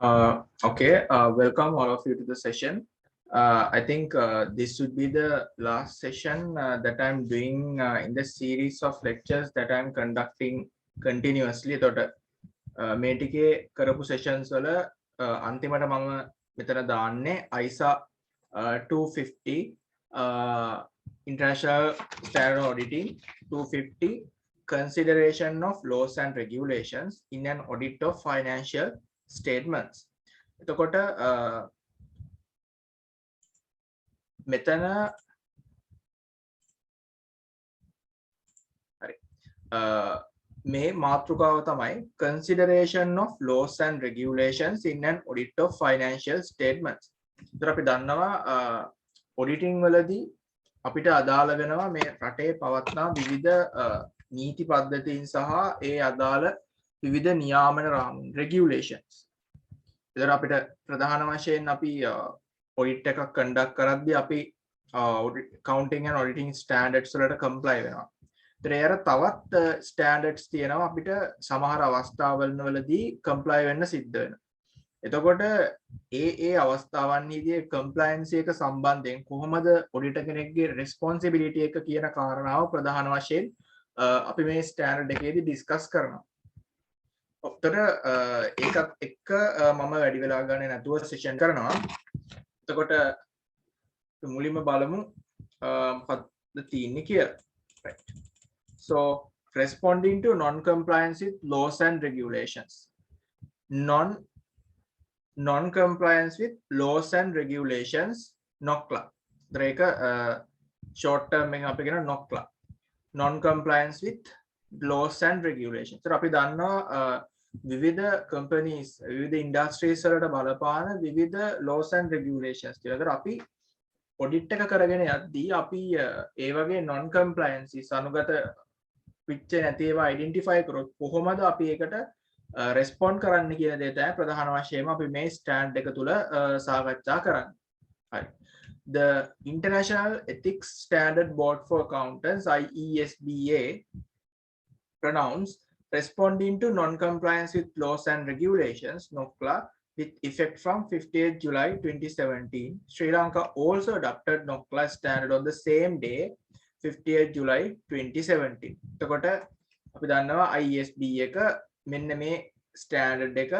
Okay, welcome all of you to the session. I think this would be the last session that I'm doing in the series of lectures that I'm conducting continuously. මේ ටිකේ කරපු sessions වල අන්තිමට මම මෙතන දාන්නේ ISA 250 International Standard Auditing 250 consideration of laws and regulations in an audit of financial statements. එතකොට මෙතන හරි මේ මාතෘකාව තමයි consideration of laws and regulations in an audit of financial statements. ඒතර අපි දන්නවා auditing වලදී අපිට අදාළ වෙනවා මේ රටේ පවත්නා විවිධ නීති පද්ධතීන් සහ ඒ අදාළ විවිධ නියාමන රාමුන් regulations. ඒතර අපිට ප්‍රධාන වශයෙන් අපි audit එකක් conduct කරද්දී අපි accounting and auditing standards වලට comply වෙනවා. ඒතර තවත් standards තියෙනවා අපිට සමහර අවස්ථාවල වලදී comply වෙන්න සිද්ධ වෙනවා. එතකොට ඒ අවස්ථාවන්හිදී compliance එක සම්බන්ධයෙන් කොහොමද auditor කෙනෙක්ගේ responsibility එක කියන කාරණාව ප්‍රධාන වශයෙන් අපි මේ standard එකේදී discuss කරනවා. ඔතන ඒකත් එක්ක මම වැඩි වෙලා ගන්න නැතුව session කරනවා. එතකොට මුලින්ම බලමු මොකක්ද තියෙන්නේ කියලා. Right. So responding to non-compliance with laws and regulations. Non-compliance with laws and regulations NOCLA. ඒක short term එකෙන් අපි කියන NOCLA. Non-compliance with laws and regulations. So අපි දන්නවා විවිධ companies විවිධ industries වලට බලපාන විවිධ laws and regulations කියලා. ඒතර අපි audit එක කරගෙන යද්දී අපි ඒ වගේ non-compliances අනුගත වෙච්ච නැති ඒවා identify කරොත් කොහොමද අපි ඒකට respond කරන්න කියන දේ තමයි ප්‍රධාන වශයෙන්ම අපි මේ stand එක තුල සාකච්ඡා කරන්නේ. හරි. The International Ethics Standard Board for Accountants IESBA pronounced responding to non-compliance with laws and regulations NOCLA with effect from 58th July 2017. Sri Lanka also adopted NOCLA standard on the same day 58th July 2017. එතකොට අපි දන්නවා IESBA එක මෙන්න මේ standard එක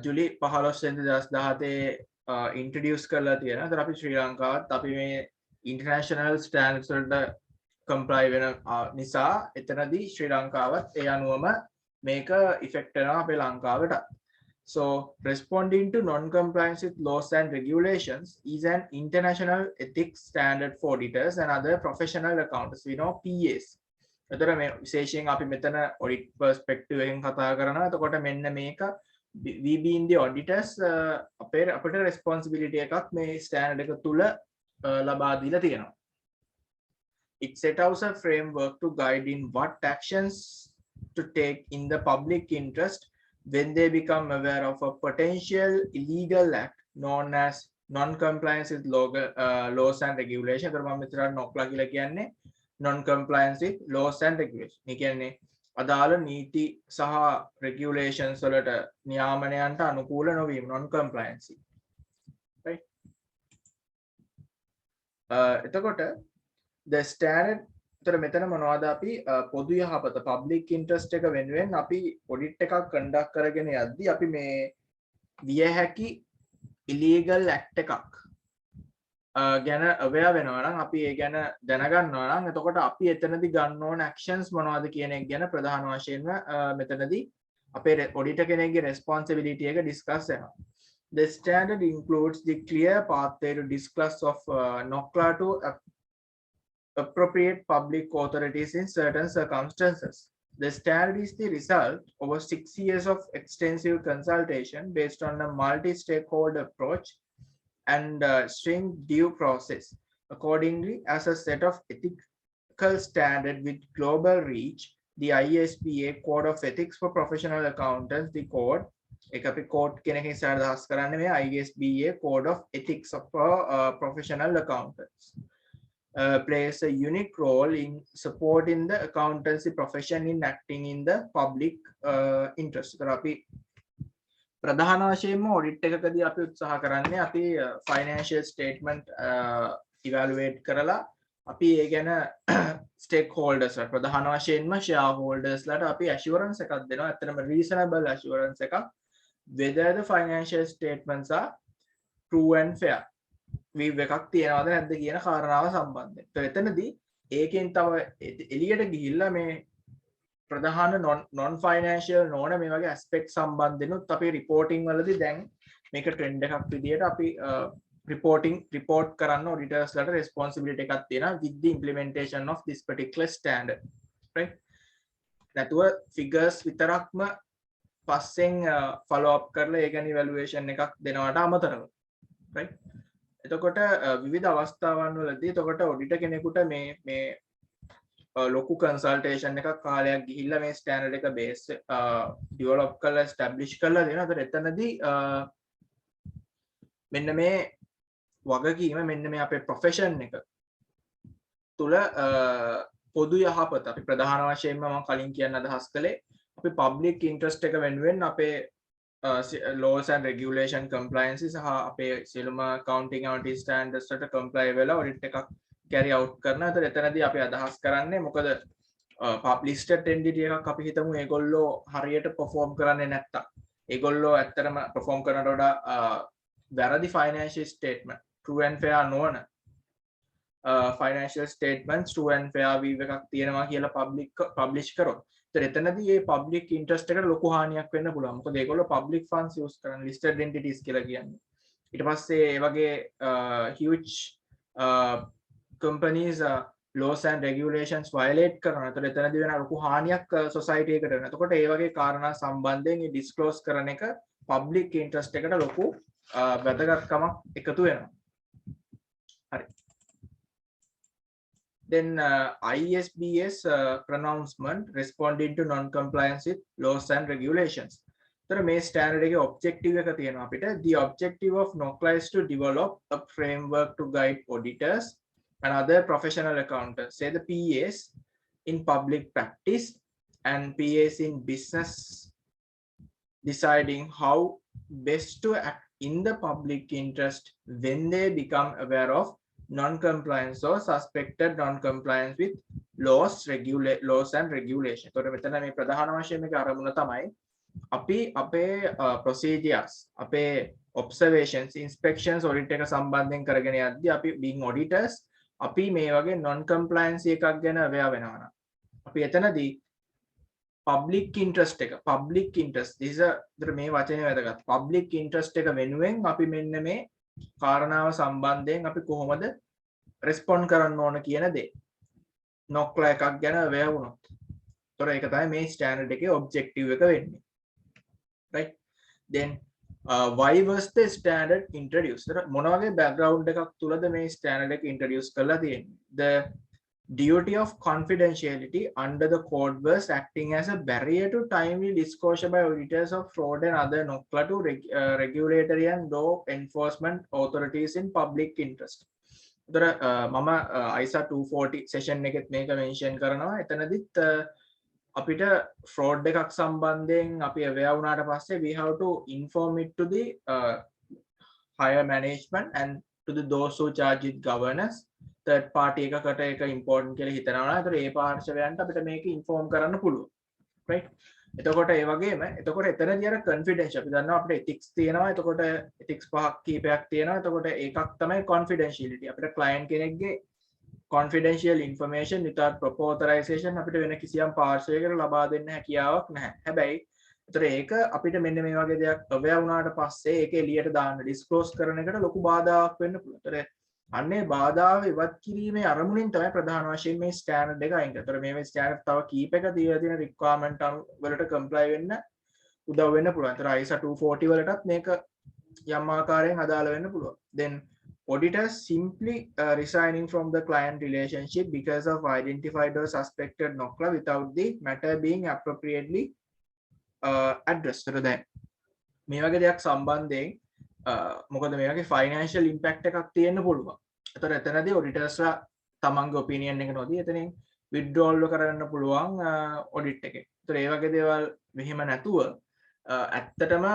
ජුලි 15 වෙනිදා 2017 introduce කරලා තියෙනවා. ඒතර අපි ශ්‍රී ලංකාවත් අපි මේ ඉන්ටර්නැෂනල් ස්ටෑන්ඩඩ්ස් වලට කම්ප්ලයි වෙන නිසා එතනදී ශ්‍රී ලංකාවත් ඒ අනුවම මේක ඉෆෙක්ට් වෙනවා අපේ ලංකාවට. So responding to non-compliance with laws and regulations is an international ethics standard for auditors and other professional accountants. We know PAs. එතකොට මේ විශේෂයෙන් අපි මෙතන audit perspective එකෙන් කතා කරනවා. එතකොට මෙන්න මේක we being the auditors අපිට responsibility එකක් මේ standard එක තුල ලබා දීලා තියෙනවා. It set out a framework to guide in what actions to take in the public interest when they become aware of a potential illegal act known as non-compliance with laws and regulations. ඒතර මම මෙතන NOCLA කියලා කියන්නේ non-compliance with laws and regulations. මේ කියන්නේ අදාළ නීති සහ regulations වලට නියාමනයන්ට අනුකූල නොවීම non-compliance. Right. එතකොට the standard එතකොට මෙතන මොනවද අපි පොදු යහපත public interest එක වෙනුවෙන් අපි audit එකක් conduct කරගෙන යද්දී අපි මේ විය හැකි illegal act එකක් ගැන aware වෙනවා නම් අපි ඒ ගැන දැනගන්නවා නම් එතකොට අපි එතනදී ගන්න ඕන actions මොනවද කියන එක ගැන ප්‍රධාන වශයෙන්ම මෙතනදී අපේ auditor කෙනෙක්ගේ responsibility එක discuss වෙනවා. The standard includes the clear pathway to disclose of NOCLA to appropriate public authorities in certain circumstances. The standard is the result of 6 years of extensive consultation based on a multi-stakeholder approach and string due process. Accordingly, as a set of ethical standard with global reach, the ISBA Code of Ethics for Professional Accountants, the code, එක අපි code කෙනකින් ඉස්සරහට දහස් කරන්නේ මේ ISBA Code of Ethics for Professional Accountants. Plays a unique role in supporting the accountancy profession in acting in the public interest. So, අපි ප්‍රධාන වශයෙන්ම audit එකකදී අපි උත්සාහ කරන්නේ අපි ෆයිනෑන්ෂියල් ස්ටේට්මන්ට් ඉවැලුවේට් කරලා අපි ඒ ගැන ස්ටේක් හෝල්ඩර්ස්ලා ප්‍රධාන වශයෙන්ම ෂෙයා හෝල්ඩර්ස්ලාට අපි ඇෂුරන්ස් එකක් දෙනවා. ඇත්තටම රීසනබල් ඇෂුරන්ස් එකක් whether the financial statements are true and fair. වීව් එකක් තියනවද නැද්ද කියන කාරණාව සම්බන්ධයෙන්. එතනදී ඒකෙන් තව එළියට ගිහිල්ලා මේ ප්‍රධාන non financial නොවන මේ වගේ aspect සම්බන්ධෙනුත් අපි reporting වලදී දැන් මේක trend එකක් විදියට අපි report කරන්න auditorsලාට responsibility එකක් තියෙනවා with the implementation of this particular standard, right? නැතුව figures විතරක්ම පස්සෙන් follow up කරලා ඒ ගැන evaluation එකක් දෙනවට අමතරව, right? එතකොට විවිධ අවස්ථාවන් වලදී එතකොට ඔඩිටර් කෙනෙකුට මේ ලොකු කන්සල්ටේෂන් එකක් කාලයක් ගිහිල්ලා මේ ස්ටෑන්ඩඩ් එක බේස් ඩෙවලොප් කරලා ස්ටැබ්ලිෂ් කරලා දෙනවා. ඒතර එතනදී මෙන්න මේ වගකීම මෙන්න මේ අපේ ප්‍රොෆෙෂන් එක තුල පොදු යහපත අපි ප්‍රධාන වශයෙන්ම මම කලින් කියන්න අදහස් කළේ අපි පබ්ලික් ඉන්ට්‍රස්ට් එක වෙනුවෙන් අපේ laws and regulation compliance සහ අපේ සියලුම accounting and standards වලට comply වෙලා audit එකක් carry out කරනවා. ඒතර එතනදී අපි අදහස් කරන්නේ මොකද listed entity එකක් අපි හිතමු ඒගොල්ලෝ හරියට perform කරන්නේ නැත්තම් ඒගොල්ලෝ ඇත්තටම perform කරනට වඩා වැරදි financial statement true and fair නොවන financial statements true and fair view එකක් තියෙනවා කියලා publish කරොත් එතනදී මේ public interest එකට ලොකු හානියක් වෙන්න පුළුවන්. මොකද ඒගොල්ලෝ public funds use කරන listed entities කියලා කියන්නේ. ඊට පස්සේ ඒ වගේ huge companies laws and regulations violate කරනවා. ඒතර එතනදී වෙන ලොකු හානියක් society එකට වෙනවා. එතකොට ඒ වගේ කාරණා සම්බන්ධයෙන් මේ disclose කරන එක public interest එකට ලොකු වැදගත්කමක් එකතු වෙනවා. හරි. Then ISBS pronouncement responding to non-compliance with laws and regulations. So මේ standard එකේ objective එක තියෙනවා අපිට. The objective of NOCLA is to develop a framework to guide auditors and other professional accountants, say the PAs in public practice and PAs in business, deciding how best to act in the public interest when they become aware of non-compliance or suspected non-compliance with laws and regulation. So මෙතන මේ ප්‍රධාන වශයෙන් මේක අරමුණ තමයි අපි අපේ procedures අපේ observations inspections audit එක සම්බන්ධයෙන් කරගෙන යද්දී අපි being auditors අපි මේ වගේ non-compliance එකක් ගැන aware වෙනවා නම් අපි එතනදී public interest this is මේ වචනේ වැදගත් public interest එක වෙනුවෙන් අපි මෙන්න මේ කාරණාව සම්බන්ධයෙන් අපි කොහොමද respond කරන්න ඕන කියන දේ NOCLA එකක් ගැන aware වුණොත්. ඒතර ඒක තමයි මේ standard එකේ objective එක වෙන්නේ. Right? Then why was the standard introduced? මොන වගේ background එකක් තුලද මේ standard එක introduce කරලා තියෙන්නේ? The duty of confidentiality under the code was acting as a barrier to timely disclosure by auditors of fraud and other NOCLA to regulatory and law enforcement authorities in public interest. උතර මම ISA 240 session එකෙත් මේක mention කරනවා. එතනදිත් අපිට fraud එකක් සම්බන්ධයෙන් අපි aware වුණාට පස්සේ we have to inform it to the higher management and to the those who charge with governance. third party එකකට ඒක important කියලා හිතනවා නම් ඒතර ඒ පාර්ශවයන්ට අපිට මේක inform කරන්න පුළුවන්. right? එතකොට ඒ වගේම එතකොට එතනදී අර confidential අපි දන්නවා අපිට ethics තියෙනවා. එතකොට ethics පහක් කීපයක් තියෙනවා. එතකොට ඒකක් තමයි confidentiality. අපිට client කෙනෙක්ගේ confidential information without proper authorization අපිට වෙන කිසියම් පාර්ශවයකට ලබා දෙන්න හැකියාවක් නැහැ. හැබැයි ඒතර ඒක අපිට මෙන්න මේ වගේ දෙයක් aware වුණාට පස්සේ ඒක එළියට දාන්න disclose කරන එකට ලොකු බාධාවක් වෙන්න පුළුවන්. ඒතර අන්නේ බාධාව ඉවත් කිරීමේ අරමුණින් තමයි ප්‍රධාන වශයෙන් මේ ස්ටෑන්ඩඩ් එක අයින් කරන්නේ. ඒතර මේ ස්ටෑන්ඩඩ් තව කීපයක තියලා තියෙන රික්වයර්මන්ට් වලට කම්ප්ලයි වෙන්න උදව් වෙන්න පුළුවන්. ඒතර ISA 240 වලටත් මේක යම් ආකාරයෙන් අදාළ වෙන්න පුළුවන්. Then auditors simply resigning from the client relationship because of identified or suspected NOCLA without the matter being appropriately addressed. ඒතර දැන් මේ වගේ දෙයක් සම්බන්ධයෙන් මොකද මේ වගේ financial impact එකක් තියෙන්න පුළුවන්. ඒතර එතනදී auditorsලා තමන්ගේ opinion එක නොදී එතනින් withdrawal කරන්න පුළුවන් audit එකේ. ඒතර ඒ වගේ දේවල් මෙහෙම නැතුව ඇත්තටම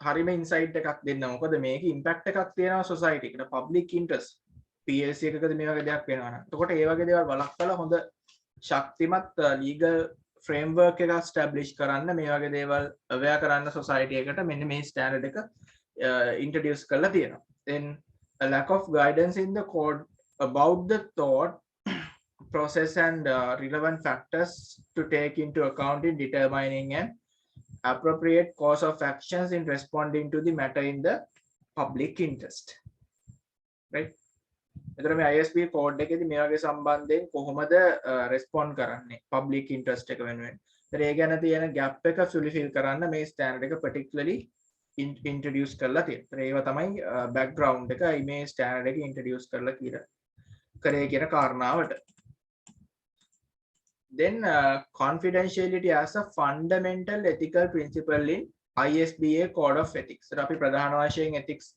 හරිම ඉන්සයිට් එකක් දෙන්න. මොකද මේක ඉම්පැක්ට් එකක් තියෙනවා සොසයිටි එකට. පබ්ලික් ඉන්ට්‍රස්ට් PLC එකකදී මේ වගේ දෙයක් වෙනවා නම්. එතකොට ඒ වගේ දේවල් වළක්වලා හොඳ ශක්තිමත් ලීගල් ෆ්‍රේම්වර්ක් එකක් ස්ටැබ්ලිෂ් කරන්න, මේ වගේ දේවල් අවෙයා කරන්න සොසයිටි එකට මෙන්න මේ ස්ටෑන්ඩඩ් එක introduce කරලා තියෙනවා. Then a lack of guidance in the code about the thought process and relevant factors to take into account in determining an appropriate course of actions in responding to the matter in the public interest. Right? එතකොට මේ ISP code එකේදී මේ වගේ සම්බන්ධයෙන් කොහොමද respond කරන්නේ public interest එක වෙනුවෙන්. ඒතර ඒ ගැන තියෙන gap එක fulfill කරන්න මේ standard එක particularly introduce කරලා තියෙනවා. ඒව තමයි background එක මේ standard එක introduce කරලා කරේ කියන කාරණාවට. Then confidentiality as a fundamental ethical principle in ISBA Code of Ethics. So අපි ප්‍රධාන වශයෙන් ethics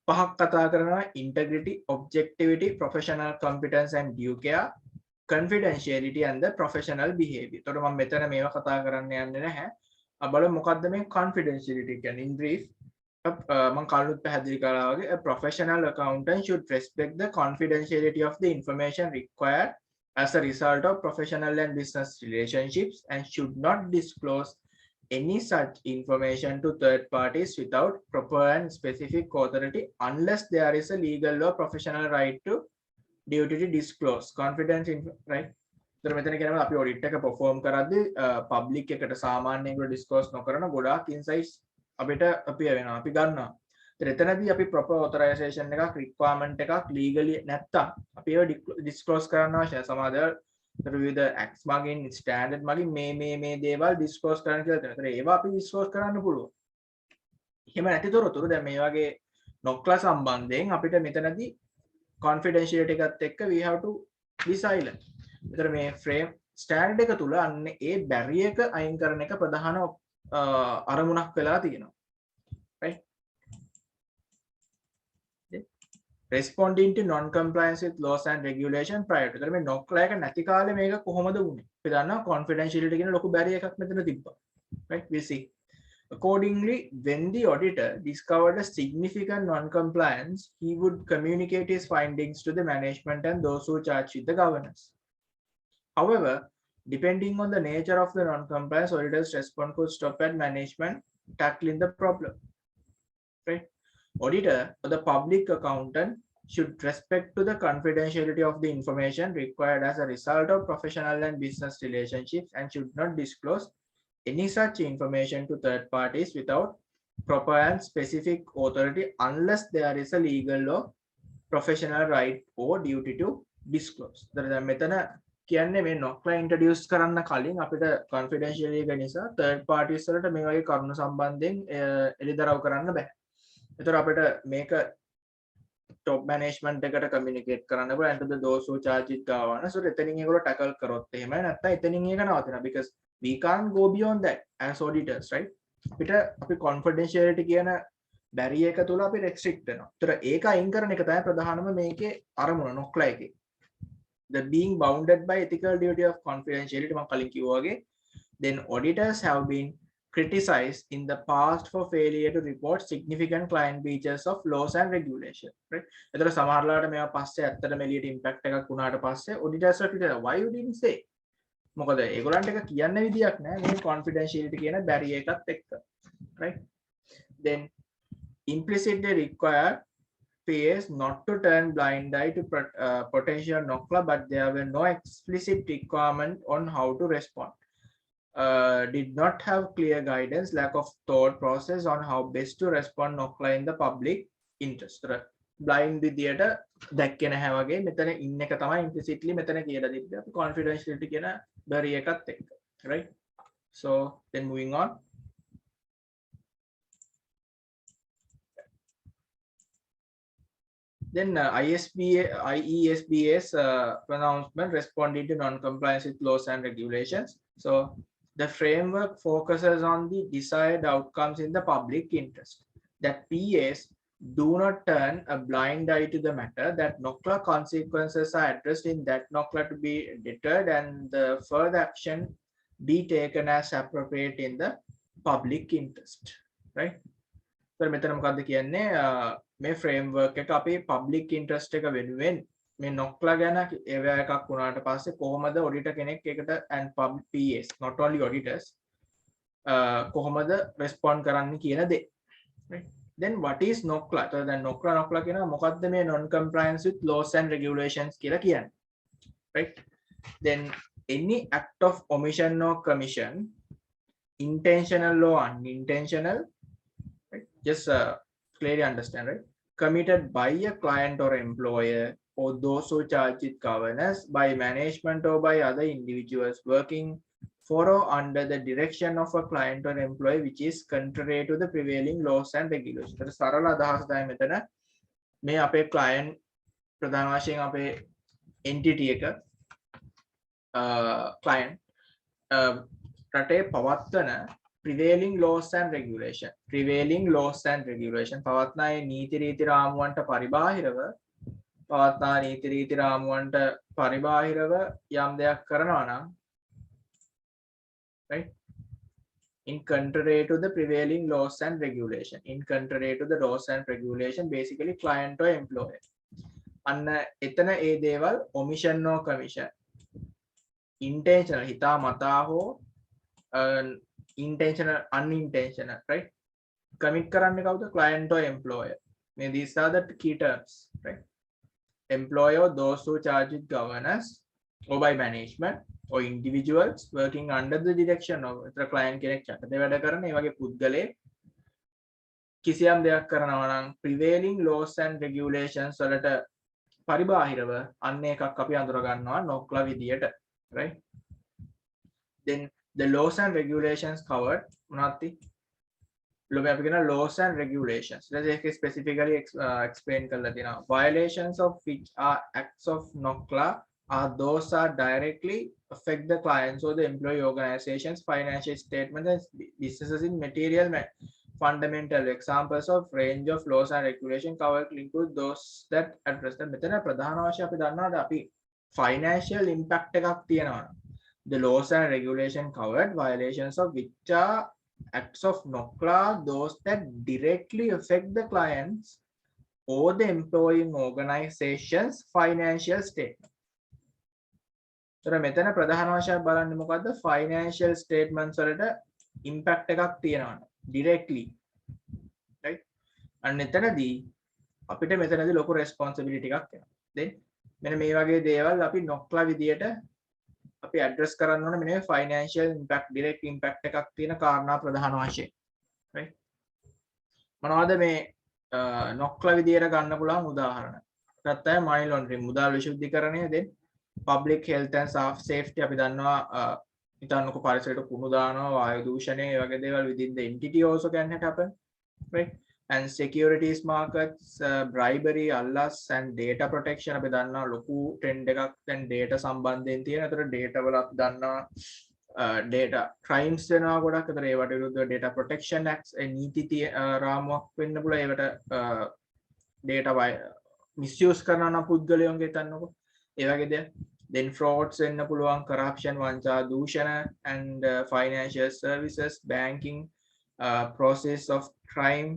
පහක් කතා කරනවා: integrity, objectivity, professional competence and due care, confidentiality and the professional behavior. එතකොට මම මෙතන මේවා කතා කරන්න යන්නේ නැහැ. බලමු මොකද්ද මේ confidentiality කියන්නේ. In brief, මම කලින් පැහැදිලි කළා වගේ a professional accountant should respect the confidentiality of the information required as a result of professional and business relationships and should not disclose any such information to third parties without proper and specific authority unless there is a legal or professional right to duty to disclose confidence right. ඒතර මෙතන කියනවා අපි audit එක perform කරද්දී public එකට සාමාන්‍යයෙන් disclose නොකරන ගොඩාක් insights අපිට අපි වෙනවා අපි ගන්නවා. එතනදී අපි proper authorization එකක් requirement එකක් legally නැත්තම් අපි ඒව disclose කරන්න අවශ්‍යයි. සමහර විවිධ acts මගින් standard මගින් මේ දේවල් disclose කරන්න කියලා තියෙනවා. ඒතර ඒවා අපි disclose කරන්න පුළුවන්. එහෙම නැති තොරතුරු දැන් මේ වගේ නොක්ලා සම්බන්ධයෙන් අපිට මෙතනදී confidentiality එකත් එක්ක we have to be silent. ඒතර මේ frame standard එක තුල අන්න ඒ barrier එක අයින් කරන එක ප්‍රධාන අරමුණක් වෙලා තියෙනවා. right. Responding to non-compliance with laws and regulation prior to. මේ නොක්ලා එක නැති කාලේ මේක කොහොමද වුනේ? අපි දන්නවා confidentiality කියන ලොකු barrier එකක් මෙතන තිබ්බා. right. We see. Accordingly, when the auditor discovered a significant non-compliance, he would communicate his findings to the management and those who charge with the governance. However, depending on the nature of the non-compliance, auditor's response could stop at management tackling the problem. Right? Auditor or the public accountant should respect to the confidentiality of the information required as a result of professional and business relationships and should not disclose any such information to third parties without proper and specific authority unless there is a legal or professional right or duty to disclose. දැන් මෙතන කියන්නේ මේ නොක්ලා introduce කරන්න කලින් අපිට confidentiality එක නිසා third parties වලට මේ වගේ කරුණු සම්බන්ධයෙන් එළිදරව් කරන්න බෑ. ඒතර අපිට මේක top management එකට communicate කරන්න බෑ and to those who charge it governance. So එතනින් ඒගොල්ලෝ tackle කරොත් එහෙමයි නැත්නම් එතනින් ඒක නවතිනවා because we can't go beyond that as auditors, right? අපිට අපි confidentiality කියන barrier එක තුල අපි restrict වෙනවා. ඒතර ඒක අයින් කරන එක තමයි ප්‍රධානම මේකේ අරමුණ නොක්ලා එකේ. The being bounded by ethical duty of confidentiality මම කලින් කිව්වා වගේ then auditors have been criticized in the past for failure to report significant client breaches of laws and regulation, right? එතකොට සමහරලාට මේවා පස්සේ ඇත්තටම එළියට impact එකක් වුණාට පස්සේ auditors ලා why you didn't say? මොකද ඒගොල්ලන්ට එක කියන්න විදියක් නැහැ මේ confidentiality කියන barrier එකත් එක්ක, right? Then implicitly require PAs not to turn blind eye to potential NOCLA, but there were no explicit requirement on how to respond. Did not have clear guidance, lack of thought process on how best to respond NOCLA in the public interest. Blind විදියට දැක්කේ නැහැ වගේ මෙතන ඉන්න එක තමයි implicitly මෙතන කියලා දෙන්නේ අපි confidentiality කියන barrier එකත් එක්ක, right? So then moving on. Then IESBA's pronouncement responding to non-compliance with laws and regulations. So the framework focuses on the desired outcomes in the public interest. That PAs do not turn a blind eye to the matter, that NOCLA consequences are addressed in that NOCLA to be deterred and the further action be taken as appropriate in the public interest, right? So ඒතර මෙතන මොකද්ද කියන්නේ මේ framework එක අපි public interest එක වෙනුවෙන් මේ නොක්ලා ගැන ඒවා එකක් වුණාට පස්සේ කොහොමද auditor කෙනෙක් ඒකට and public PS not only auditors කොහොමද respond කරන්න කියන දේ. Right? Then what is NOCLA? So then NOCLA කියනවා මොකද්ද මේ non compliance with laws and regulations කියලා කියන්නේ. Right? Then any act of omission or commission, intentional or unintentional, right? Just clearly understand, right? Committed by a client or employer or those who charge with governance, by management or by other individuals working for or under the direction of a client or employee which is contrary to the prevailing laws and regulations. So සරල අදහස තමයි මෙතන මේ අපේ client ප්‍රධාන වශයෙන් අපේ entity එක client රටේ පවත්වන prevailing laws and regulation පවත්නා නීති රීති රාමුවන්ට පරිබාහිරව යම් දෙයක් කරනවා නම් right, in contrary to the prevailing laws and regulation, basically client or employer අන්න එතන ඒ දේවල් omission or commission intentional හිතා මතා හෝ intentional unintentional, right, commit කරන්නේ කවුද? client or employer. May these are the key terms, right? Employer, those who charge with governance or by management or individuals working under the direction of the client කෙනෙක් යටතේ වැඩ කරන ඒ වගේ පුද්ගලයෙක් කිසියම් දෙයක් කරනවා නම් prevailing laws and regulations වලට පරිබාහිරව අන්න එකක් අපි අඳුර ගන්නවා නොක්ලා විදියට, right? Then the laws and regulations covered මොනවද? අපි කියන laws and regulations. Let's specifically explain කරලා තියෙනවා. Violations of which are acts of NOCLA are those are directly affect the clients or the employee organizations financial statements and businesses in material fundamental examples of range of laws and regulation covered include those that address the මෙතන ප්‍රධාන වශයෙන් අපි දන්නවා අපි financial impact එකක් තියෙනවා. The laws and regulation covered violations of which are acts of NOCLA those that directly affect the clients or the employing organizations financial statement. So මෙතන ප්‍රධාන වශයෙන් බලන්නේ මොකද්ද? financial statements වලට impact එකක් තියෙනවා directly, right? අන්න එතනදී අපිට මෙතනදී ලොකු responsibility එකක් එනවා. then මෙන්න මේ වගේ දේවල් අපි NOCLA විදියට අපි address කරන්න ඕනේ මෙන්න financial impact direct impact එකක් තියෙන කාරණා ප්‍රධාන වශයෙන්, right? මොනවද මේ NOCLA විදියට ගන්න පුළුවන් උදාහරණ? එකක් තමයි money laundering මුදල් විශුද්ධීකරණය, then public health and safety අපි දන්නවා හිතන්නකො පරිසරයට කුණු දානවා, වායු දූෂණය, ඒ වගේ දේවල් within the entity also can happen, right? And securities markets, bribery, allus and data protection අපි දන්නවා ලොකු trend එකක් දැන් data සම්බන්ධයෙන් තියෙන. ඒතර data වල අපි දන්නවා data crimes වෙනවා ගොඩක්. ඒතර ඒවට විරුද්ධව data protection acts නීති රාමුවක් වෙන්න පුළුවන්. ඒවට data misuse කරනවා නම් පුද්ගලයන්ගේ හිතන්නකො ඒ වගේ දේවල්. Then frauds වෙන්න පුළුවන්, corruption, වංචා, දූෂණ and financial services, banking, proceeds of crime,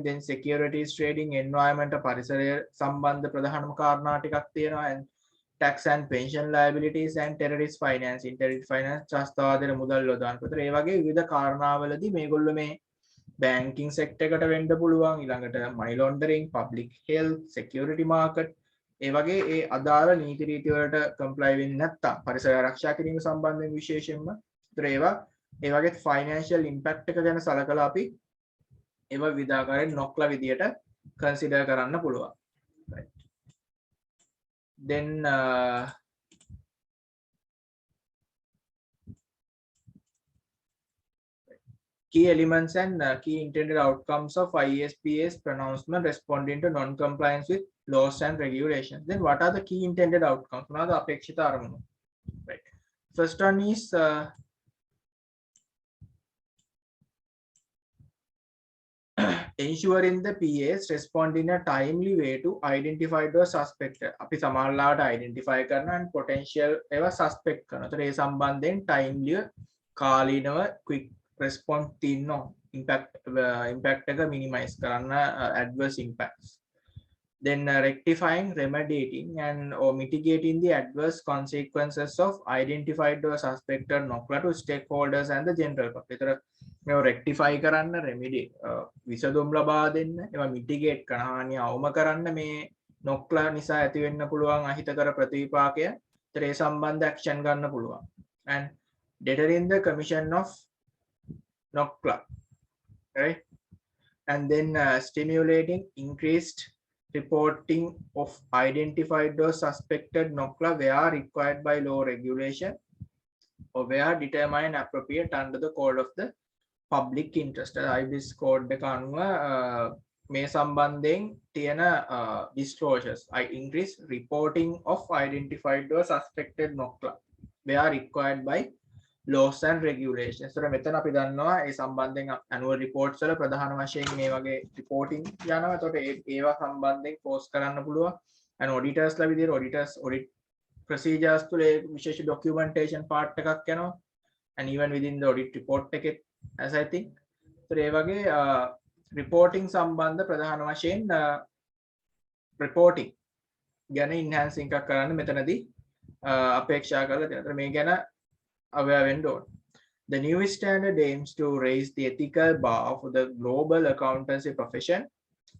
then securities trading, environment පරිසරය සම්බන්ධ ප්‍රධානම කාරණා ටිකක් තියෙනවා, and tax and pension liabilities and terrorist finance ත්‍රස්තවාදයට මුදල් යොදාන පතර ඒ වගේ විවිධ කාරණාවලදී මේගොල්ලෝ මේ banking sector එකට වෙන්න පුළුවන්, ඊළඟට money laundering, public health, security market ඒ වගේ ඒ අදාළ නීති රීති වලට comply වෙන්නේ නැත්නම් පරිසර ආරක්ෂා කිරීම සම්බන්ධයෙන් විශේෂයෙන්ම ඒතර ඒවා ඒ වගේ financial impact එක ගැන සලකලා අපි ඒවා විවිධාකාරයෙන් NOCLA විදියට consider කරන්න පුළුවන්, right? Then key elements and key intended outcomes of ISPS pronouncement responding to non-compliance with laws and regulations. Then what are the key intended outcomes? මොනවාද අපේක්ෂිත අරමුණු? Right. First one is ensuring the PAs respond in a timely way to identified or suspected. අපි සමහරලාට identify කරන and potential ඒවා suspect කරනවා. ඒතර ඒ සම්බන්ධයෙන් timely කාලීනව quick response තියෙනවා. impact එක minimize කරන්න adverse impacts. Then rectifying, remedying and or mitigating the adverse consequences of identified or suspected NOCLA to stakeholders and the general public. මේව rectify කරන්න, remedy විසඳුම් ලබා දෙන්න, ඒවා mitigate කරන හානිය අවම කරන්න මේ NOCLA නිසා ඇති වෙන්න පුළුවන් අහිතකර ප්‍රතිවිපාකය ඒ සම්බන්ධ action ගන්න පුළුවන්. And deterring the commission of NOCLA, right? And then stimulating increased reporting of identified or suspected NOCLA where required by law regulation or where determined appropriate under the code of the public interest. IBIS code එක අනුව මේ සම්බන්ධයෙන් තියෙන disclosures I increase reporting of identified or suspected NOCLA where required by laws and regulations. So මෙතන අපි දන්නවා ඒ සම්බන්ධයෙන් annual reports වල ප්‍රධාන වශයෙන් මේ වගේ reporting යනවා. එතකොට ඒවා සම්බන්ධයෙන් post කරන්න පුළුවන්. and auditors ලා විදිහට audit procedures තුල විශේෂ documentation part එකක් යනවා. and even within the audit report එකේ as I think. so ඒ වගේ reporting සම්බන්ධ ප්‍රධාන වශයෙන් reporting ගැන enhancing එකක් කරන්න මෙතනදී අපේක්ෂා කරලා තියෙනවා. මේ ගැන aware vendor. The new standard aims to raise the ethical bar for the global accountancy profession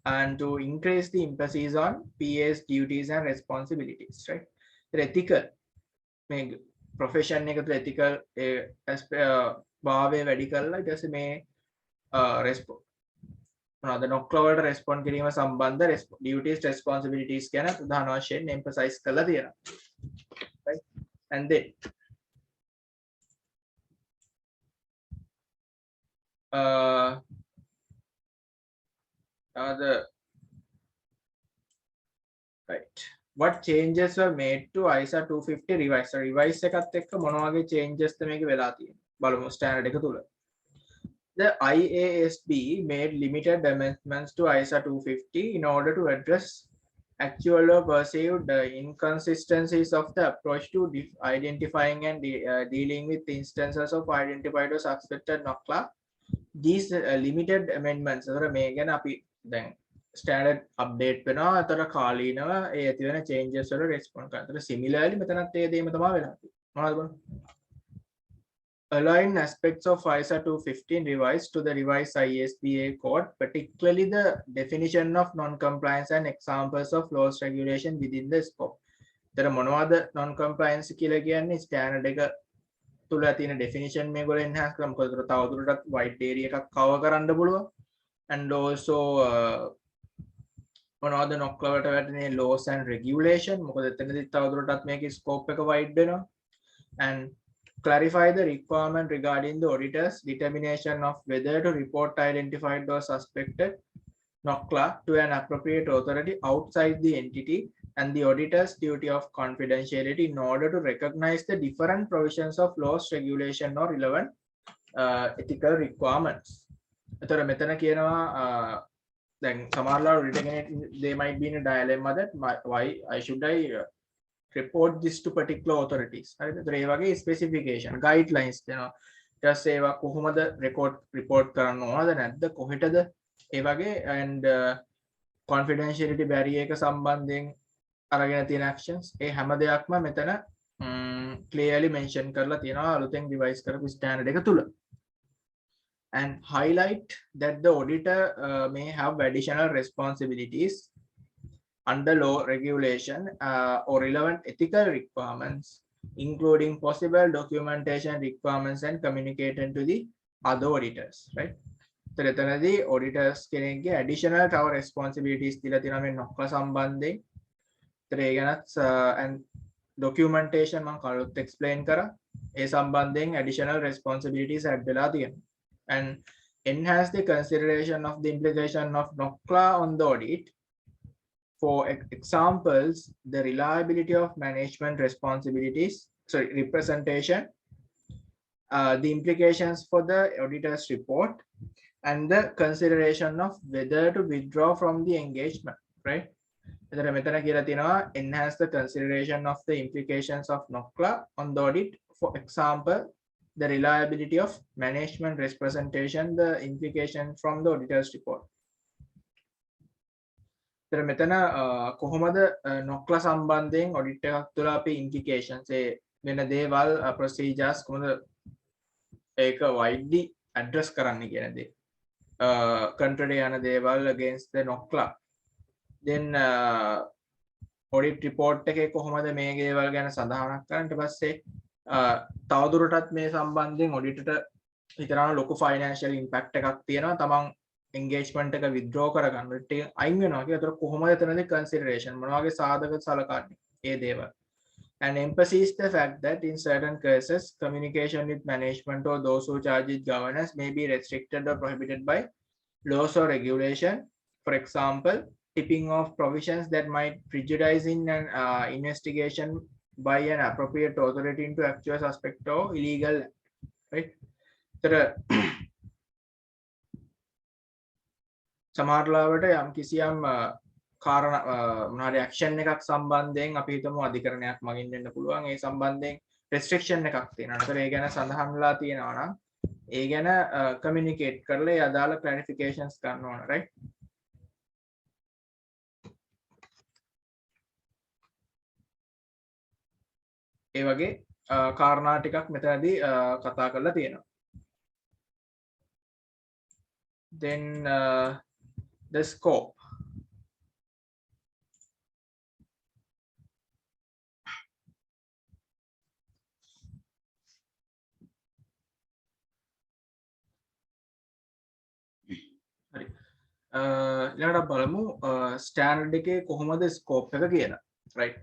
and to increase the emphasis on PA's duties and responsibilities, right? The ethical profession එක තුළ ethical භාවය වැඩි කරලා ඊට පස්සේ මේ මොනවාද NOCLA වලට respond කිරීම සම්බන්ධ duties responsibilities ගැන ප්‍රධාන වශයෙන් emphasize කරලා තියෙනවා. Right? And then right, what changes were made to ISA 250 revise? So revise එකත් එක්ක මොන වගේ changes ද මේක වෙලා තියෙන්නේ බලමු standard එක තුල. The IASB made limited amendments to ISA 250 in order to address actual or perceived inconsistencies of the approach to identifying and dealing with instances of identified or suspected NOCLA. These limited amendments අතර මේ ගැන අපි දැන් standard update වෙනවා. අතර කාලීනව ඒ ඇති වෙන changes වල respond කරනවා. අතර similarly මෙතනත් ඒ දේම තමයි වෙලා තියෙන්නේ. මොනවද බලන්න. Align aspects of ISA 215 revised to the revised ISBA code, particularly the definition of non-compliance and examples of laws regulation within the scope. අතර මොනවද non-compliance කියලා කියන්නේ standard එක තුල තියෙන definition මේගොල්ලෝ enhance කරලා මොකද තවදුරටත් wide area එකක් cover කරන්න පුළුවන්. and also මොනවද NOCLA වලට වැටෙන laws and regulation මොකද එතනදි තවදුරටත් මේකේ scope එක wide වෙනවා. and clarify the requirement regarding the auditor's determination of whether to report identified or suspected NOCLA to an appropriate authority outside the entity and the auditor's duty of confidentiality in order to recognize the different provisions of laws, regulation or relevant ethical requirements. එතකොට මෙතන කියනවා දැන් සමහරවල් auditor කෙනෙක් they might be in a dilemma that why should I report this to particular authorities. හරිද? ඒතර ඒ වගේ specification guidelines දෙනවා. ඊට පස්සේ ඒවා කොහොමද report කරන්න ඕනද නැද්ද කොහෙටද ඒ වගේ and confidentiality barrier එක සම්බන්ධයෙන් අරගෙන තියෙන actions ඒ හැම දෙයක්ම මෙතන clearly mention කරලා තියෙනවා අලුතෙන් revise කරපු standard එක තුල. and highlight that the auditor may have additional responsibilities under law, regulation or relevant ethical requirements, including possible documentation requirements and communication to the other auditors, right? So එතනදී auditors කෙනෙක්ගේ additional tower responsibilities දීලා තියෙනවා මේ NOCLA සම්බන්ධයෙන්. and documentation මම කලින් explain කරා. ඒ සම්බන්ධයෙන් additional responsibilities add වෙලා තියෙනවා. and enhance the consideration of the implication of NOCLA on the audit. For examples, the reliability of management responsibilities, representation, the implications for the auditor's report, and the consideration of whether to withdraw from the engagement, right? Enhance the consideration of the implications of NOCLA on the audit. For example, the reliability of management representation, the implication from the auditor's report. तर මෙතන කොහොමද නොක්ලා සම්බන්ධයෙන් audit එකක් තුළ අපි ඉම්ප්ලිකේෂන්ස් ඒ වෙන දේවල් ප්‍රොසීජර්ස් කොහොමද ඒක widely address කරන්න කියන දේ contrary යන දේවල් against the නොක්ලා then audit report එකේ කොහොමද මේ දේවල් ගැන සඳහනක් කරන්න ඊට පස්සේ තවදුරටත් මේ සම්බන්ධයෙන් ඔඩිටට හිතනවා ලොකු financial impact එකක් තියෙනවා තමන් engagement එක withdraw කරගන්න ටික අයින් වෙනවා කියලා. ඒතර කොහොමද එතනදී consideration මොනවා වගේ සාධක සලකන්නේ ඒ දේවල්. And emphasize the fact that in certain cases communication with management or those who charge with governance may be restricted or prohibited by laws or regulation. For example, tipping off provisions that might prejudice in an investigation by an appropriate authority into actual suspect or illegal, right? සමහරවිට යම් කිසියම් කාරණා මොනවාරි action එකක් සම්බන්ධයෙන් අපි හිතමු අධිකරණයක් මගින් වෙන්න පුළුවන් ඒ සම්බන්ධයෙන් රෙස්ට්‍රික්ෂන් එකක් තියෙනවා. ඒතර ඒ ගැන සඳහන්ලා තියෙනවා නම් ඒ ගැන කමියුනිකේට් කරලා ඒ අදාළ ක්ලැරිෆිකේෂන්ස් ගන්න ඕන, right? ඒ වගේ කාරණා ටිකක් මෙතනදී කතා කරලා තියෙනවා. Then the scope. හරි. ඊළඟට බලමු ස්ටෑන්ඩඩ් එකේ කොහොමද ස්කෝප් එක කියලා. right.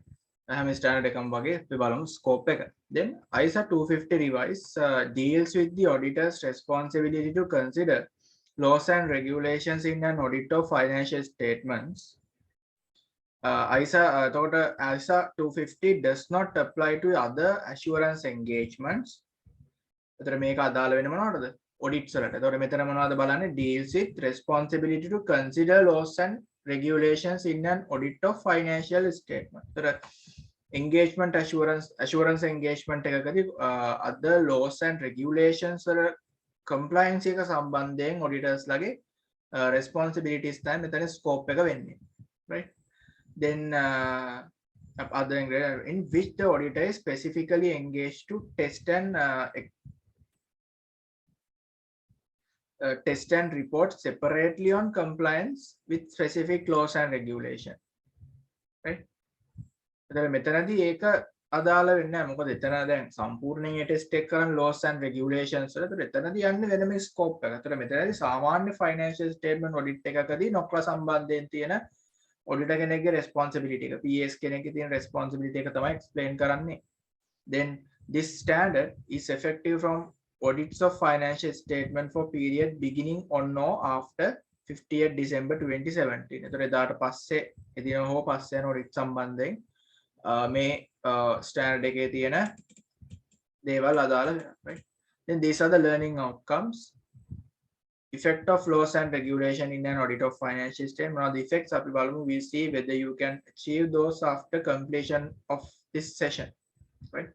හැම ස්ටෑන්ඩඩ් එකම වගේ අපි බලමු ස්කෝප් එක. Then ISA 250 revise deals with the auditor's responsibility to consider laws and regulations in an audit of financial statements. ISA 250 does not apply to other assurance engagements. එතන මේක අදාළ වෙන්නේ මොනවටද? audits වලට. එතකොට මෙතන මොනවද බලන්නේ? deals with responsibility to consider laws and regulations in an audit of financial statements. එතකොට engagement assurance engagement එකකදී other laws and regulations වල compliance එක සම්බන්ධයෙන් auditors ලගේ responsibilities තමයි මෙතන scope එක වෙන්නේ, right? Then other in which the auditor is specifically engaged to test and report separately on compliance with specific laws and regulation, right? එතන මෙතනදී ඒක අදාළ වෙන්නේ නැහැ. මොකද එතන දැන් සම්පූර්ණයෙන් ඒ ටෙස්ට් එක කරන laws and regulations වල. ඒතර එතනදී යන්නේ වෙනම ස්කෝප් එක. ඒතර මෙතනදී සාමාන්‍ය financial statement audit එකකදී නොක්ලා සම්බන්ධයෙන් තියෙන auditor කෙනෙක්ගේ responsibility එක PS කෙනෙක්ගේ තියෙන responsibility එක තමයි explain කරන්නේ. Then this standard is effective from audits of financial statement for period beginning on or after 50th December 2017. ඒතර එදාට පස්සේ එදින හෝ පස්සේ යන audit සම්බන්ධයෙන් මේ standard එකේ තියෙන දේවල් අදාළ වෙනවා, right? Then these are the learning outcomes. Effect of laws and regulation in an audit of financial statement. Now the effects අපි බලමු. We see whether you can achieve those after completion of this session, right?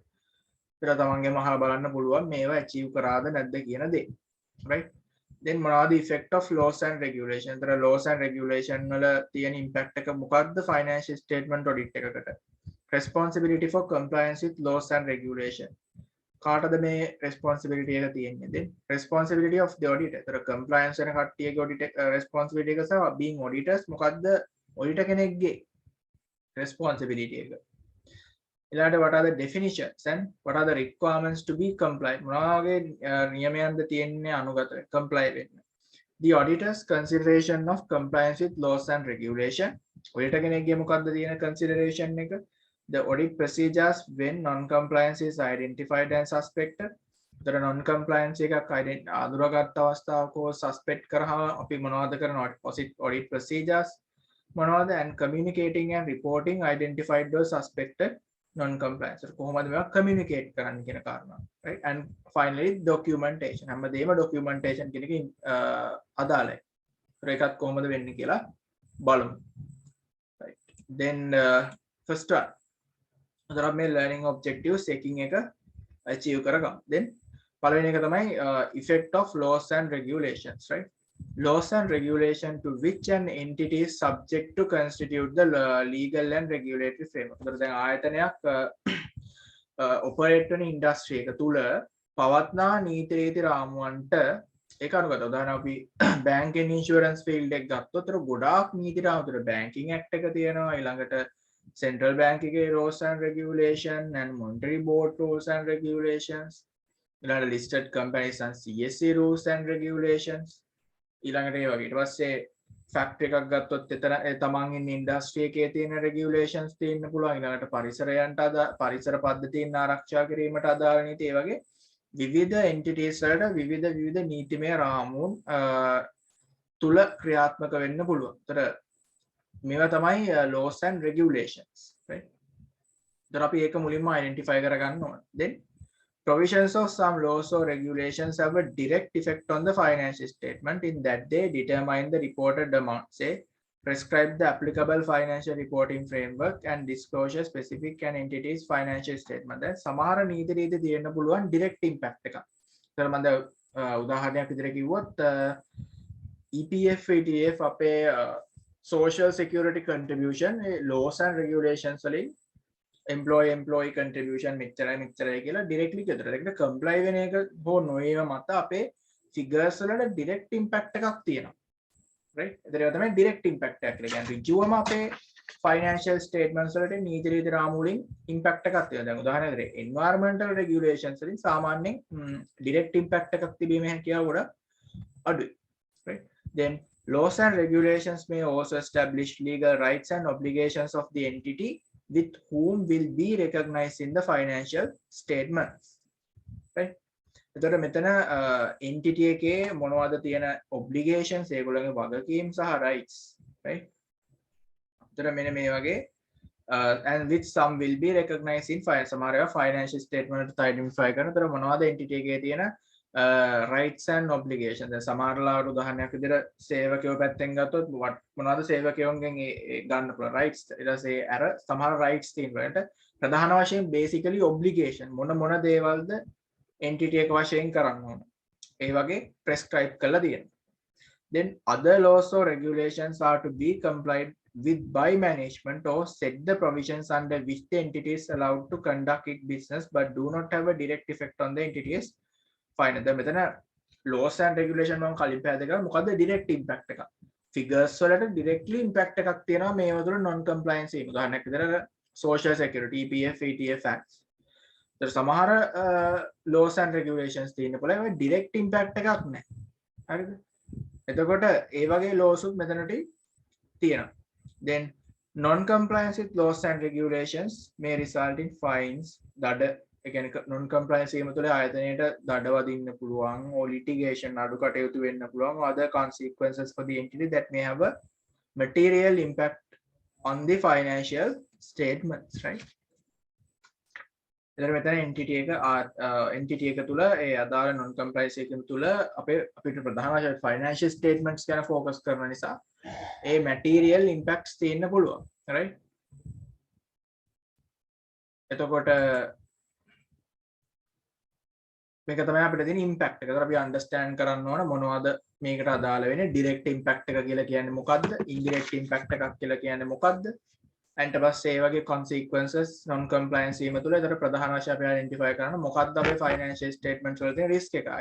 ඊට තමන්ගේ මහා බලන්න පුළුවන් මේවා achieve කරාද නැද්ද කියන දේ, right? Then මොනවද effect of laws and regulation? ඒතර laws and regulation වල තියෙන impact එක මොකක්ද financial statement audit එකකට? Responsibility for compliance with laws and regulation. කාටද මේ responsibility එක තියෙන්නේ? Then responsibility of the auditor. ඒතර compliance වෙන කට්ටියගේ audit responsibility එක සහ being auditors මොකක්ද auditor කෙනෙක්ගේ responsibility එක? ඊළඟට what are the definitions and what are the requirements to be compliant? මොනවා වගේ නියමයන්ද තියෙන්නේ අනුගත comply වෙන්න? The auditor's consideration of compliance with laws and regulation. auditor කෙනෙක්ගේ මොකක්ද තියෙන consideration එක? The audit procedures when non-compliance is identified and suspected. The non-compliance එකක් අඳුරගත් අවස්ථාවක suspect කරාම අපි මොනවද කරනවා? audit procedures මොනවද? And communicating and reporting identified those suspected non-compliance. කොහොමද මේවා communicate කරන්න කියන කාරණා, right? And finally documentation. හැමදේම documentation කියන එක අදාළයි. ඒකත් කොහොමද වෙන්නේ කියලා බලමු, right? Then first one. There are learning objectives taking එක achieve කරගමු. Then පළවෙනි එක තමයි effect of laws and regulations, right? Laws and regulation to which an entity is subject to constitute the legal and regulatory framework. ඒතර දැන් ආයතනයක් operate වෙන industry එක තුල පවත්නා නීති රීති රාමුවන්ට ඒක අනුගත. උදාහරණ අපි බැංකින් ඉන්ෂුරන්ස් ෆීල්ඩ් එක ගත්තොත් ඒතර ගොඩාක් නීති රාමු තුල බැංකින් ඇක්ට් එක තියෙනවා, ඊළඟට central bank එකේ rules and regulation and monetary board rules and regulations, ඊළඟට listed companies and CSE rules and regulations, ඊළඟට ඒ වගේ ඊට පස්සේ ෆැක්ටරි එකක් ගත්තොත් එතන තමන් ඉන්න ඉන්ඩස්ට්‍රි එකේ තියෙන regulations තියෙන්න පුළුවන්, ඊළඟට පරිසරයන්ට පරිසර පද්ධතීන් ආරක්ෂා කිරීමට අදාළ නීති, ඒ වගේ විවිධ entities වලට විවිධ නීතිමය රාමුන් තුල ක්‍රියාත්මක වෙන්න පුළුවන්. ඒතර මේවා තමයි laws and regulations, right? ඒතර අපි ඒක මුලින්ම identify කරගන්න ඕන. Then provisions of some laws or regulations have a direct effect on the financial statement in that they determine the reported amount, say prescribe the applicable financial reporting framework and disclosure specific an entity's financial statement. දැන් සමහර නීති රීති තියෙන්න පුළුවන් direct impact එකක්. ඒතර මම උදාහරණයක් විදිහට කිව්වොත් EPF ETF අපේ social security contribution laws and regulations වලින් employee contribution මෙච්චරයි කියලා directly කියතර ඒකට comply වෙන එක හෝ නොවීම මත අපේ figures වලට direct impact එකක් තියෙනවා, right? ඒතර ඒක තමයි direct impact එක කියලා කියන්නේ ඍජුවම අපේ financial statements වලට නීති රීති රාමු වලින් impact එකක් තියෙනවා. දැන් උදාහරණයක් environmental regulations වලින් සාමාන්‍යයෙන් direct impact එකක් තිබීමේ හැකියාව ගොඩක් අඩුයි, right? Then laws and regulations may also establish legal rights and obligations of the entity with whom will be recognized in the financial statements, right? එතකොට මෙතන entity එකේ මොනවද තියෙන obligations, ඒගොල්ලන්ගේ වගකීම් සහ rights, right? එතකොට මෙන්න මේ වගේ and which some will be recognized in සමහර ඒවා financial statement එකට identify කරන. එතකොට මොනවද entity එකේ තියෙන rights and obligations. දැන් සමහරලාට උදාහරණයක් විදිහට සේවකයෝ පැත්තෙන් ගත්තොත් මොනවද සේවකයෝන්ගෙන් ගන්න පුළුවන් rights. ඊට පස්සේ අර සමහර rights තියෙනවාට ප්‍රධාන වශයෙන් basically obligation මොන දේවල්ද entity එක වශයෙන් කරන්න ඕන. ඒ වගේ prescribe කරලා තියෙනවා. Then other laws or regulations are to be complied with by management or set the provisions under which the entity is allowed to conduct its business but do not have a direct effect on the entity's finance. දැන් මෙතන laws and regulation මම කලින් පැහැදිලි කරා මොකද්ද direct impact එක. figures වලට directly impact එකක් තියෙනවා මේවා තුළ non compliance වීම. උදාහරණයක් විදිහට social security EPF ETF acts. ඒතර සමහර laws and regulations තියෙන්න පුළුවන් ඒවා direct impact එකක් නැහැ. හරිද? එතකොට ඒ වගේ laws උත් මෙතනට තියෙනවා. Then non compliance with laws and regulations may result in fines, දඩ ඒ කියන්නේ non compliance වීම තුළ ආයතනයට දඩ වදින්න පුළුවන්, or litigation අඩු කටයුතු වෙන්න පුළුවන්, other consequences for the entity that may have a material impact on the financial statements, right? එතන මෙතන entity එක තුළ ඒ අදාළ non compliance එක තුළ අපිට ප්‍රධාන වශයෙන් financial statements ගැන focus කරන නිසා ඒ material impacts තියෙන්න පුළුවන්, right? එතකොට මේක තමයි අපිට තියෙන impact එක. ඒතර අපි understand කරන්න ඕන මොනවද මේකට අදාළ වෙන්නේ direct impact එක කියලා කියන්නේ මොකද්ද, indirect impact එකක් කියලා කියන්නේ මොකද්ද, and ඊට පස්සේ ඒ වගේ consequences non compliance වීම තුළ ඒතර ප්‍රධාන වශයෙන් අපි identify කරන්න මොකද්ද අපේ financial statements වල තියෙන risk එක.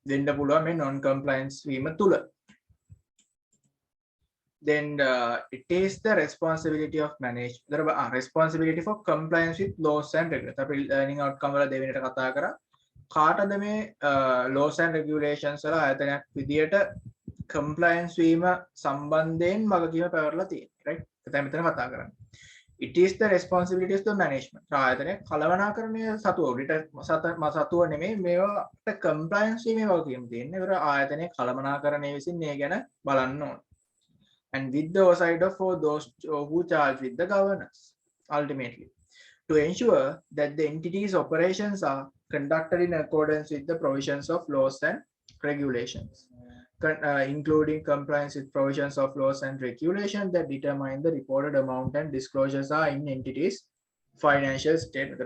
දෙන්න පුළුවන් මේ non compliance වීම තුළ. Then it is the responsibility of management, responsibility for compliance with laws and regulations. අපි learning outcome වල දෙවෙනිට කතා කරා. කාටද මේ laws and regulations වල ආයතනයක් විදියට compliance වීම සම්බන්ධයෙන් වගකීම පැවරලා තියෙන්නේ, right? එතන මෙතන කතා කරන්නේ. It is the responsibility of the management. ආයතනයේ කළමනාකරණය සතුව auditor සතුව නෙමෙයි මේවට compliance වීමේ වගකීම තියෙන්නේ. ඒතර ආයතනයේ කළමනාකරණය විසින් මේ ගැන බලන්න ඕන. And with the oversight of for those who charge with the governance, ultimately, to ensure that the entity's operations are conducted in accordance with the provisions of laws and regulations, including compliance with provisions of laws and regulations that determine the reported amount and disclosures are in entities' financial statement.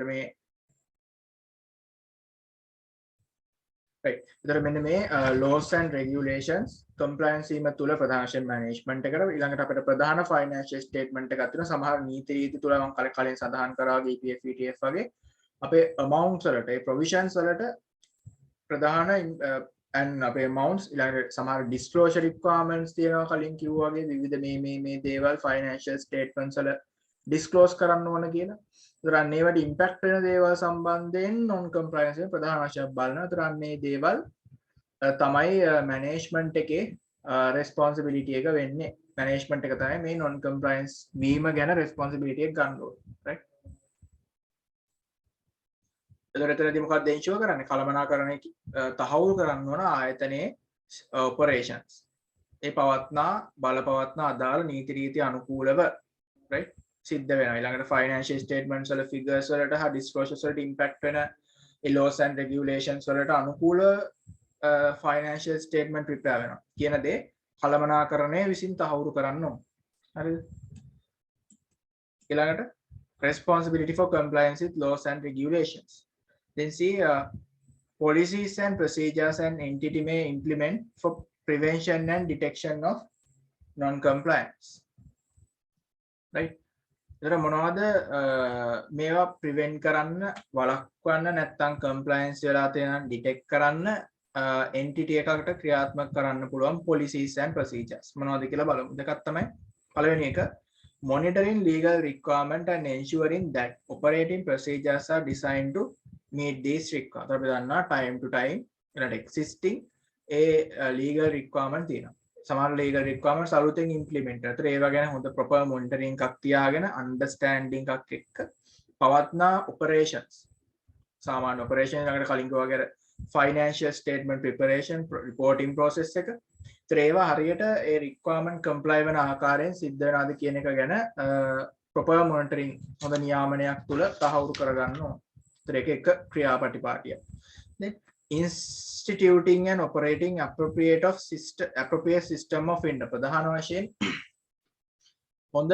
right. එතකොට මෙන්න මේ laws and regulations compliance වීම තුල ප්‍රධාන වශයෙන් management එකට ඊළඟට අපිට ප්‍රධාන financial statement එකක් තියෙනවා. සමහර නීති රීති තුල මම කලින් සඳහන් කරා වගේ EPF ETF වගේ අපේ amounts වලට ඒ provisions වලට ප්‍රධාන and අපේ amounts ඊළඟට සමහර disclosure requirements තියෙනවා කලින් කිව්වා වගේ විවිධ මේ දේවල් financial statements වල disclose කරන්න ඕන කියලා. ඒතර අන්න ඒවට impact වෙන දේවල් සම්බන්ධයෙන් non compliance එක ප්‍රධාන වශයෙන් බලනවා. ඒතර අන්න මේ දේවල් තමයි management එකේ responsibility එක වෙන්නේ. management එක තමයි මේ non compliance වීම ගැන responsibility එක ගන්න ඕනේ. right. එතනදී මොකක්ද ensure කරන්නේ? කළමනාකරණය තහවුරු කරන්න ඕන ආයතනයේ operations. ඒ පවත්නා බලපවත්නා අදාළ නීති රීති අනුකූලව right සිද්ධ වෙනවා. ඊළඟට financial statements වල figures වලට හා disclosures වලට impact වෙන laws and regulations වලට අනුකූල financial statement prepare වෙනවා. කියන දේ කළමනාකරණය විසින් තහවුරු කරන්න ඕන. හරිද? ඊළඟට responsibility for compliance with laws and regulations. Then see policies and procedures an entity may implement for prevention and detection of non-compliance. Right? එතන මොනවද මේවා prevent කරන්න වළක්වන්න නැත්නම් compliance වෙලා තියෙන detect කරන්න entity එකකට ක්‍රියාත්මක කරන්න පුළුවන් policies and procedures මොනවද කියලා බලමු. දෙකක් තමයි. පළවෙනි එක monitoring legal requirement and ensuring that operating procedures are designed to meet these requirements. අපි දන්නවා time to time එනට existing legal requirement තියෙනවා. සමහර legal requirements අලුතෙන් implement කරලා. ඒතර ඒවා ගැන හොඳ proper monitoring එකක් තියාගෙන understanding එකක් එක්ක පවත්නා operations. සාමාන්‍ය operation එකකට කලින් කිව්වා වගේ financial statement preparation reporting process එක. ඒතර ඒවා හරියට ඒ requirement comply වෙන ආකාරයෙන් සිද්ධ වෙනවද කියන එක ගැන proper monitoring හොඳ නියාමනයක් තුල තහවුරු කරගන්න ඕන. ඒතර ඒක එක ක්‍රියාපටිපාටිය. then instituting and operating appropriate system of ප්‍රධාන වශයෙන් හොඳ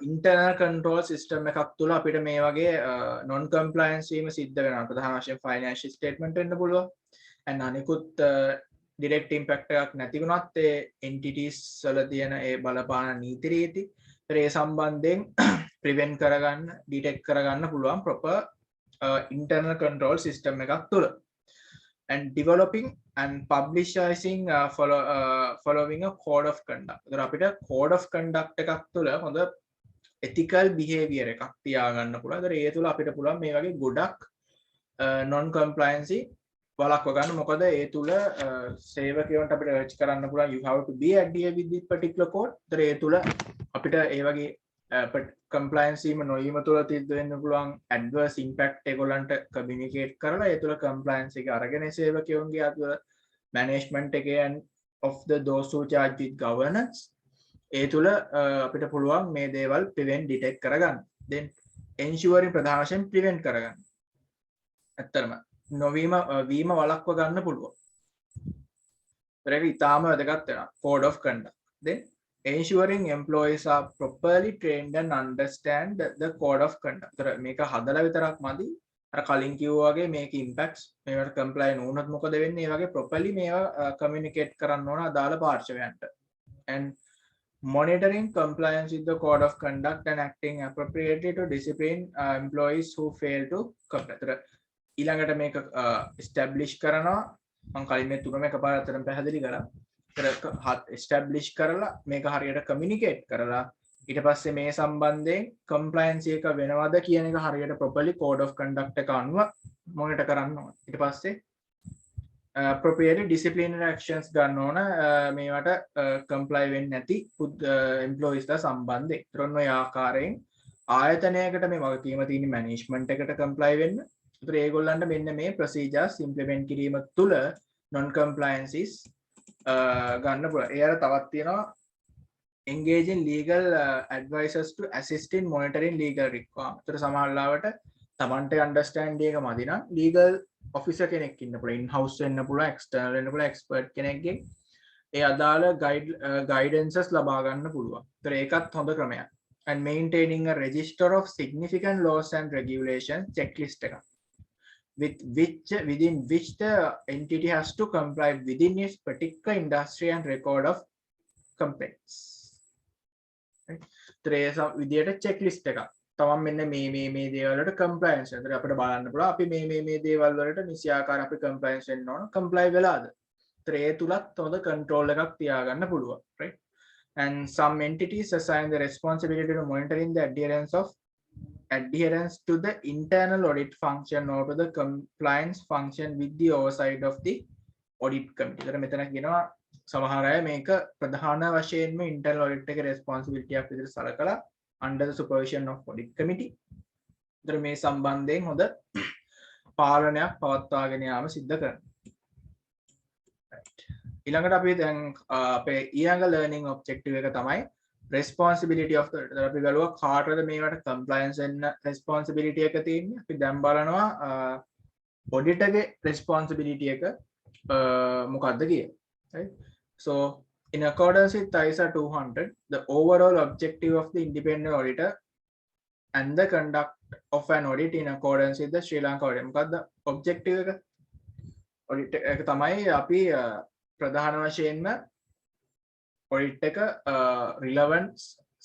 internal control system එකක් තුල අපිට මේ වගේ non compliance වීම සිද්ධ වෙනවා. ප්‍රධාන වශයෙන් financial statement වෙන්න පුළුවන්. and අනිකුත් direct impact එකක් නැති වුණත් ඒ entities වල තියෙන ඒ බලපාන නීති රීති ඒ සම්බන්ධයෙන් prevent කරගන්න detect කරගන්න පුළුවන් proper internal control system එකක් තුල. and developing and publishing following a code of conduct. ඒතර අපිට code of conduct එකක් තුළ හොඳ ethical behavior එකක් තියාගන්න පුළුවන්. ඒතර ඒ තුළ අපිට පුළුවන් මේ වගේ ගොඩක් non compliance වළක්ව ගන්න. මොකද ඒ තුළ සේවකයන්ට අපිට urge කරන්න පුළුවන් you have to be adhere with this particular code. ඒතර ඒ තුළ අපිට ඒ වගේ compliance වීම නොවීම තුළ තිද්ද වෙන්න පුළුවන් adverse impact ඒගොල්ලන්ට communicate කරලා ඒ තුළ compliance එක අරගෙන සේවකයන්ගේ අතුල management එකේ and of the those who charge with governance ඒ තුළ අපිට පුළුවන් මේ දේවල් prevent detect කරගන්න. then ensuring ප්‍රධාන වශයෙන් prevent කරගන්න. ඇත්තටම නොවීම වීම වළක්ව ගන්න පුළුවන්. ඒක ඉතාම වැදගත් වෙනවා code of conduct. then ensuring employees are properly trained and understand the code of conduct. මේක හදලා විතරක් මදි. අර කලින් කිව්වා වගේ මේක impacts මේවට comply නොවුනොත් මොකද වෙන්නේ? ඒ වගේ properly මේවා communicate කරන්න ඕන අදාළ පාර්ශවයන්ට. and monitoring compliance with the code of conduct and acting appropriately to discipline employees who fail to comply. ඊළඟට මේක establish කරනවා. මම කලින් මේ තුනම එකපාරටම පැහැදිලි කරා. establish කරලා මේක හරියට communicate කරලා ඊට පස්සේ මේ සම්බන්ධයෙන් compliance එක වෙනවද කියන එක හරියට properly code of conduct එක අනුව monitor කරන්න ඕන. ඊට පස්සේ appropriate disciplinary actions ගන්න ඕන මේවට comply වෙන්නේ නැති employees ලා සම්බන්ධයෙන්. ඊතරොන් ඔය ආකාරයෙන් ආයතනයකට මේ වගකීම තියෙන management එකට comply වෙන්න. ඒතර ඒගොල්ලන්ට මෙන්න මේ procedures implement කිරීම තුළ non compliances ගන්න පුළුවන්. ඒ අර තවත් තියෙනවා engaging legal advisors to assist in monitoring legal requirements. ඒතර සමහරවිට තමන්ට understand එක මදි නම් legal officer කෙනෙක් ඉන්න පුළුවන්. in house වෙන්න පුළුවන්, external වෙන්න පුළුවන්, expert කෙනෙක්ගෙන් ඒ අදාළ guidances ලබා ගන්න පුළුවන්. ඒතර ඒකත් හොඳ ක්‍රමයක්. and maintaining a register of significant laws and regulations checklist එකක්. within which the entity has to comply within its particular industry and record of complaints. Right? Trace of විදියට checklist එකක්. තමන් මෙන්න මේ දේවල් වලට compliance වෙනවා. අපිට බලන්න පුළුවන් අපි මේ දේවල් වලට නිසියාකාර අපි compliance වෙන්න ඕන. comply වෙලාද? tray තුලත් හොඳ control එකක් තියාගන්න පුළුවන්. Right? And some entities assign the responsibility to monitoring the adherence to the internal audit function or to the compliance function with the oversight of the audit committee. ඒතර මෙතන කියනවා සමහර අය මේක ප්‍රධාන වශයෙන්ම internal audit එකේ responsibility එකක් විදිහට සලකලා under the supervision of audit committee. ඒතර මේ සම්බන්ධයෙන් හොඳ පාලනයක් පවත්වාගෙන යාම සිද්ධ කරනවා. ඊළඟට අපි දැන් අපේ ඊළඟ learning objective එක තමයි responsibility of the auditor. අපි ගලුවා කාටද මේකට compliance වෙන්න responsibility එක තියෙන්නේ. අපි දැන් බලනවා auditor ගේ responsibility එක මොකක්ද කියලා. Right? So in accordance with ISA 200, the overall objective of the independent auditor and the conduct of an audit in accordance with the Sri Lanka audit. මොකක්ද objective එක? audit එක තමයි අපි ප්‍රධාන වශයෙන්ම audit එක relevant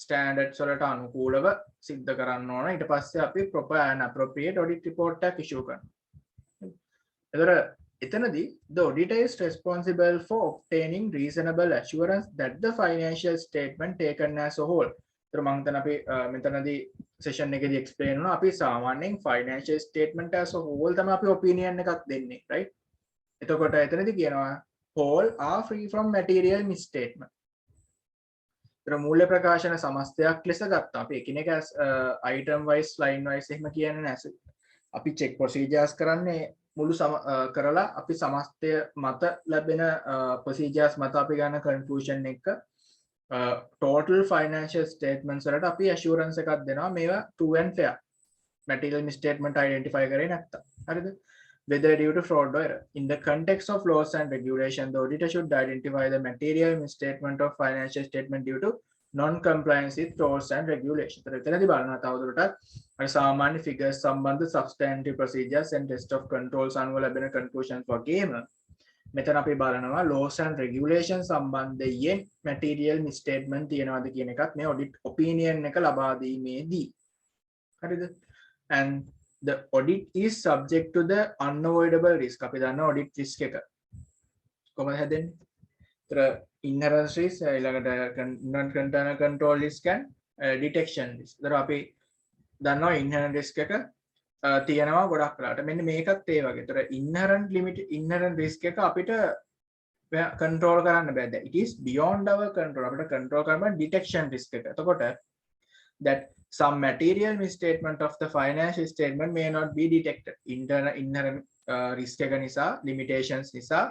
standards වලට අනුකූලව සිද්ධ කරන්න ඕන. ඊට පස්සේ අපි proper and appropriate audit report එකක් issue කරනවා. එතනදී the auditor is responsible for obtaining reasonable assurance that the financial statement taken as a whole. ඒතර මම හිතන අපි මෙතනදී session එකේදී explain කරනවා අපි සාමාන්‍යයෙන් financial statement as a whole තමයි අපි opinion එකක් දෙන්නේ, right? එතකොට එතනදී කියනවා whole are free from material misstatement. මූල්‍ය ප්‍රකාශන සමස්තයක් ලෙස ගත්තා. අපි එකිනෙක item wise line wise එහෙම කියන්නේ නැහැ. අපි check procedures කරන්නේ මුළු කරලා අපි සමස්තය මත ලැබෙන procedures මත අපි ගන්න conclusion එක total financial statements වලට අපි assurance එකක් දෙනවා මේවා true and fair. material misstatement identify කරේ නැත්තම්. හරිද? Whether due to fraud or error. In the context of laws and regulation, the auditor should identify the material misstatement of financial statement due to non-compliance with laws and regulations. එතනදී බලනවා තවදුරටත් අර සාමාන්‍ය figures සම්බන්ධ substantive procedures and test of controls අනුව ලැබෙන conclusions වගේම මෙතන අපි බලනවා laws and regulations සම්බන්ධයෙන් material misstatement තියෙනවද කියන එකත් මේ audit opinion එක ලබා දීමේදී. හරිද? And the audit is subject to the unavoidable risk. අපි දන්නවා audit risk එක කොහොමද හැදෙන්නේ? ඒතර inherent risk ඊළඟට non-internal control risk and detection risk. ඒතර අපි දන්නවා inherent risk එක තියෙනවා ගොඩක් වෙලාට. මෙන්න මේකත් ඒ වගේ. ඒතර inherent risk එක අපිට control කරන්න බෑ. It is beyond our control. අපිට control කරන්න detection risk එක. එතකොට that some material misstatement of the financial statement may not be detected. Inherent risk එක නිසා limitations නිසා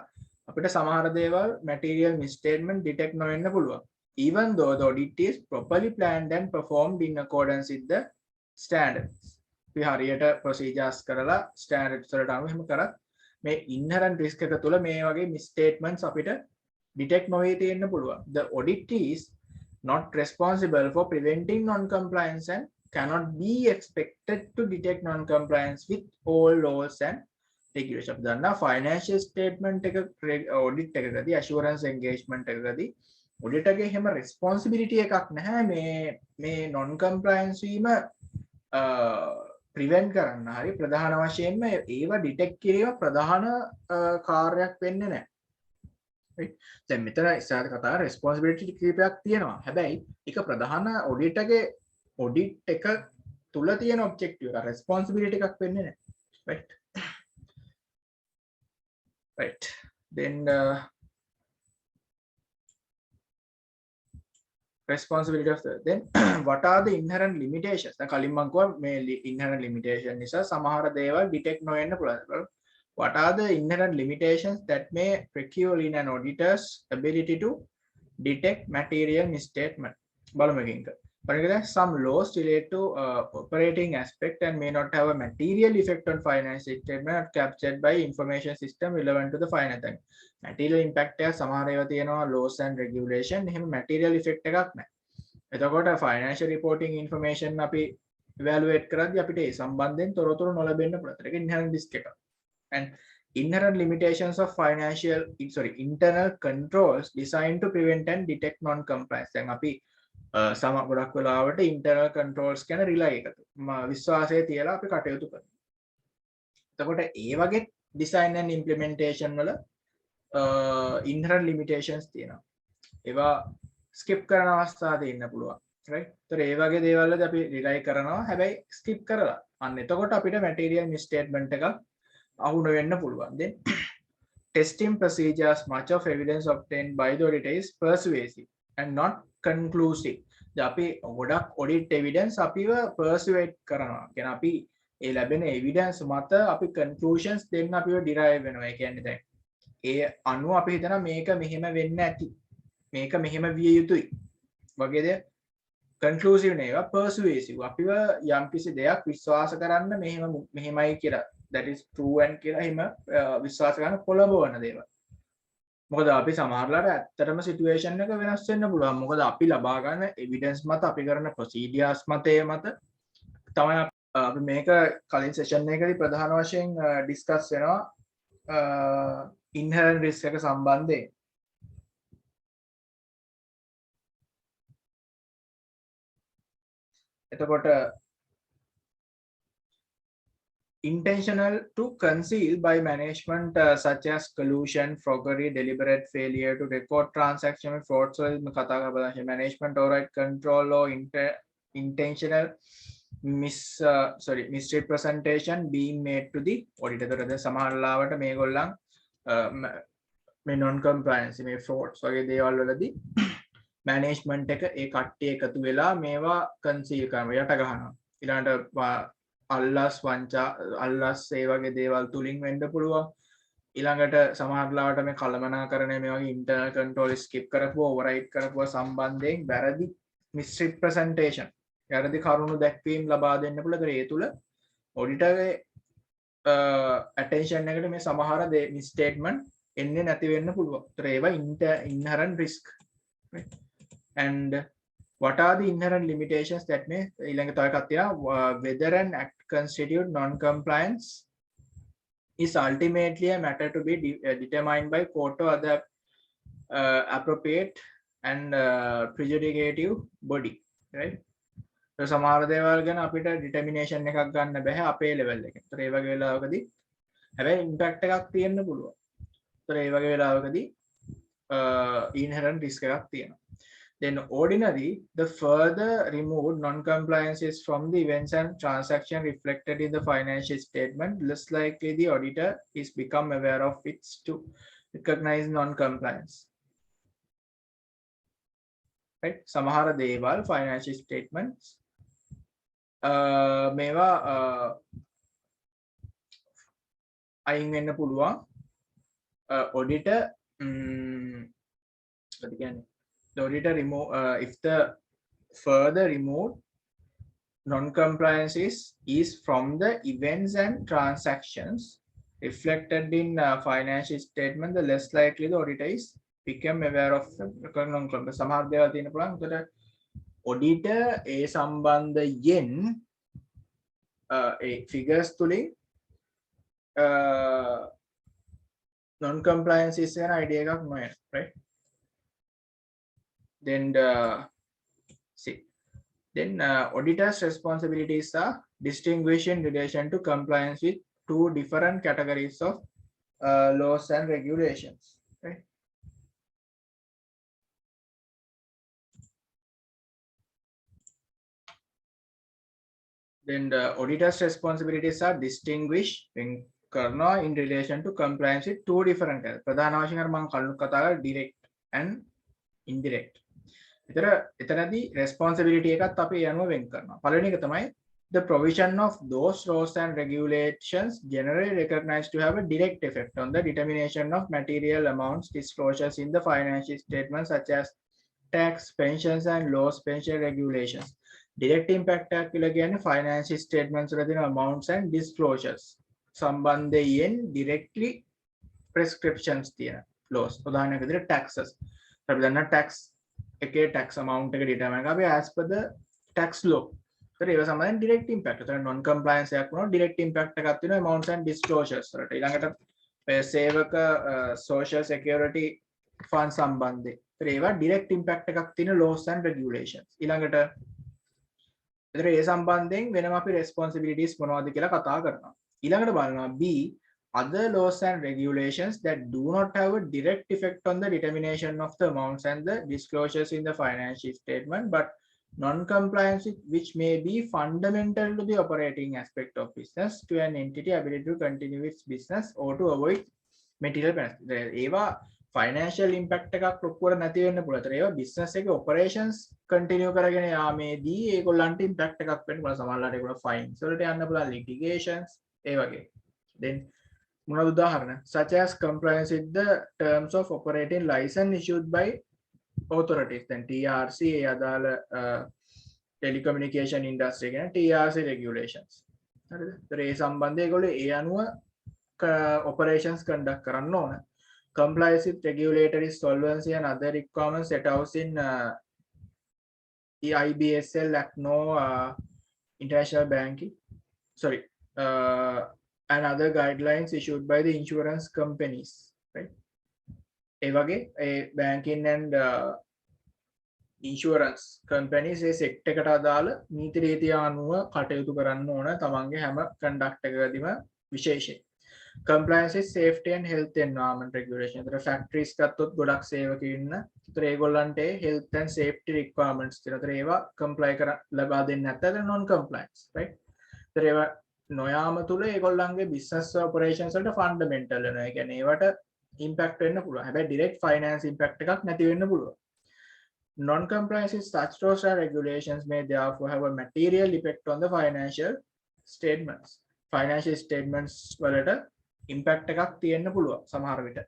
අපිට සමහර දේවල් material misstatement detect නොවෙන්න පුළුවන්. Even though the audit is properly planned and performed in accordance with the standards. අපි හරියට procedures කරලා standards වලට අනුව එහෙම කරත් මේ inherent risk එක තුළ මේ වගේ misstatements අපිට detect නොවේ තියෙන්න පුළුවන්. The audit is not responsible for preventing non-compliance and cannot be expected to detect non-compliance with all laws and regulations. දන්නා financial statement එක audit එකකදී assurance engagement එකකදී auditor ගේ හැම responsibility එකක් නැහැ මේ non-compliance වීම prevent කරන්න. හරි ප්‍රධාන වශයෙන්ම ඒව detect කිරීම ප්‍රධාන කාර්යයක් වෙන්නේ නැහැ. දැන් මෙතන ඉස්සරහට කතා responsibility කීපයක් තියෙනවා. හැබැයි ඒක ප්‍රධාන auditor ගේ audit එක තුල තියෙන objective එක responsibility එකක් වෙන්නේ නැහැ. Right. Then responsibility of the then what are the inherent limitations? දැන් කලින් මම කිව්වා මේ inherent limitation නිසා සමහර දේවල් detect නොවෙන්න පුළුවන්. What are the inherent limitations that may preclude in an auditor's ability to detect material misstatement? Some laws relate to operating aspect and may not have a material effect on financial statement captured by information system relevant to the finance. Material impact එක සමහර ඒවා තියෙනවා laws and regulation එහෙම material effect එකක් නැහැ. එතකොට financial reporting information අපි evaluate කරද්දී අපිට ඒ සම්බන්ධයෙන් තොරතුරු නොලැබෙන්න පුළුවන්. ඒක inherent risk එකක්. and inherent limitations of internal controls designed to prevent and detect non-compliance. දැන් අපි සම ගොඩක් වෙලාවට internal controls ගැන rely එකතු විශ්වාසය තියලා අපි කටයුතු කරනවා. එතකොට ඒ වගේ design and implementation වල inherent limitations තියෙනවා. ඒවා skip කරන අවස්ථා තියෙන්න පුළුවන්. right? ඒතර ඒ වගේ දේවල් වලදී අපි rely කරනවා. හැබැයි skip කරලා. අන්න එතකොට අපිට material misstatement එකක් අහුන වෙන්න පුළුවන්. Then testing procedures, much of evidence obtained by the auditor is persuasive and not conclusive. අපි ගොඩක් audit evidence අපිව persuade කරනවා. කියන්නේ අපි ඒ ලැබෙන evidence මත අපි conclusions දෙන්න අපිව derive වෙනවා. ඒ කියන්නේ දැන් ඒ අනුව අපි හිතනවා මේක මෙහෙම වෙන්න ඇති. මේක මෙහෙම විය යුතුයි. වගේ දේ conclusive නෙවෙයි persuasive. අපිව යම්කිසි දෙයක් විශ්වාස කරන්න මෙහෙමයි කියලා. that is true and කියලා එහෙම විශ්වාස කරන්න පොළඹවන දේවල්. මොකද අපි සමහරලාට ඇත්තටම සිටුේෂන් එක වෙනස් වෙන්න පුළුවන්. මොකද අපි ලබා ගන්න එවිඩන්ස් මත අපි කරන ප්‍රොසීඩියර්ස් මත තමයි අපි මේක කලින් සෙෂන් එකකදී ප්‍රධාන වශයෙන් ඩිස්කස් වෙනවා ඉන්හෙරන්ට් රිස්ක් එක සම්බන්ධයෙන්. එතකොට intentional to conceal by management such as collusion, fraudery, deliberate failure to record transaction with fraud, so management override control or intentional misrepresentation being made to the auditor. සමහරවිට මේගොල්ලන් මේ non compliance මේ frauds වගේ දේවල් වලදී management එක ඒ කට්ටිය එකතු වෙලා මේවා conceal කරනවා යට ගහනවා. ඊළඟට අල්ලස් වංචා අල්ලස් ඒ වගේ දේවල් තුලින් වෙන්න පුළුවන්. ඊළඟට සමහරවිට මේ කළමනාකරණය මේ වගේ internal control skip කරපුවා override කරපුවා සම්බන්ධයෙන් වැරදි misrepresentation වැරදි කරුණු දැක්වීම ලබා දෙන්න පුළුවන්. ඒ තුල auditorගේ attention එකට මේ සමහර misstatement එන්නේ නැති වෙන්න පුළුවන්. ඒතර ඒවා inherent risk. Right? And what are the inherent limitations that may whether an act constitute non-compliance is ultimately a matter to be determined by court or other appropriate and prejudicative body, right? So සමහර දේවල් ගැන අපිට determination එකක් ගන්න බෑ අපේ level එකේ. ඒතර ඒ වගේ වෙලාවකදී හැබැයි impact එකක් තියෙන්න පුළුවන්. ඒතර ඒ වගේ වෙලාවකදී inherent risk එකක් තියෙනවා. Then ordinary, the further removed non-compliances from the events and transaction reflected in the financial statement, less likely the auditor is become aware of it to recognize non-compliance. Right? Samahara දේවල් financial statements මේවා අයින් වෙන්න පුළුවන් auditor the auditor remove if the further removed non-compliances is from the events and transactions reflected in financial statement, the less likely the auditor is become aware of the non-compliance. සමහර දේවල් තියෙන පුළුවන්. උකට auditor ඒ සම්බන්ධයෙන් ඒ figures තුලින් non-compliances ගැන idea එකක් නොයන, right? Then auditor's responsibilities are distinguished in relation to compliance with two different categories of laws and regulations, right? Then the auditor's responsibilities are distinguished in relation to compliance with two different categories. ප්‍රධාන වශයෙන් මම කලින් කතා කරා direct and indirect. එතනදී responsibility එකත් අපි යනුව වෙන් කරනවා. පළවෙනි එක තමයි the provision of those laws and regulations generally recognized to have a direct effect on the determination of material amounts disclosures in the financial statements such as tax, pensions and laws pension regulations. Direct impact කියලා කියන්නේ financial statements වල තියෙන amounts and disclosures සම්බන්ධයෙන් directly prescriptions තියෙන laws. උදාහරණයක් විදිහට taxes. අපි දන්නා tax එකේ tax amount එක determine කරනවා අපි as per the tax law. ඒව සමහරෙන් direct impact. ඒතර non compliance එකක් වුණොත් direct impact එකක් තියෙනවා amounts and disclosures වලට. ඊළඟට සේවක social security fund සම්බන්ධයෙන්. ඒතර ඒවා direct impact එකක් තියෙන laws and regulations. ඊළඟට ඒතර ඒ සම්බන්ධයෙන් වෙනම අපි responsibilities මොනවද කියලා කතා කරනවා. ඊළඟට බලනවා B other laws and regulations that do not have a direct effect on the determination of the amounts and the disclosures in the financial statement, but non-compliance with which may be fundamental to the operating aspect of business to an entity ability to continue its business or to avoid material penalty. ඒවා financial impact එකක් ලොකුවට නැති වෙන්න පුළුවන්. ඒතර ඒවා business එකේ operations continue කරගෙන යාමේදී ඒගොල්ලන්ට impact එකක් වෙන්න පුළුවන්. සමහරවිට ඒගොල්ලෝ fines වලට යන්න පුළුවන්, litigations ඒ වගේ. Then මොනවද උදාහරණ? Such as compliance with the terms of operating license issued by authorities. Then TRC ඒ අදාළ telecommunication industry කියන TRC regulations. හරිද? ඒතර ඒ සම්බන්ධයෙන් ඒගොල්ලෝ ඒ අනුව operations conduct කරන්න ඕන. Complies with regulatory solvency and other requirements set out in IBSL Act no international banking and other guidelines issued by the insurance companies, right? ඒ වගේ ඒ banking and insurance companies A sector එකට අදාළ නීති රීති අනුව කටයුතු කරන්න ඕන තමන්ගේ හැම conduct එකකදීම විශේෂයෙන්. Compliance with safety and health environment regulation. ඒතර factories ගත්තොත් ගොඩක් සේවකයෝ ඉන්න. ඒතර ඒගොල්ලන්ට health and safety requirements තියෙනවා. ඒතර ඒවා comply කර ලබා දෙන්නේ නැත්නම් non compliance, right? ඒතර ඒවා නොයාම තුල ඒගොල්ලන්ගේ business operations වලට fundamental වෙනවා. ඒ කියන්නේ ඒවට impact වෙන්න පුළුවන්. හැබැයි direct finance impact එකක් නැති වෙන්න පුළුවන්. Non-compliance with such laws and regulations may therefore have a material effect on the financial statements. Financial statements වලට impact එකක් තියෙන්න පුළුවන් සමහර විට.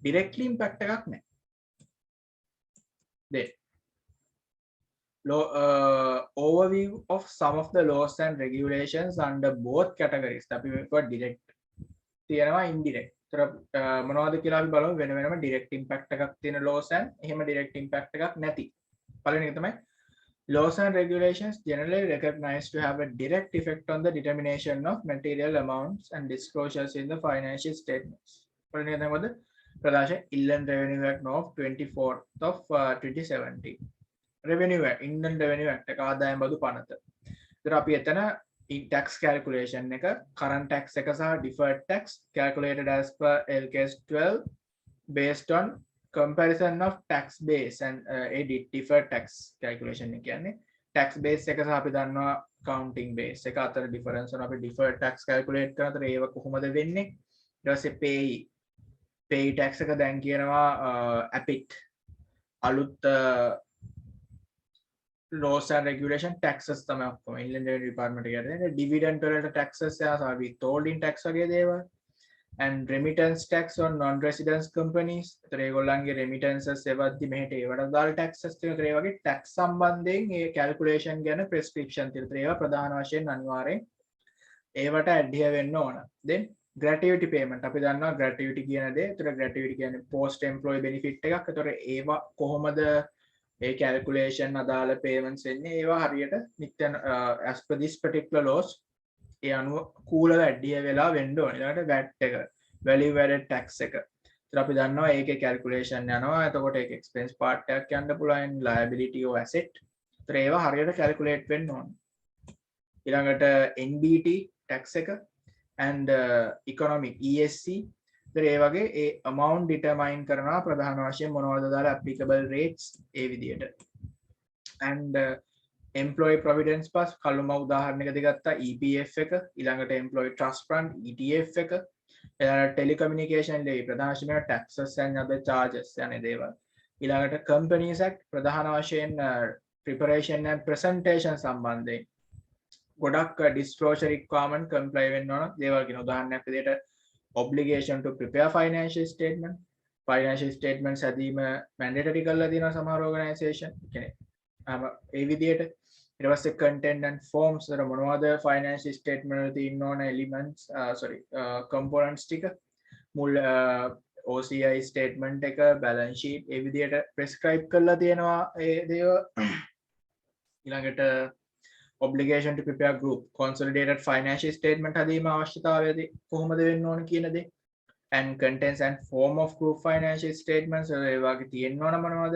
Directly impact එකක් නැහැ. Then overview of some of the laws and regulations under both categories. අපි මේක direct තියෙනවා indirect. ඒතර මොනවද කියලා අපි බලමු වෙන වෙනම direct impact එකක් තියෙන laws and එහෙම direct impact එකක් නැති. පළවෙනි එක තමයි laws and regulations generally recognized to have a direct effect on the determination of material amounts and disclosures in the financial statements. පළවෙනි එක තමයි ප්‍රකාශ Inland Revenue Act of 24th of 2017. Revenue Act, Indian Revenue Act එක ආදායම් බදු පනත. ඒතර අපි එතන tax calculation එක current tax එක සහ deferred tax calculated as per LKS 12 based on comparison of tax base and deferred tax calculation එක කියන්නේ tax base එක සහ අපි දන්නවා counting base එක අතර difference එක අපි deferred tax calculate කරන අතර ඒව කොහොමද වෙන්නේ ඊට පස්සේ pay tax එක දැන් කියනවා APIT අලුත් laws and regulation taxes තමයි ඔක්කොම Inland Revenue Department එකේ යන්නේ dividend වලට taxes සහ withholding tax වගේ දේවල් and remittance tax on non-residence companies. ඒතර ඒගොල්ලන්ගේ remittances එවද්දි මෙහෙට ඒවට දාලා taxes තියෙනවා. ඒතර ඒ වගේ tax සම්බන්ධයෙන් ඒ calculation ගැන prescription තියෙනවා. ඒතර ඒවා ප්‍රධාන වශයෙන් අනිවාර්යෙන් ඒවට adhere වෙන්න ඕන. Then gratuity payment. අපි දන්නවා gratuity කියන දේ. ඒතර gratuity කියන්නේ post employee benefit එකක්. ඒතර ඒවා කොහොමද ඒ calculation අදාළ payments එන්නේ? ඒවා හරියට නිත්‍ය as per this particular laws ඒ අනුව කූලව ඇඩ්ඩිය වෙලා වෙන්න ඕනේ. ඊළඟට VAT එක value added tax එක. ඒත් අපි දන්නවා ඒකේ calculation යනවා. එතකොට ඒක expense part එකක් යන්න පුළුවන් liability or asset. ඒත් ඒවා හරියට calculate වෙන්න ඕනේ. ඊළඟට NBT tax එක and economic ESC. ඒත් ඒ වගේ ඒ amount determine කරනවා ප්‍රධාන වශයෙන් මොනවද දාලා applicable rates ඒ විදියට. and employee providence pass කලුම උදාහරණයකදී ගත්තා EPF එක ඊළඟට employee trust fund ETF එක ඊළඟට telecommunication ලේ ප්‍රධාන වශයෙන් taxes and other charges යන දේවල් ඊළඟට companies act ප්‍රධාන වශයෙන් preparation and presentation සම්බන්ධයෙන් ගොඩක් disclosure requirement comply වෙන්න ඕන දේවල් කියන උදාහරණයක් විදිහට obligation to prepare financial statement හැදීම mandatory කරලා තියෙනවා සමහර organization කියන්නේ ඒ විදිහට ඊට පස්සේ content and forms වල මොනවද financial statement වල තියෙන්න ඕන elements components ටික මුල් OCI statement එක balance sheet ඒ විදිහට prescribe කරලා තියෙනවා ඒ දේව ඊළඟට obligation to prepare group consolidated financial statement හදීම අවශ්‍යතාවයද කොහොමද වෙන්න ඕන කියන දේ and contents and form of group financial statements ඒ වගේ තියෙන්න ඕන මොනවද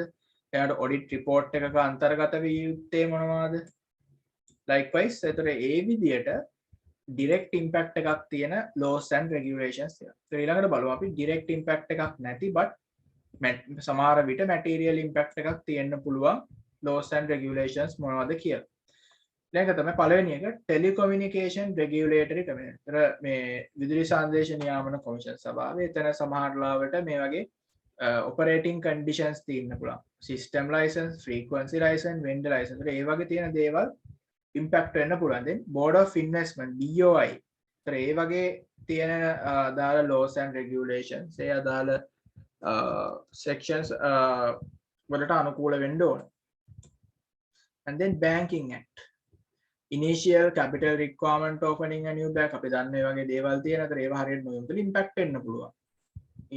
එයාට audit report එකක අන්තර්ගත විය යුත්තේ මොනවද likewise එතකොට ඒ විදියට direct impact එකක් තියෙන laws and regulations තියෙනවා ඊළඟට බලමු අපි direct impact එකක් නැති but සමහර විට material impact එකක් තියෙන්න පුළුවන් laws and regulations මොනවද කියලා දැන් තමයි පළවෙනි එක telecommunication regulatory commission. ඒතර මේ විදුලි සංදේශ නියාමන කොමිෂන් සභාව. එතන සමහර ලාවට මේ වගේ operating conditions තියෙන්න පුළුවන්. system license, frequency license, vendor license. ඒ වගේ තියෙන දේවල් impact වෙන්න පුළුවන්. then board of investment BOI. ඒතර ඒ වගේ තියෙන අදාළ laws and regulations ඒ අදාළ sections වලට අනුකූල වෙන්න ඕන. and then banking act. initial capital requirement opening a new bank අපි දන්න මේ වගේ දේවල් තියෙන අතර ඒවා හරියට නොයොමුතල impact වෙන්න පුළුවන්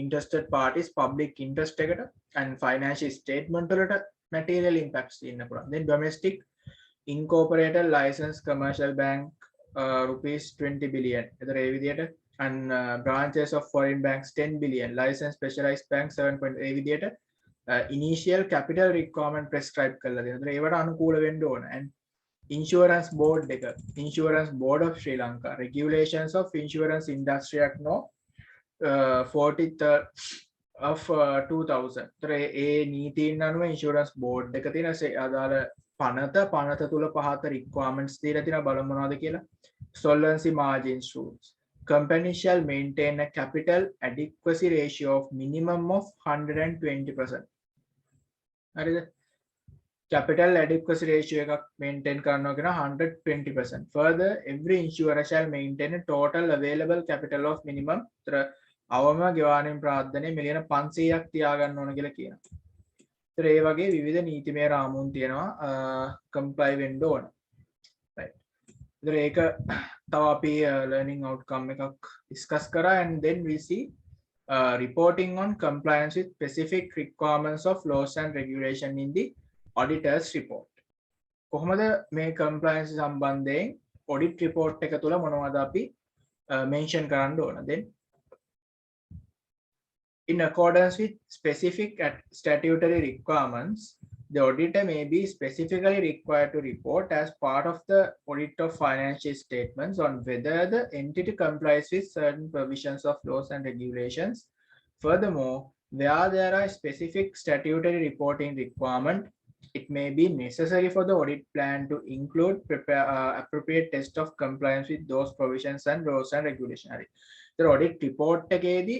interested parties public interest එකට and financial statement වලට material impacts තියෙන්න පුළුවන් then domestic incorporated license commercial bank rupees 20 billion එතන ඒ විදියට and branches of foreign banks 10 billion license specialized bank 7. ඒ විදියට initial capital requirement prescribe කරලා දෙනවා. ඒතර ඒවට අනුකූල වෙන්න ඕන and insurance board එක insurance board of Sri Lanka regulations of insurance industry act no 43rd of 2000 තර ඒ නීතින් අනුව insurance board එක තියෙන අදාළ පනත තුල පහත requirements දීලා තියෙනවා බලමු මොනවද කියලා solvency margins rules company shall maintain a capital adequacy ratio of minimum of 120% හරිද capital adequacy ratio එකක් maintain කරනවා කියන 120%. Further, every insurer shall maintain a total available capital of minimum අවම ගෙවාණින් ප්‍රාර්ථනය මිලියන 500ක් තියාගන්න ඕන කියලා කියනවා. ඒතර ඒ වගේ විවිධ නීතිමය රාමුන් තියෙනවා comply වෙන්න ඕන. right. ඒතර ඒක තව අපි learning outcome එකක් discuss කරා and then we see reporting on compliance with specific requirements of laws and regulation in the auditors report. කොහොමද මේ compliance සම්බන්ධයෙන් audit report එක තුල මොනවද අපි mention කරන්න ඕන then in accordance with specific statutory requirements the auditor may be specifically required to report as part of the audit of financial statements on whether the entity complies with certain provisions of laws and regulations. Furthermore, where there are specific statutory reporting requirement it may be necessary for the audit plan to include appropriate test of compliance with those provisions and laws and regulations. The audit report එකේදී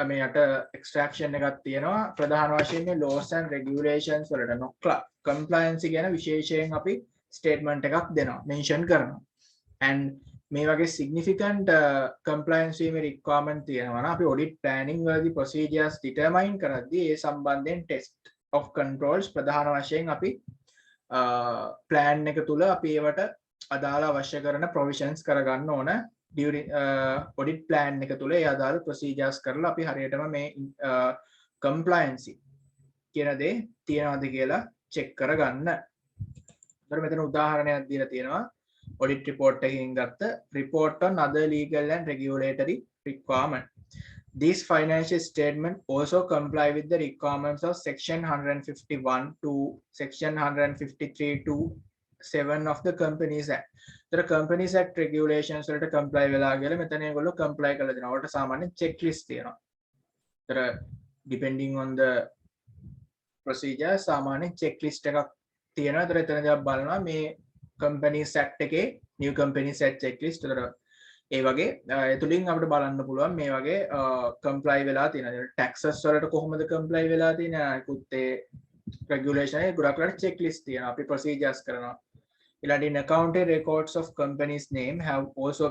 මේ යට extraction එකක් තියෙනවා ප්‍රධාන වශයෙන් laws and regulations වලට නොක්ලා compliance ගැන විශේෂයෙන් අපි statement එකක් දෙනවා mention කරනවා and මේ වගේ significant compliance වීමේ requirement තියෙනවා නම් අපි audit planning වලදී procedures determine කරද්දී ඒ සම්බන්ධයෙන් test of controls ප්‍රධාන වශයෙන් අපි plan එක තුල අපි ඒවට අදාළ අවශ්‍ය කරන provisions කරගන්න ඕන during audit plan එක තුල ඒ අදාළ procedures කරලා අපි හරියටම මේ compliance කියන දේ තියනවාද කියලා check කරගන්න. ඊට මෙතන උදාහරණයක් දීලා තියෙනවා audit report එකකින් ගත්ත report on other legal and regulatory requirement. These financial statements also comply with the requirements of section 151 to section 153 to 7 of the Companies Act. The Companies Act regulations වලට comply වෙලා කියලා මෙතන ඒගොල්ලෝ comply කරලා දෙනවා. ඔකට සාමාන්‍ය checklist තියෙනවා. ඒතර depending on the procedure සාමාන්‍ය checklist එකක් තියෙනවා. ඒතර එතනදී අපි බලනවා මේ Companies Act එකේ new Companies Act checklist. ඒතර ඒ වගේ එතුලින් අපිට බලන්න පුළුවන් මේ වගේ comply වෙලා තියෙනවා. taxes වලට කොහොමද comply වෙලා තියෙන්නේ? අනිකුත් ඒ regulation එකේ ගොඩක් වෙලාවට checklist තියෙනවා. අපි procedures කරනවා. In accounting records of company's name have also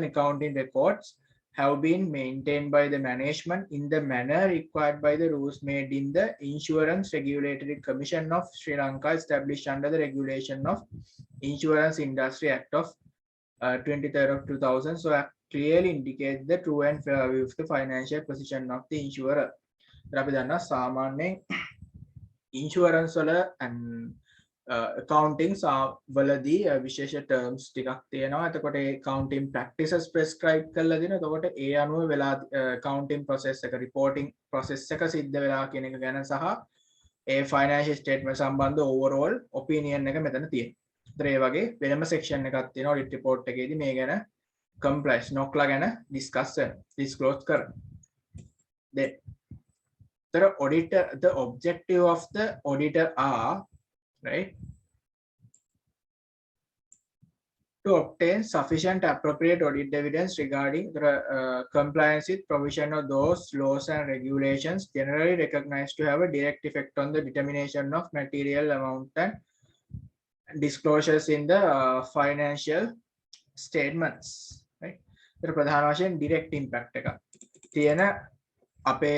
accounting records have been maintained by the management in the manner required by the rules made in the Insurance Regulatory Commission of Sri Lanka established under the regulation of Insurance Industry Act of 23rd of 2000. So clearly indicates the true and fair view of the financial position of the insurer. අපි දන්නා සාමාන්‍යයෙන් insurance වල and accounting වලදී විශේෂ terms ටිකක් තියෙනවා. එතකොට ඒ accounting practices prescribe කරලා දෙනවා. එතකොට ඒ අනුව වෙලා accounting process එක reporting process එක සිද්ධ වෙලා කියන එක ගැන සහ ඒ financial statement සම්බන්ධ overall opinion එක මෙතන තියෙනවා. ඒතර ඒ වගේ වෙනම section එකක් තියෙනවා audit report එකේදී මේ ගැන compliance නොක්ලා ගැන discuss disclose කරනවා. Then the auditor, the objective of the auditor are, right, to obtain sufficient appropriate audit evidence regarding the compliance with provision of those laws and regulations generally recognized to have a direct effect on the determination of material amount and disclosures in the financial statements, right. The ප්‍රධාන වශයෙන් direct impact එක තියෙන අපේ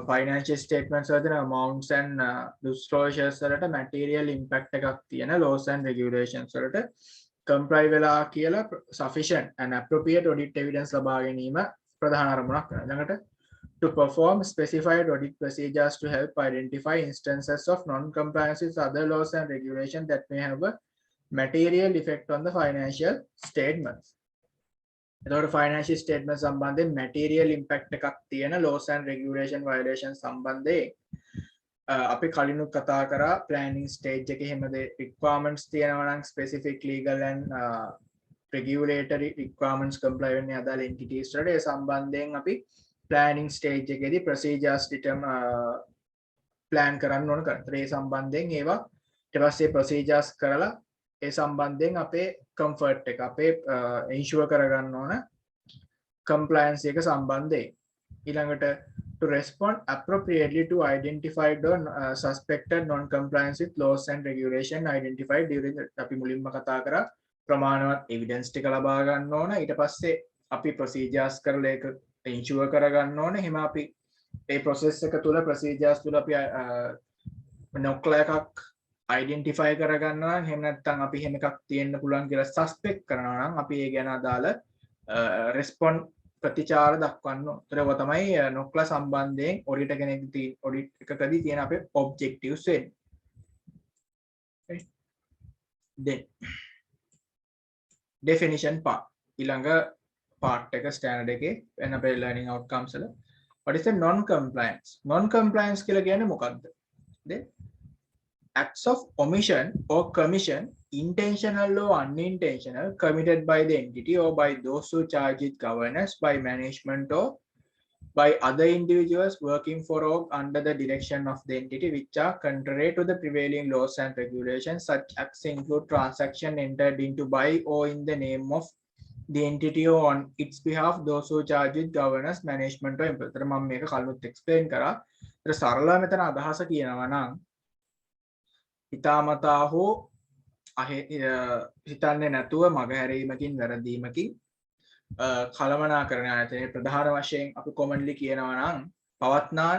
financial statements වල තියෙන amounts and disclosures වලට material impact එකක් තියෙන laws and regulations වලට comply වෙලා කියලා sufficient and appropriate audit evidence ලබා ගැනීම ප්‍රධාන අරමුණක් වෙනවා. ළඟට to perform specified audit procedures to help identify instances of non-compliance with other laws and regulations that may have a material effect on the financial statements. එතකොට financial statement සම්බන්ධයෙන් material impact එකක් තියෙන laws and regulation violations සම්බන්ධයෙන් අපි කලිනුත් කතා කරා planning stage එකේ හැම requirements තියෙනවා නම් specific legal and regulatory requirements comply වෙන්නේ අදාළ entities වලට ඒ සම්බන්ධයෙන් අපි planning stage එකේදී procedures plan කරන්න ඕන කරා. ඒ සම්බන්ධයෙන් ඒවා ඊට පස්සේ procedures කරලා ඒ සම්බන්ධයෙන් අපේ comfort එක අපේ ensure කරගන්න ඕන compliance එක සම්බන්ධයෙන්. ඊළඟට to respond appropriately to identified or suspected non-compliance with laws and regulation identified during the අපි මුලින්ම කතා කරා ප්‍රමාණවත් evidence ටික ලබා ගන්න ඕන. ඊට පස්සේ අපි procedures කරලා ඒක ensure කරගන්න ඕන. එහෙම අපි ඒ process එක තුල procedures තුල අපි නොක්ලා එකක් identify කරගන්නවා නම් එහෙම නැත්නම් අපි එහෙම එකක් තියෙන්න පුළුවන් කියලා suspect කරනවා නම් අපි ඒ ගැන අදාළ respond ප්‍රතිචාර දක්වන්න ඕන. ඒතරව තමයි නොක්ලා සම්බන්ධයෙන් ඔඩිට් කෙනෙක්ගේ ඔඩිට් එකකදී තියෙන අපේ objectives වෙන්නේ. Then definition part ඊළඟ part එක standard එකේ වෙන අපේ learning outcomes වල what is the non compliance කියලා කියන්නේ මොකක්ද? Then acts of omission or commission, intentional or unintentional, committed by the entity or by those who charge it governance, by management or by other individuals working for or under the direction of the entity, which are contrary to the prevailing laws and regulations. Such acts include transaction entered into by or in the name of the entity or on its behalf, those who charge it governance, management or employee. මම මේක කලින් explain කරා. ඒතර සරලව මෙතන අදහස කියනවා නම් හිතාමතා හෝ හිතන්නේ නැතුව මගහැරීමකින් වැරදීමකින් කළමනාකරණ ආයතනයේ ප්‍රධාන වශයෙන් අපි කොමන්ලි කියනවා නම් පවත්නා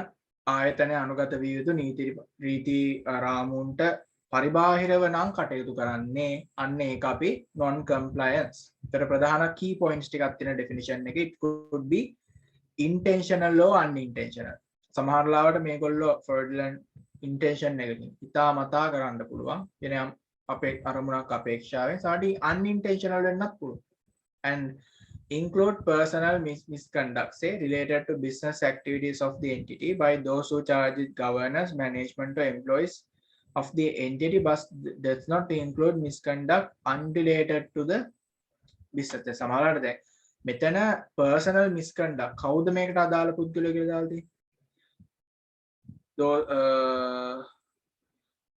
ආයතනය අනුගත විය යුතු නීති රාමුන්ට පරිබාහිරව නම් කටයුතු කරන්නේ අන්න ඒක අපි non compliance. ඒතර ප්‍රධාන key points ටිකක් තියෙන definition එකේ it could be intentional or unintentional. සමහර ලාවට මේගොල්ලෝ fraudulent intention එකකින් හිතාමතා කරන්න පුළුවන්. එනම් අපේ අරමුණක් අපේක්ෂාවෙන් සාටි unintentional වෙන්නත් පුළුවන්. And include personal misconduct say related to business activities of the entity by those who charge it governance, management or employees of the entity, but does not include misconduct unrelated to the business. සමහරවිට දැන් මෙතන personal misconduct කවුද මේකට අදාළ පුද්ගලයෝ කියලා දාලා තියෙන්නේ?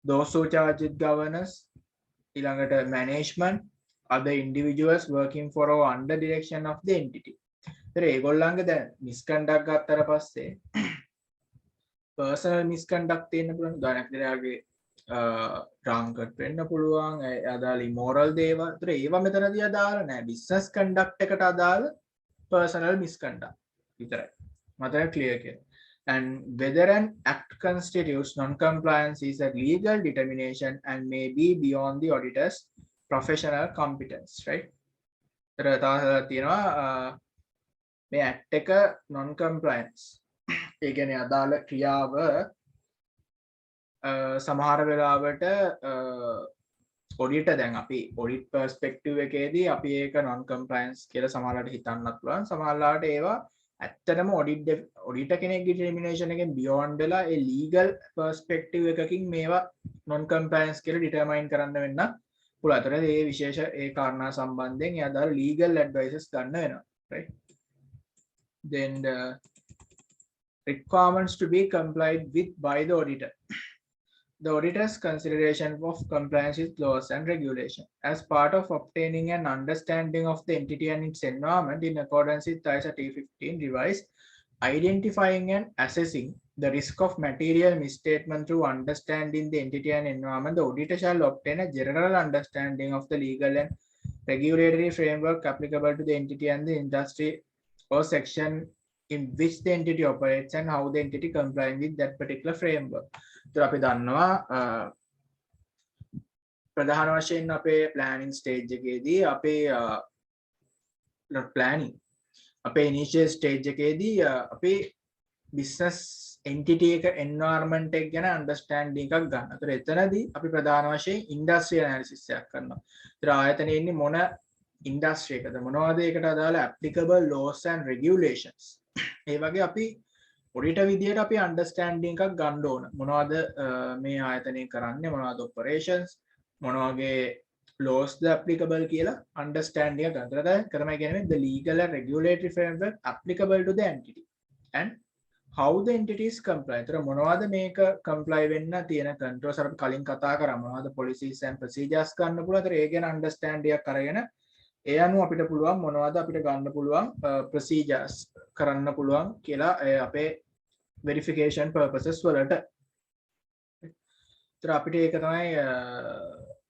those who charge it governance, ඊළඟට management, other individuals working for or under direction of the entity. ඒතර ඒගොල්ලන්ගේ දැන් misconduct ගත්තට පස්සේ personal misconduct තියෙන්න පුළුවන්. උදාහරණයක් විදිහට drunkard වෙන්න පුළුවන්, අදාළ immoral දේවල්. ඒතර ඒවා මෙතනදී අදාළ නැහැ. business conduct එකට අදාළ personal misconduct විතරයි. මතක clear කියලා. And whether an act constitutes non-compliance is a legal determination and may be beyond the auditor's professional competence, right? මේ act එක non-compliance. ඒ කියන්නේ අදාළ ක්‍රියාව සමහර වෙලාවට ඔඩිට දැන් අපි ඔඩිට් පර්ස්පෙක්ටිව් එකේදී අපි ඒක non compliance කියලා සමහරවිට හිතන්නත් පුළුවන්. සමහරවිට ඒවා ඇත්තටම ඔඩිට කෙනෙක්ගේ ඩිටර්මිනේෂන් එකෙන් බියොන්ඩ් වෙලා ඒ ලීගල් පර්ස්පෙක්ටිව් එකකින් මේවා non compliance කියලා ඩිටර්මයින් කරන්න වෙන්න පුළුවන්. ඒතර මේ විශේෂ ඒ කාරණා සම්බන්ධයෙන් එයාදාර legal advices ගන්න වෙනවා. Right? Then the requirements to be complied with by the auditor. The auditor's consideration of compliance with laws and regulation as part of obtaining an understanding of the entity and its environment in accordance with ISA T15 revised, identifying and assessing the risk of material misstatement through understanding the entity and environment. The auditor shall obtain a general understanding of the legal and regulatory framework applicable to the entity and the industry or section in which the entity operates and how the entity complies with that particular framework. So අපි දන්නවා ප්‍රධාන වශයෙන් අපේ planning stage එකේදී අපේ not planning අපේ initial stage එකේදී අපේ business entity එක environment එක ගැන understanding එකක් ගන්න. ඒතර එතනදී අපි ප්‍රධාන වශයෙන් industry analysis එකක් කරනවා. ඒතර ආයතනයේ ඉන්නේ මොන industry එකද මොනවද ඒකට අදාළ applicable laws and regulations. ඒ වගේ අපි ඔඩිටර් විදියට අපි අන්ඩර්ස්ටෑන්ඩින් එකක් ගන්න ඕන. මොනවද මේ ආයතනය කරන්නේ, මොනවද ඔපරේෂන්ස්, මොන වගේ laws ද applicable කියලා අන්ඩර්ස්ටෑන්ඩින් එක ගන්න. ඒකට කරමයි කියන්නේ the legal and regulatory framework applicable to the entity and how the entity is comply. ඒතර මොනවද මේක comply වෙන්න තියෙන controls අපි කලින් කතා කරා. මොනවද policies and procedures ගන්න පුළුවන්. ඒතර ඒ ගැන අන්ඩර්ස්ටෑන්ඩින් එකක් අරගෙන ඒ අනුව අපිට පුළුවන් මොනවද අපිට ගන්න පුළුවන් procedures කරන්න පුළුවන් කියලා අපේ verification purposes වලට. ඒතර අපිට ඒක තමයි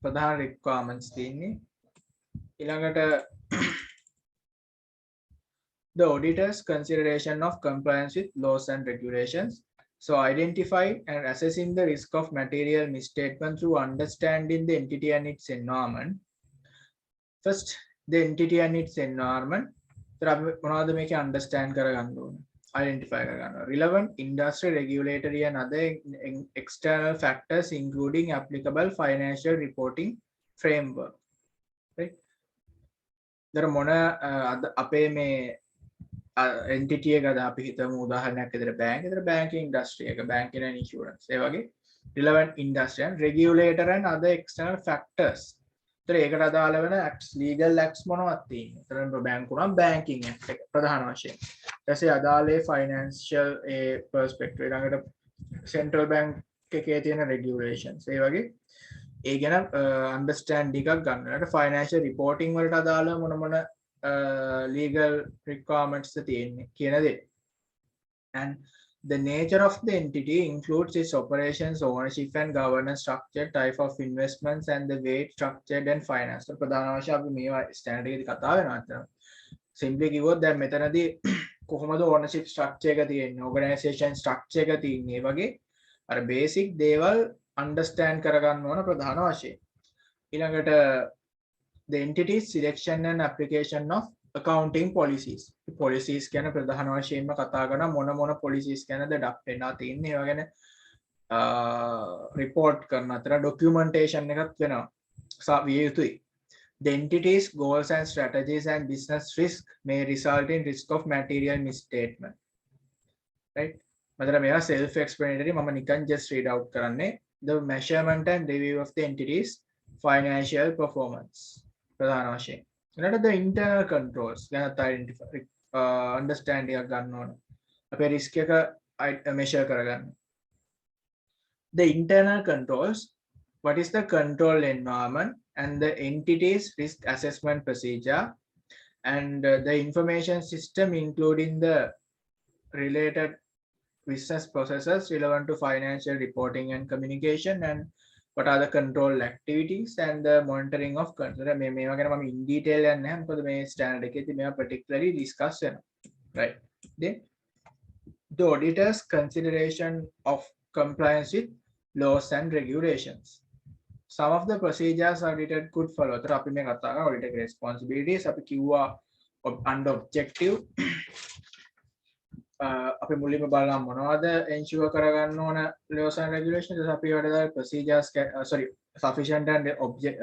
ප්‍රධාන requirements තියෙන්නේ. ඊළඟට the auditor's consideration of compliance with laws and regulations. So identifying and assessing the risk of material misstatement through understanding the entity and its environment. First, the entity and its environment. මොනවද මේක understand කරගන්න ඕනේ, identify කරගන්න. Relevant industry, regulatory and other external factors including applicable financial reporting framework. Right? දර මොන අපේ මේ entity එකද අපි හිතමු උදාහරණයක් විදිහට bank. ඒතර banking industry එක, banking and insurance. ඒ වගේ relevant industry and regulator and other external factors. ඒකට අදාළ වෙන acts, legal acts මොනවද තියෙන්නේ. ඒතරම් බැංකු නම් banking act එක ප්‍රධාන වශයෙන්. ඊට පස්සේ අදාළ financial perspective ඊළඟට central bank එකේ තියෙන regulations ඒ වගේ ඒ ගැන understanding එකක් ගන්න. ඊට financial reporting වලට අදාළ මොන legal requirements තියෙන්නේ කියන දේ. And the nature of the entity includes its operations, ownership and governance structure, type of investments and the way it's structured and financed. So ප්‍රධාන වශයෙන් අපි මේවා ස්ටෑන්ඩඩ් එකේදී කතා වෙනවා අතන. Simply කිව්වොත් දැන් මෙතනදී කොහොමද ownership structure එක තියෙන්නේ, organization structure එක තියෙන්නේ, ඒ වගේ අර basic දේවල් understand කරගන්න ඕන ප්‍රධාන වශයෙන්. ඊළඟට the entity's selection and application of accounting policies. Policies ගැන ප්‍රධාන වශයෙන්ම කතා කරන මොන policies ගැනද adopt වෙලා තියෙන්නේ ඒවා ගැන report කරන අතර documentation එකක් වෙනවා විය යුතුයි. The entity's goals and strategies and business risk may result in risk of material misstatement. Right? මතර මේවා self explanatory මම නිකන් just read out කරන්නේ. The measurement and review of the entity's financial performance. ප්‍රධාන වශයෙන්. ඊළඟට the internal controls ගැනත් identify understand එකක් ගන්න ඕන. අපේ risk එක measure කරගන්න. The internal controls, what is the control environment and the entity's risk assessment procedure and the information system including the related business processes relevant to financial reporting and communication and what are the control activities and the monitoring of control. මේවා ගැන මම in detail යන්නේ නැහැ මොකද මේ standard එකේදී මේවා particularly discuss වෙනවා. Right? Then the auditor's consideration of compliance with laws and regulations. Some of the procedures auditor could follow. ඒතර අපි මේ කතා කරා auditor responsibilities අපි කිව්වා under objective අපි මුලින්ම බලමු මොනවද ensure කරගන්න ඕන laws and regulations අපි වලට procedures sorry sufficient and object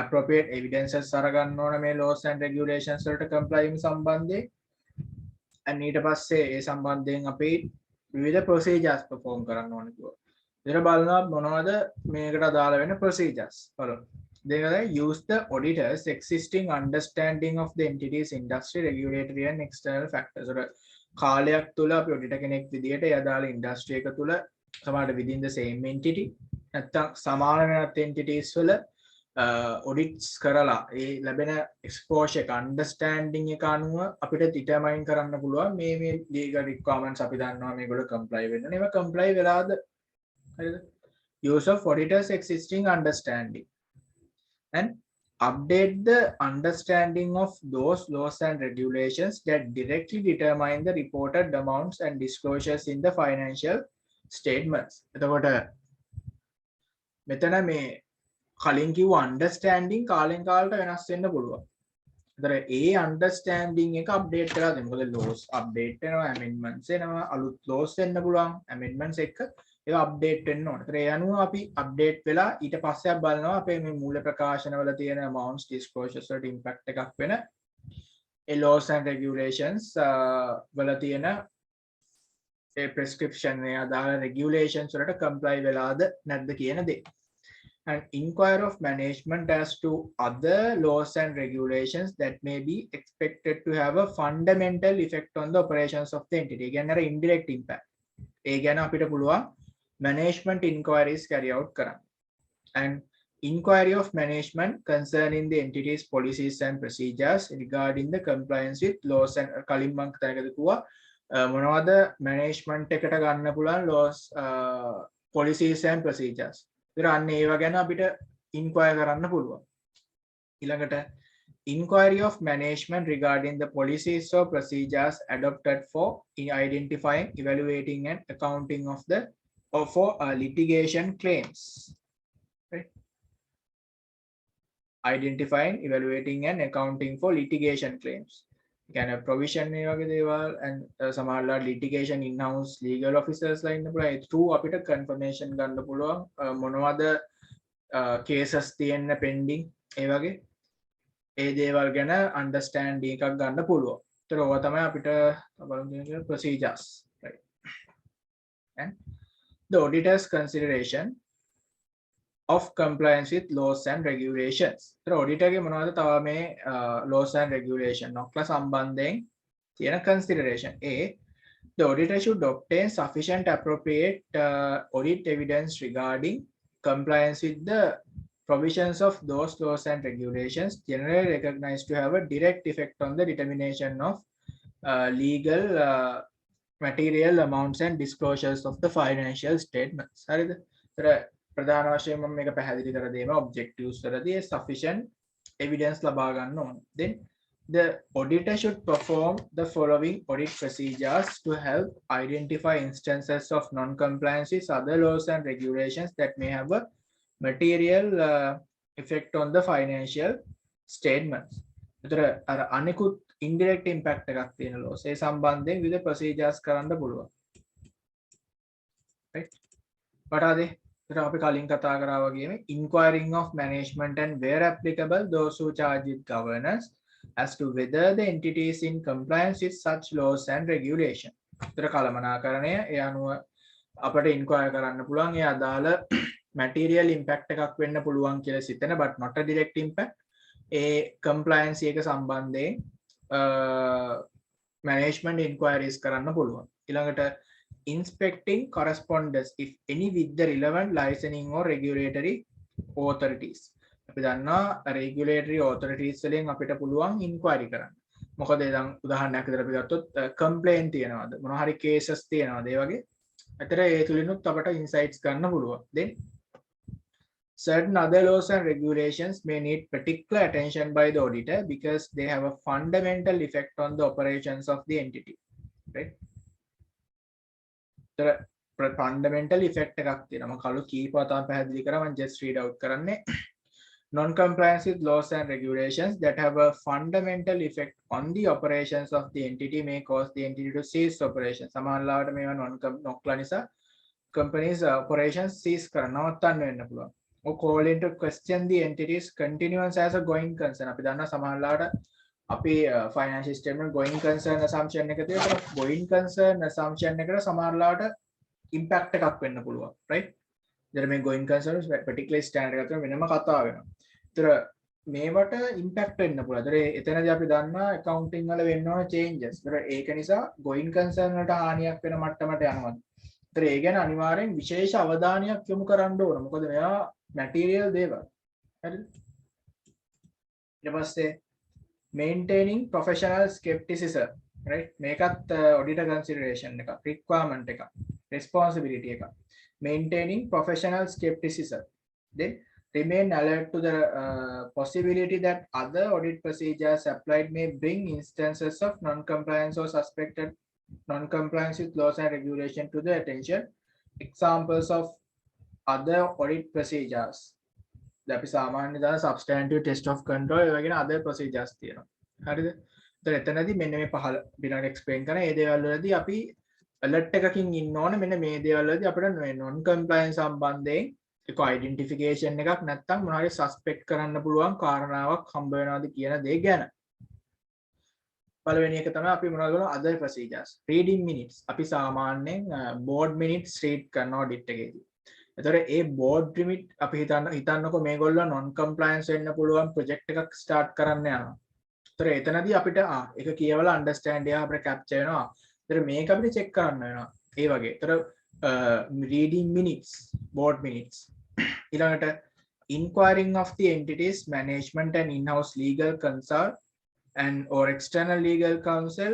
appropriate evidences අරගන්න ඕන මේ laws and regulations වලට comply වීම සම්බන්ධයෙන් and ඊට පස්සේ ඒ සම්බන්ධයෙන් අපි විවිධ procedures perform කරන්න ඕන කිව්වා. ඊට බලනවා මොනවද මේකට අදාළ වෙන procedures බලමු. They use the auditor's existing understanding of the entity's industry, regulatory and external factors. කාලයක් තුල අපි auditor කෙනෙක් විදියට ඒ අදාළ industry එක තුල සමහරට within the same entity නැත්නම් සමාන වෙනත් entities වල audits කරලා ඒ ලැබෙන exposure එක understanding එක අනුව අපිට determine කරන්න පුළුවන් මේ legal requirements අපි දන්නවා මේගොල්ලෝ comply වෙන්න ඕනේ. ඒවා comply වෙලාද? හරිද? Use of auditor's existing understanding and update the understanding of those laws and regulations that directly determine the reported amounts and disclosures in the financial statements. එතකොට මෙතන මේ කලින් කිව්ව understanding කාලෙන් කාලට වෙනස් වෙන්න පුළුවන්. ඒතර ඒ understanding එක update කරලා දෙන්න. මොකද laws update වෙනවා, amendments එනවා, අලුත් laws එන්න පුළුවන්, amendments එක ඒවා අප්ඩේට් වෙන්න ඕන. ඒතර ඒ අනුව අපි අප්ඩේට් වෙලා ඊට පස්සේ අපි බලනවා අපේ මේ මූල ප්‍රකාශනවල තියෙන amounts disclosures වලට impact එකක් වෙන ඒ laws and regulations වල තියෙන ඒ prescription ඒ අදාළ regulations වලට comply වෙලාද නැද්ද කියන දේ. And inquire of management as to other laws and regulations that may be expected to have a fundamental effect on the operations of the entity. කියන්නේ අර indirect impact. ඒ ගැන අපිට පුළුවන් management inquiries carry out කරන්න. And inquiry of management concerning the entity's policies and procedures regarding the compliance with laws and කලින් මම කතාකරද කිව්වා මොනවද management එකට ගන්න පුළුවන් laws policies and procedures. ඒතර අන්න ඒවා ගැන අපිට inquire කරන්න පුළුවන්. ඊළඟට inquiry of management regarding the policies or procedures adopted for identifying, evaluating and accounting of the or for litigation claims. Right? Identifying, evaluating and accounting for litigation claims. Can a provision and some other litigation in-house legal officers line through අපිට confirmation ගන්න පුළුවන් මොනවද cases තියෙන්න pending ඒ වගේ ඒ දේවල් ගැන understanding එකක් ගන්න පුළුවන්. ඒතර ඔය තමයි අපිට බලමු procedures. Right? And the auditor's consideration of compliance with laws and regulations. So auditor ගේ මොනවද තව මේ laws and regulation නොක්ලා සම්බන්ධයෙන් තියෙන consideration. A, the auditor should obtain sufficient appropriate audit evidence regarding compliance with the provisions of those laws and regulations generally recognized to have a direct effect on the determination of legal material amounts and disclosures of the financial statements. හරිද? ප්‍රධාන වශයෙන් මම මේක පැහැදිලි කර දෙම objectives වලදී sufficient evidence ලබා ගන්න ඕන. Then the auditor should perform the following audit procedures to help identify instances of non-compliance with other laws and regulations that may have a material effect on the financial statements. ඒතර අර අනිකුත් indirect impact එකක් තියෙන laws ඒ සම්බන්ධයෙන් විවිධ procedures කරන්න පුළුවන්. Right? What are they? So, අපි කලින් කතා කරා වගේම inquiring of management and where applicable those who charge with governance as to whether the entity is in compliance with such laws and regulation. ඒතර කළමනාකරණය ඒ අනුව අපිට inquire කරන්න පුළුවන් ඒ අදාළ material impact එකක් වෙන්න පුළුවන් කියලා සිතන but not a direct impact A compliance එක සම්බන්ධයෙන් management inquiries කරන්න පුළුවන්. ඊළඟට inspecting correspondence if any with the relevant licensing or regulatory authorities. අපි දන්නවා regulatory authorities වලින් අපිට පුළුවන් inquiry කරන්න. මොකද දැන් උදාහරණයක් විදිහට අපි ගත්තොත් complaint තියෙනවාද මොනවා හරි cases තියෙනවාද ඒ වගේ. අතර ඒ තුලිනුත් අපට insights ගන්න පුළුවන්. Then certain other laws and regulations may need particular attention by the auditor because they have a fundamental effect on the operations of the entity. Right? fundamental effect එකක් තියෙනවා. මම කළු කීප වතාවක් පැහැදිලි කරා මම just read out කරන්නේ. Non-compliance with laws and regulations that have a fundamental effect on the operations of the entity may cause the entity to cease operations. සමහරවිට මේවා නොක්ලා නිසා companies operations cease කරන්න නවත්තන්න වෙන්න පුළුවන්. or call into question the entity's continuance as a going concern. අපි දන්නා සමහරවිට අපි financial statement going concern assumption එක තියෙනවා. going concern assumption එකට සමහරවිට impact එකක් වෙන්න පුළුවන්. right? දැන් මේ going concern particular standard එකකට වෙනම කතා වෙනවා. ඒතර මේවට impact වෙන්න පුළුවන්. ඒතර එතනදී අපි දන්නා accounting වල වෙන්න ඕන changes. ඒතර ඒක නිසා going concern වලට හානියක් වෙන මට්ටමට යනවා. ඒතර ඒ ගැන අනිවාර්යෙන් විශේෂ අවධානයක් යොමු කරන්න ඕන. මොකද මේවා material දේවල්. හරිද? ඊට පස්සේ maintaining professional skepticism, right? මේකත් auditor consideration එක, requirement එක, responsibility එක. Maintaining professional skepticism. Then remain alert to the possibility that other audit procedures applied may bring instances of non-compliance or suspected non-compliance with laws and regulation to the attention. Examples of other audit procedures. අපි සාමාන්‍ය දාන substantive test of control ඒ වගේ other procedures තියෙනවා. හරිද? ඒතර එතනදී මෙන්න මේ පහල පිළිගන්න explain කරන ඒ දේවල් වලදී අපි alert එකකින් ඉන්න ඕනේ. මෙන්න මේ දේවල් වලදී අපිට non compliance සම්බන්ධයෙන් ඒක identification එකක් නැත්නම් මොනවාරි suspect කරන්න පුළුවන් කාරණාවක් හම්බ වෙනවාද කියන දේ ගැන. පළවෙනි එක තමයි අපි මොනවද කරන්නේ other procedures. Reading minutes. අපි සාමාන්‍යයෙන් board minutes read කරන audit එකේදී. එතකොට ඒ board limit අපි හිතන්නකො මේගොල්ලෝ non compliance වෙන්න පුළුවන් project එකක් start කරන්න යනවා. ඒතර එතනදී අපිට ඒක කියවලා understand එක අපිට capture වෙනවා. ඒතර මේක අපිට check කරන්න වෙනවා. ඒ වගේ. ඒතර reading minutes, board minutes. ඊළඟට inquiring of the entities management and in-house legal consult and or external legal counsel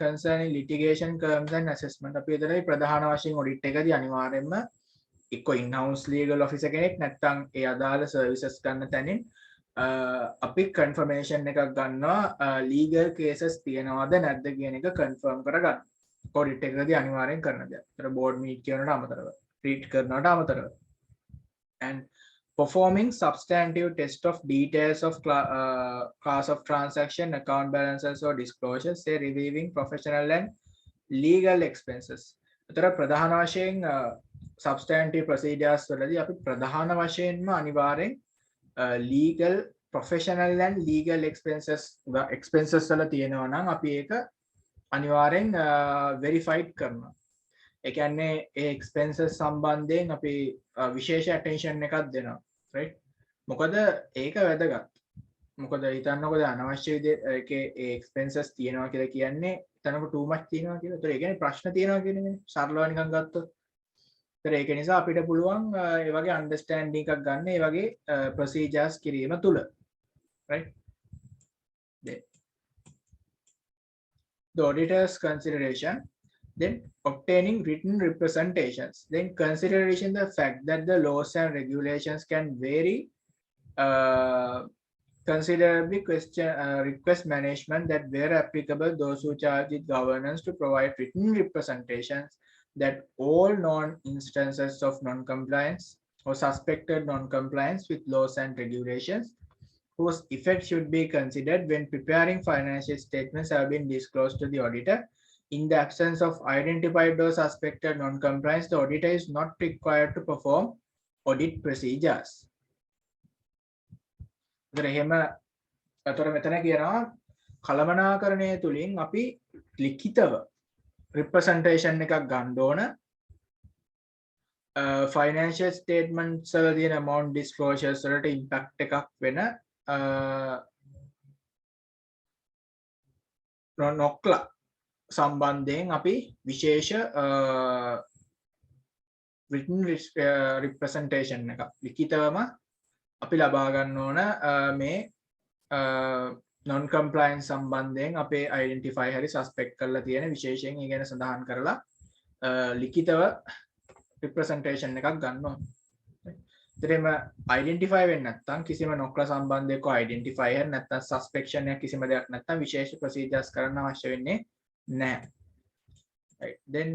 concerning litigation terms and assessment. අපි එතනදී ප්‍රධාන වශයෙන් audit එකදී අනිවාර්යයෙන්ම එක්ක in-house legal officer කෙනෙක් නැත්නම් ඒ අදාළ services ගන්න තැනින් අපි confirmation එකක් ගන්නවා legal cases තියෙනවද නැද්ද කියන එක confirm කරගන්න. audit එකදී අනිවාර්යෙන් කරන දෙයක්. ඒතර board meet කියනකට අමතරව read කරනවට අමතරව. And performing substantive test of details of class of transaction, account balances or disclosures, say reviewing professional and legal expenses. ඒතර ප්‍රධාන වශයෙන් substantive procedures වලදී අපි ප්‍රධාන වශයෙන්ම අනිවාර්යෙන් legal professional and legal expenses වල තියෙනවා නම් අපි ඒක අනිවාර්යෙන් verified කරනවා. ඒ කියන්නේ ඒ expenses සම්බන්ධයෙන් අපි විශේෂ attention එකක් දෙනවා. right? මොකද ඒක වැදගත්. මොකද හිතන්නකො දැන් අනවශ්‍ය විදිහට ඒකේ ඒ expenses තියෙනවා කියලා කියන්නේ එතනක too much තියෙනවා කියලා. ඒතර ඒ කියන්නේ ප්‍රශ්න තියෙනවා කියන්නේ සරලව නිකන් ගත්තොත්. ඒතර ඒක නිසා අපිට පුළුවන් ඒ වගේ understanding එකක් ගන්න ඒ වගේ procedures කිරීම තුල. right? The auditor's consideration, then obtaining written representations, then consideration the fact that the laws and regulations can vary, considerably request management that where applicable those who charge with governance to provide written representations that all known instances of non-compliance or suspected non-compliance with laws and regulations whose effect should be considered when preparing financial statements have been disclosed to the auditor. In the absence of identified or suspected non-compliance, the auditor is not required to perform audit procedures. මෙතන කියනවා කළමනාකරණය තුලින් අපි ලිඛිතව representation එකක් ගන්න ඕන financial statements වල තියෙන amount disclosures වලට impact එකක් වෙන නොක්ලා සම්බන්ධයෙන් අපි විශේෂ written representation එකක් ලිඛිතවම අපි ලබා ගන්න ඕන මේ non compliance සම්බන්ධයෙන් අපේ identify හරි suspect කරලා තියෙන විශේෂයෙන් ඒ ගැන සඳහන් කරලා ලිඛිතව representation එකක් ගන්න ඕන. ඒතරෙම identify වෙන්නේ නැත්නම් කිසිම නොක්ලා සම්බන්ධයක identify එක නැත්නම් suspicion එක කිසිම දෙයක් නැත්නම් විශේෂ procedures කරන්න අවශ්‍ය වෙන්නේ නැහැ. Right. Then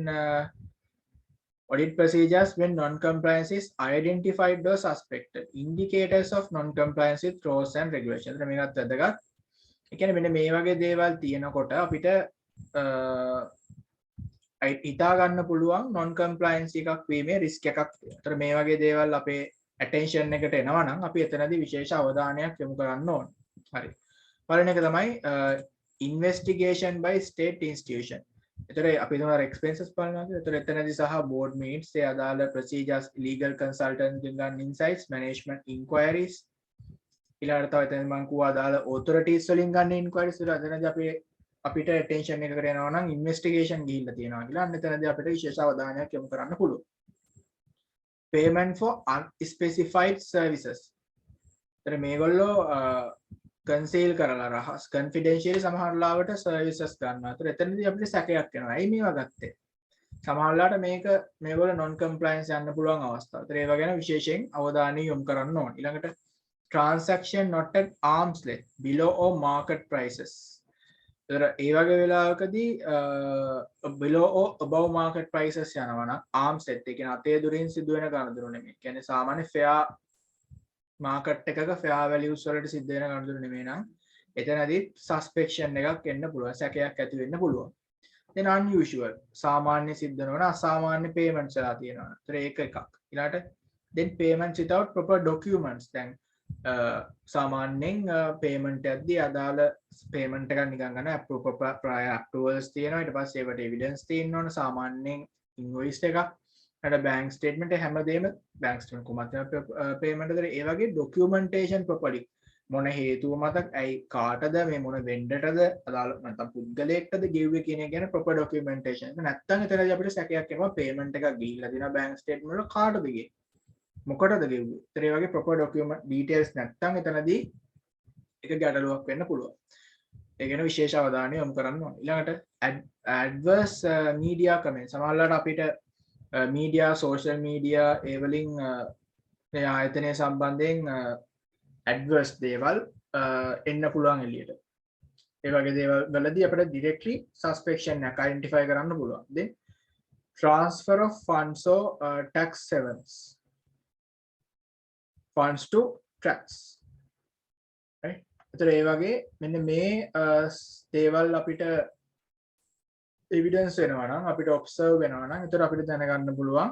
Audit procedures when non-compliance is identified or suspected. Indicators of non-compliance with laws and regulations. මේකත් වැදගත්. ඒ කියන්නේ මෙන්න මේ වගේ දේවල් තියෙනකොට අපිට හිතා ගන්න පුළුවන් non compliance එකක් වීමේ risk එකක් තියෙනවා. ඒතර මේ වගේ දේවල් අපේ attention එකට එනවා නම් අපි එතනදී විශේෂ අවධානයක් යොමු කරන්න ඕනේ. හරි. පළවෙනි එක තමයි investigation by state institution. එතන අපි දුන්නා expenses බලනවා කියලා. එතන එතනදී සහ board meets ඒ අදාළ procedures legal consultant ගන්න insights management inquiries ඊළඟට තව එතන මම කිව්වා අදාළ authorities වලින් ගන්න inquiries වල එතනදී අපිට attention එකකට එනවා නම් investigation ගිහිල්ලා තියෙනවා කියලා. අන්න එතනදී අපිට විශේෂ අවධානයක් යොමු කරන්න පුළුවන්. payment for unspecified services. එතන මේගොල්ලෝ conceal කරලා රහස් confidentially සමහර ලාවට services ගන්නවා. ඒතර එතනදී අපිට සැකයක් එනවා. ඇයි මේවා ගත්තේ? සමහර ලාට මේගොල්ලෝ non compliance යන්න පුළුවන් අවස්ථා. ඒතර ඒවා ගැන විශේෂයෙන් අවධානය යොමු කරන්න ඕන. ඊළඟට transaction not at arm's length below or market prices. ඒතර ඒ වගේ වෙලාවකදී below or above market prices යනවා නම් arm's length ඒ කියන්නේ අතේ දුරින් සිදුවෙන ගනුදෙනු නෙමෙයි. කියන්නේ සාමාන්‍ය fair market එකක fair values වලට සිද්ධ වෙන ගනුදෙනු නෙමෙයි නම් එතනදී suspicion එකක් එන්න පුළුවන්. සැකයක් ඇති වෙන්න පුළුවන්. then unusual සාමාන්‍ය සිද්ධ නොවන අසාමාන්‍ය payments වෙලා තියෙනවා. ඒතර ඒක එකක්. ඊළාට then payments without proper documents. දැන් සාමාන්‍යයෙන් payment එකදී අදාළ payment එකක් නිකන් ගන්න proper prior approvals තියෙනවා. ඊට පස්සේ ඒකට evidence තියෙන්න ඕන. සාමාන්‍යයෙන් invoice එකක් ඊට bank statement හැමදේම bank statement කොහොමද payment එකද ඒ වගේ documentation properly මොන හේතුව මත ඇයි කාටද මේ මොන vendorටද අදාළ නැත්නම් පුද්ගලයෙක්ටද ගෙව්වේ කියන එක ගැන proper documentation එක නැත්නම් එතනදී අපිට සැකයක් එනවා payment එකක් ගිහිල්ලා දෙනවා bank statement වල කාටද ගෙව්වේ මොකටද ගෙව්වේ ඒතර ඒ වගේ proper document details නැත්නම් එතනදී එක ගැටලුවක් වෙන්න පුළුවන් ඒ ගැන විශේෂ අවධානය යොමු කරන්න ඕනේ ඊළඟට adverse media comments සමහරවිට අපිට media social media ඒ වලින් මේ ආයතනය සම්බන්ධයෙන් adverse දේවල් එන්න පුළුවන් එළියට. ඒ වගේ දේවල් වලදී අපිට directly suspicion එක identify කරන්න පුළුවන්. then transfer of funds or tax havens. funds to tax. right? ඒතර ඒ වගේ මෙන්න මේ දේවල් අපිට evidence වෙනවා නම් අපිට observe වෙනවා නම් ඒතර අපිට දැනගන්න පුළුවන්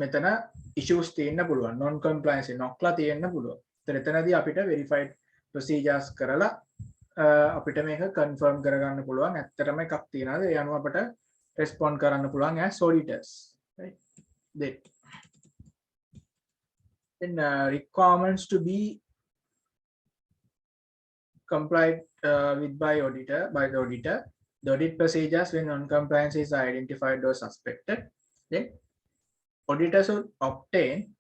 මෙතන issues තියෙන්න පුළුවන් non compliance නොක්ලා තියෙන්න පුළුවන්. ඒතර එතනදී අපිට verified procedures කරලා අපිට මේක confirm කරගන්න පුළුවන් ඇත්තටම එකක් තියනවාද ඒ අනුව අපිට respond කරන්න පුළුවන් as auditors. right? then requirements to be complied with by the auditor. The audit procedures when non-compliance is identified or suspected. Then auditors should obtain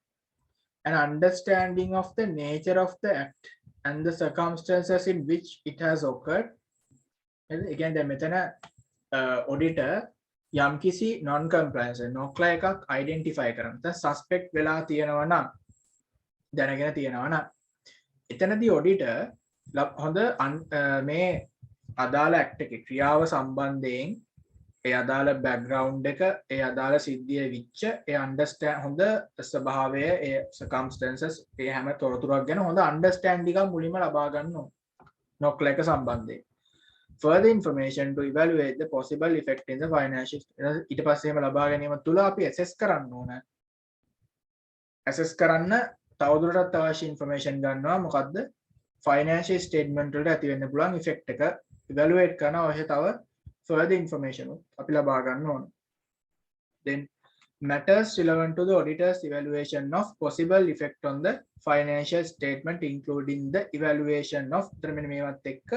an understanding of the nature of the act and the circumstances in which it has occurred. Again, the method auditor යම්කිසි non-compliance නොක්ලා එකක් identify කරන්න. දැන් suspect වෙලා තියෙනවා නම් දැනගෙන තියෙනවා නම් එතනදී auditor හොඳ මේ අදාළ ඇක්ට් එකේ ක්‍රියාව සම්බන්ධයෙන් ඒ අදාළ බෑග්ග්‍රවුන්ඩ් එක ඒ අදාළ සිද්ධිය විච්ච ඒ අන්ඩර්ස්ටෑන්ඩ් හොඳ ස්වභාවය ඒ සර්කම්ස්ටැන්සස් ඒ හැම තොරතුරක් ගැන හොඳ අන්ඩර්ස්ටෑන්ඩින් එකක් මුලින්ම ලබා ගන්න ඕන නොක්ල එක සම්බන්ධයෙන් further information to evaluate the possible effect in the financial ඊට පස්සේ එහෙම ලබා ගැනීම තුල අපි assess කරන්න ඕන assess කරන්න තවදුරටත් අවශ්‍ය information ගන්නවා මොකද්ද financial statement වලට ඇති වෙන්න පුළුවන් effect එක evaluate කරන අවශ්‍ය තව further information අපි ලබා ගන්න ඕන. then matters relevant to the auditor's evaluation of possible effect on the financial statement including the evaluation of මෙන්න මේවත් එක්ක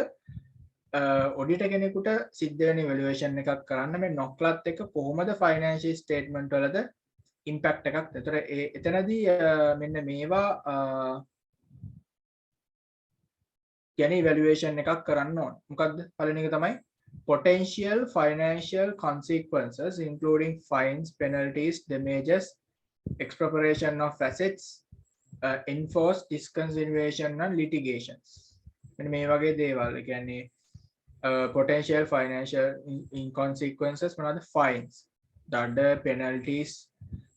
auditor කෙනෙකුට සිද්ධ වෙන evaluation එකක් කරන්න මේ නොක්ලත් එක්ක කොහොමද financial statement වලද impact එකක්. ඒතර එතනදී මෙන්න මේවා කියන්නේ evaluation එකක් කරන්න ඕන. මොකද්ද? පළවෙනි එක තමයි potential financial consequences including fines, penalties, damages, expropriation of assets, enforced discontinuation and litigations. මෙන්න මේ වගේ දේවල්. ඒ කියන්නේ potential financial inconsequences මොනවාද fines දඩ penalties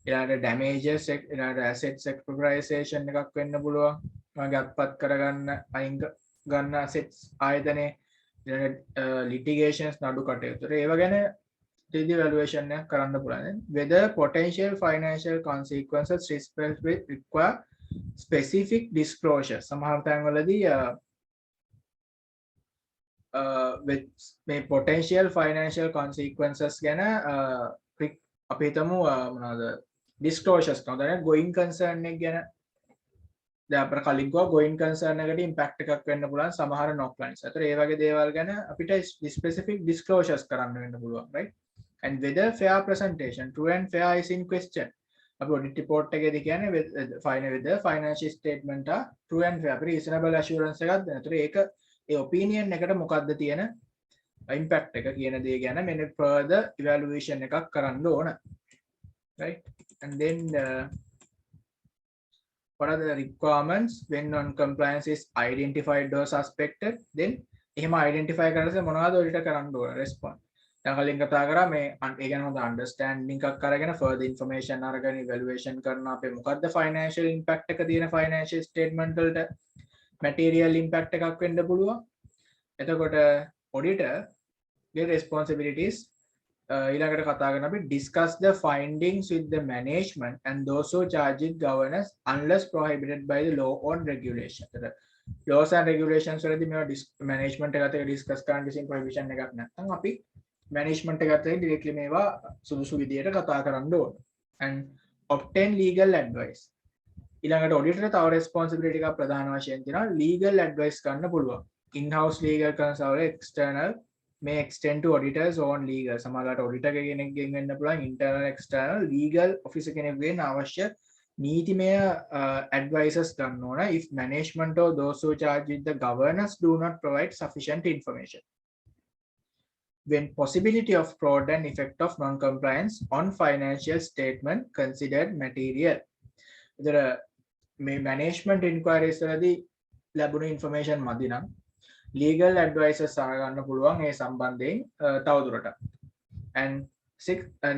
ඊළඟට damages ඊළඟට assets expropriation එකක් වෙන්න පුළුවන් මගේ අත්පත් කරගන්න අයින් ගන්න assets ආයතනේ ඊළඟට litigations නඩු කටයුතු ඒව ගැන 3D valuation එකක් කරන්න පුළුවන් whether potential financial consequences require specific disclosure සමහර තැන්වලදී මේ potential financial consequences ගැන අපි හිතමු මොනවාද disclosures නෝදන going concern එක ගැන දැන් අපර කලින් කිව්වා going concern එකට impact එකක් වෙන්න පුළුවන් සමහර knock lines. ඒතර ඒ වගේ දේවල් ගැන අපිට specific disclosures කරන්න වෙන්න පුළුවන් right and whether fair presentation true and fair is in question. අපි audit report එකේදී කියන්නේ whether financial statement are true and fair reasonable assurance එකක් දෙන්න. ඒතර ඒක ඒ opinion එකට මොකක්ද තියෙන impact එක කියන දේ ගැන මෙන්න further evaluation එකක් කරන්න ඕන right and then what are the requirements when non-compliance is identified or suspected then එහෙම identify කරලා මොනවද ඔලිට කරන්න ඕන response දැන් කලින් කතා කරා මේ ඒ ගැන හොඳ understanding එකක් අරගෙන further information අරගෙන evaluation කරනවා අපේ මොකද්ද financial impact එක තියෙන financial statement වලට material impact එකක් වෙන්න පුළුවන් එතකොට auditor ගේ responsibilities ඊළඟට කතා කරන අපි discuss the findings with the management and those who charge with governance unless prohibited by the law or regulation. laws and regulations වලදී මේවා management එකත් එක්ක discuss කරන්න කිසිම prohibition එකක් නැත්නම් අපි management එකත් එක්ක directly මේවා සුදුසු විදියට කතා කරන්න ඕන. and obtain legal advice. ඊළඟට auditor තව responsibility එකක් ප්‍රධාන වශයෙන් තියෙනවා legal advice ගන්න පුළුවන්. in-house legal counsel external may extend to auditors on legal සමහරවිට auditor කෙනෙක්ගෙන් වෙන්න පුළුවන් internal external legal officer කෙනෙක්ගෙන් අවශ්‍ය නීතිමය advices ගන්න ඕන if management or those who charge with the governance do not provide sufficient information when possibility of fraud and effect of non-compliance on financial statement considered material ඉතර මේ management inquiries වලදී ලැබුණු information මදි නම් legal advices අරගන්න පුළුවන් ඒ සම්බන්ධයෙන් තවදුරටත් and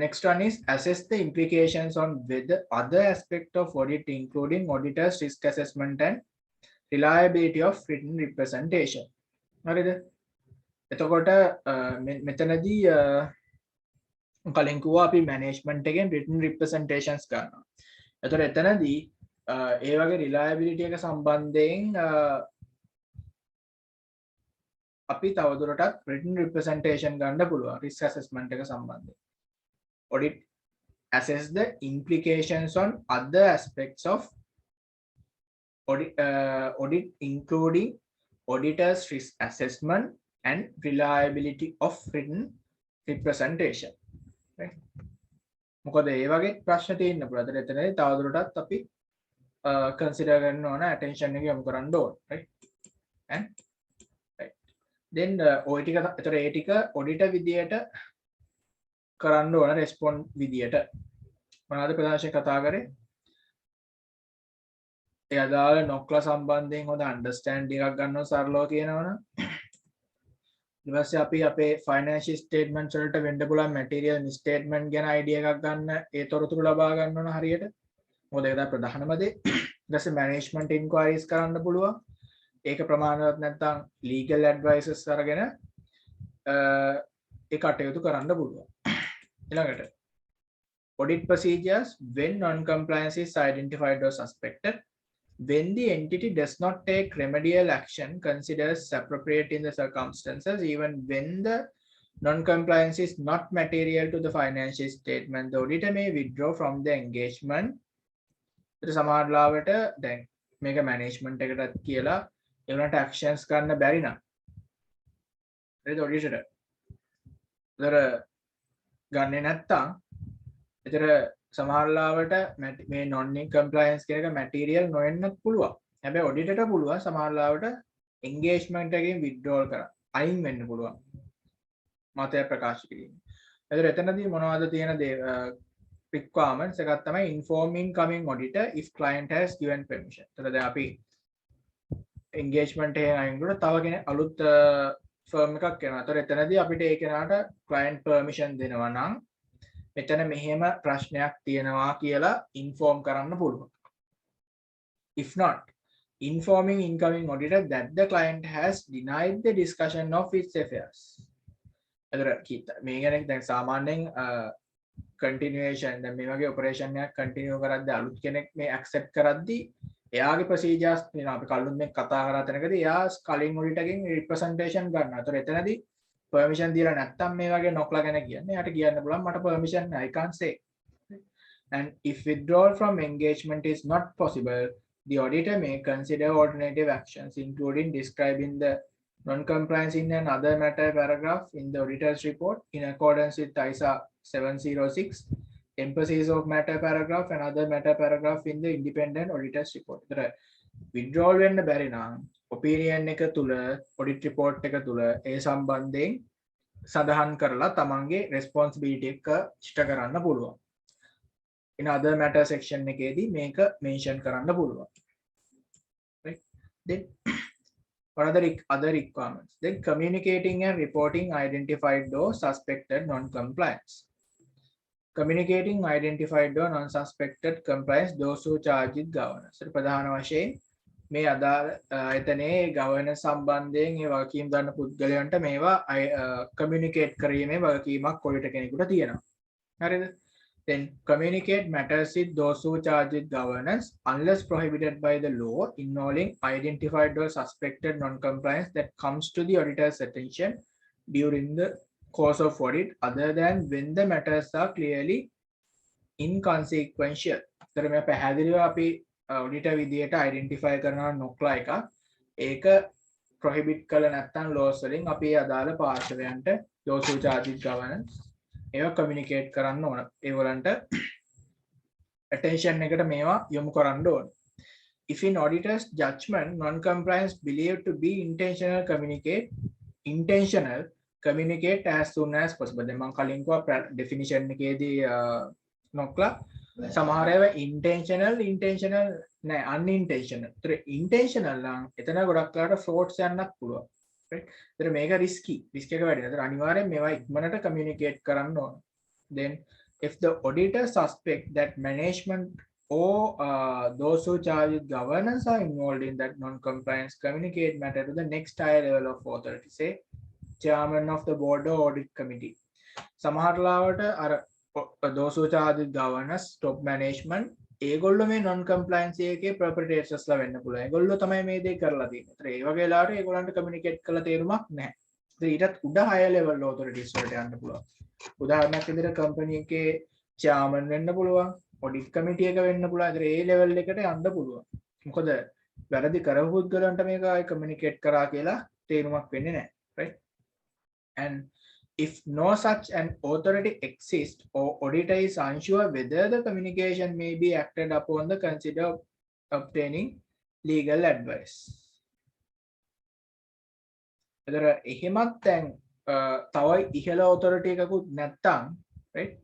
next one is assess the implications on whether other aspect of audit including auditors risk assessment and reliability of written representation හරිද එතකොට මෙතනදී කලින් කිව්වා අපි management එකෙන් written representations ගන්නවා එතකොට එතනදී ඒ වගේ reliability එක සම්බන්ධයෙන් අපි තවදුරටත් written representation ගන්න පුළුවන් risk assessment එක සම්බන්ධයෙන් audit assess the implications on other aspects of audit including auditors risk assessment and reliability of written representation right මොකද ඒ වගේ ප්‍රශ්න තියෙන්න පුළුවන් එතනදී තවදුරටත් අපි consider කරන්න ඕන attention එක යොමු කරන්න ඕන right and then ඔය ටික ඒතර ඒ ටික auditor විදියට කරන්න ඕන respond විදියට මොනවාද ප්‍රකාශය කතා කරේ ඒ අදාළ නොක්ලා සම්බන්ධයෙන් හොඳ understanding එකක් ගන්නව සරලව කියනවනම් ඊට පස්සේ අපි අපේ financial statements වලට වෙන්න පුළුවන් material misstatement ගැන idea එකක් ගන්න ඒ තොරතුරු ලබා ගන්න ඕන හරියට මොකද ඒක තමයි ප්‍රධානම දේ ඊට පස්සේ management inquiries කරන්න පුළුවන් ඒක ප්‍රමාණවත් නැත්නම් legal advices අරගෙන ඒ කටයුතු කරන්න පුළුවන් ඊළඟට audit procedures when non-compliance is identified or suspected when the entity does not take remedial action considers appropriate in the circumstances even when the non-compliance is not material to the financial statement the auditor may withdraw from the engagement ඒක සමහරවිට දැන් මේක management එකටත් කියලා ඒකට actions ගන්න බැරි නම් හරිද auditor ඒතර ගන්නේ නැත්තම් ඒතර සමහරවිට මේ non compliance කියන එක material නොවෙන්නත් පුළුවන් හැබැයි auditor පුළුවන් සමහරවිට engagement එකෙන් withdrawal කරන්න අයින් වෙන්න පුළුවන් මතය ප්‍රකාශ කිරීම ඒතර එතනදී මොනවද තියෙන requirements එකක් තමයි inform incoming auditor if client has given permission. ඒතර දැන් අපි engagement එකෙන් අයින් කරලා තව කෙනෙක් අලුත් ෆර්ම් එකක් වෙනවා. ඒතර එතනදී අපිට ඒ කෙනාට client permission දෙනවා නම් මෙතන මෙහෙම ප්‍රශ්නයක් තියෙනවා කියලා ඉන්ෆෝම් කරන්න පුළුවන්. If not, informing incoming auditor that the client has denied the discussion of its affairs. එතන මේ ගැන දැන් සාමාන්‍යයෙන් continuation දැන් මේ වගේ operation එකක් continue කරද්දී අලුත් කෙනෙක් මේ accept කරද්දී එයාගේ procedures තියෙනවා. අපි කලින් මේ කතා කරා තැනකදී එයා කලින් auditor ගෙන් representation ගන්නවා. ඒතර එතනදී permission දීලා නැත්තම් මේ වගේ නොක්ලා ගැන කියන්නේ. එයාට කියන්න පුළුවන් මට permission නැහැ. I can't say. And if withdrawal from engagement is not possible, the auditor may consider alternative actions, including describing the non-compliance in another matter paragraph in the auditor's report in accordance with ISA 706, emphasis of matter paragraph and other matter paragraph in the independent auditor's report. Withdrawal වෙන්න බැරි නම් opinion එක තුල audit report එක තුල ඒ සම්බන්ධයෙන් සඳහන් කරලා තමන්ගේ responsibility එක ඉෂ්ට කරන්න පුළුවන්. In other matter section එකේදී මේක mention කරන්න පුළුවන්. Right? Then what are the other requirements? Then communicating and reporting identified or suspected non-compliance. Communicating identified or non-suspected compliance those who charge with governance. So ප්‍රධාන වශයෙන් මේ අදාළ එතනේ governance සම්බන්ධයෙන් ඒ වගකීම් ගන්න පුද්ගලයන්ට මේවා communicate කිරීමේ වගකීමක් auditor කෙනෙකුට තියෙනවා. හරිද? Then communicate matters with those who charge with governance unless prohibited by the law involving identified or suspected non-compliance that comes to the auditor's attention during the course of audit other than when the matters are clearly inconsequential. तर मैं පැහැදිලිව අපි auditor විදියට identify කරනවා නොක්ලා එක ඒක prohibit කළ නැත්නම් laws වලින් අපි අදාළ පාර්ශවයන්ට those who charge with governance ඒවා communicate කරන්න ඕන. ඒගොල්ලන්ට attention එකට මේවා යොමු කරන්න ඕන. If in auditor's judgment non-compliance believed to be intentional, communicate as soon as possible. දැන් මම කලින් කිව්වා definition එකේදී නොක්ලා සමහර ඒවා intentional නෑ unintentional. ඒතර intentional නම් එතන ගොඩක් කාට frauds යන්නත් පුළුවන්. right? ඒතර මේක risky එක වැඩි. ඒතර අනිවාර්යෙන් මේවා ඉක්මනට communicate කරන්න ඕන. Then if the auditor suspect that management or those who charge with governance are involved in that non-compliance, communicate matter to the next higher level of authority, say chairman of the board or audit committee. සමහර ලාවට අර those who charge with governance, top management ඒගොල්ලෝ මේ non compliance එකේ perpetrators ලා වෙන්න පුළුවන්. ඒගොල්ලෝ තමයි මේ දේ කරලා තියෙන්නේ. ඒතර ඒ වගේ ලාවට ඒගොල්ලන්ට communicate කරලා තේරුමක් නැහැ. ඒතර ඊටත් උඩ higher level authorities වලට යන්න පුළුවන්. උදාහරණයක් විදිහට company එකේ chairman වෙන්න පුළුවන්, audit committee එක වෙන්න පුළුවන්. ඒතර ඒ level එකට යන්න පුළුවන්. මොකද වැරදි කරපු පුද්ගලයන්ට මේක ආයි communicate කරා කියලා තේරුමක් වෙන්නේ නැහැ. right? And if no such an authority exists or auditor is unsure whether the communication may be acted upon, the consider obtaining legal advice. එතන එහෙමත් දැන් තව ඉහළ authority එකකුත් නැත්තම් right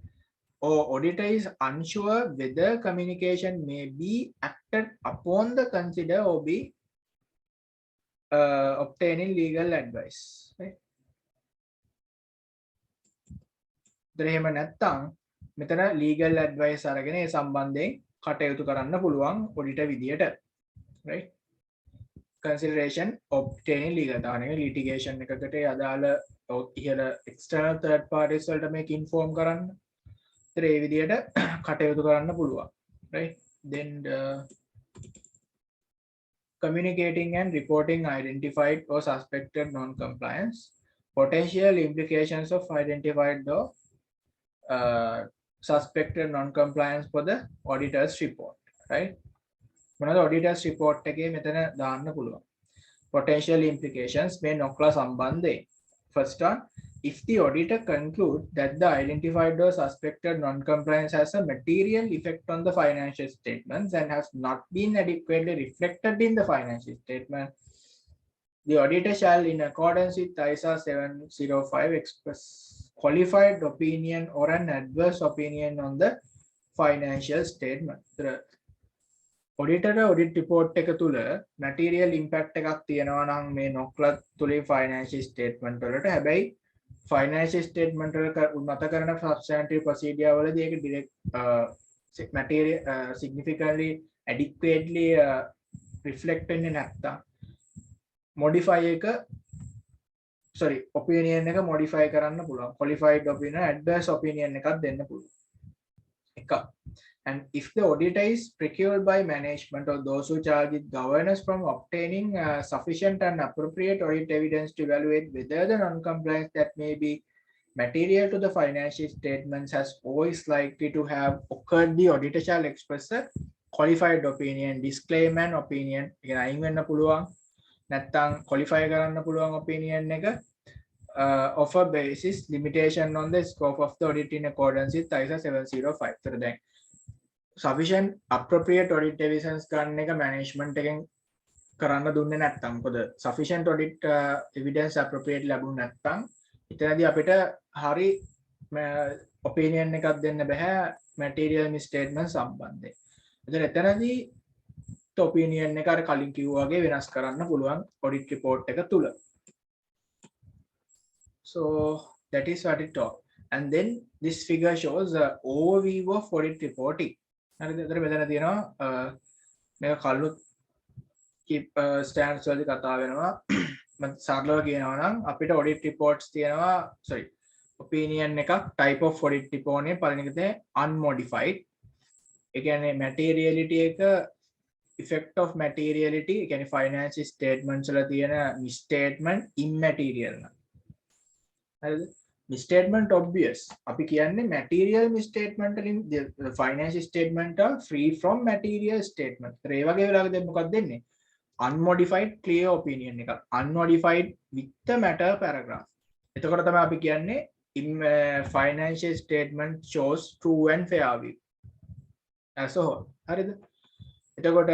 or auditor is unsure whether communication may be acted upon, the consider or be obtaining legal advice. right? එහෙම නැත්තම් මෙතන legal advice අරගෙන ඒ සම්බන්ධයෙන් කටයුතු කරන්න පුළුවන් auditor විදියට. right? Consideration obtaining legal advice litigation එකකට අදාළ ඉහළ external third parties වලට මේක inform කරන්න. ඒතර ඒ විදියට කටයුතු කරන්න පුළුවන්. right? Then communicating and reporting identified or suspected non-compliance, potential implications of identified or suspected non-compliance for the auditor's report. right? මොනවාද auditor's report එකේ මෙතන දාන්න පුළුවන්. Potential implications මේ නොක්ලා සම්බන්ධයෙන්. First one, if the auditor concludes that the identified or suspected non-compliance has a material effect on the financial statements and has not been adequately reflected in the financial statement, the auditor shall, in accordance with ISA 705, express qualified opinion or an adverse opinion on the financial statement. auditor audit report එක තුල material impact එකක් තියෙනවා නම් මේ නොක්ලා තුලින් financial statement වලට හැබැයි financial statement වල මත කරන substantive procedure වලදී ඒක direct material significantly adequately reflect වෙන්නේ නැත්තම් modify එක sorry opinion එක modify කරන්න පුළුවන් qualified opinion adverse opinion එකක් දෙන්න පුළුවන් එක. And if the auditor is procured by management or those who charge with governance from obtaining sufficient and appropriate audit evidence to evaluate whether the non-compliance that may be material to the financial statements has always likely to have occurred, the auditor shall express a qualified opinion, disclaim an opinion. Again, අයින් වෙන්න පුළුවන්. නැත්තම් qualify කරන්න පුළුවන් opinion එක of a basis limitation on the scope of the audit in accordance with ISA 705. So then sufficient appropriate audit evidence ගන්න එක management එකෙන් කරන්න දුන්නේ නැත්තම් මොකද sufficient audit evidence appropriate ලැබුණ නැත්තම් එතනදී අපිට හරි opinion එකක් දෙන්න බෑ material misstatement සම්බන්ධයෙන්. එතනදී opinion එක අර කලින් කිව්වා වගේ වෙනස් කරන්න පුළුවන් audit report එක තුල. So that is what it talks. And then this figure shows the overview of audit reporting. හරිද? එතන මෙතන තියෙනවා මේක කල්ලුත් keep stands වලදී කතා වෙනවා. මම සරලව කියනවා නම් අපිට audit reports තියෙනවා sorry opinion එකක් type of audit report නේ පළවෙනි එකේ unmodified. ඒ කියන්නේ materiality එක effect of materiality ඒ කියන්නේ financial statements වල තියෙන misstatement immaterial න. හරිද? misstatement obvious අපි කියන්නේ material misstatement වලින් financial statement are free from material statement. ඒ වගේ වෙලාවකදී මොකක්ද දෙන්නේ? unmodified clear opinion එකක්. unmodified with the matter paragraph. එතකොට තමයි අපි කියන්නේ financial statement shows true and fair view. as a whole. හරිද? එතකොට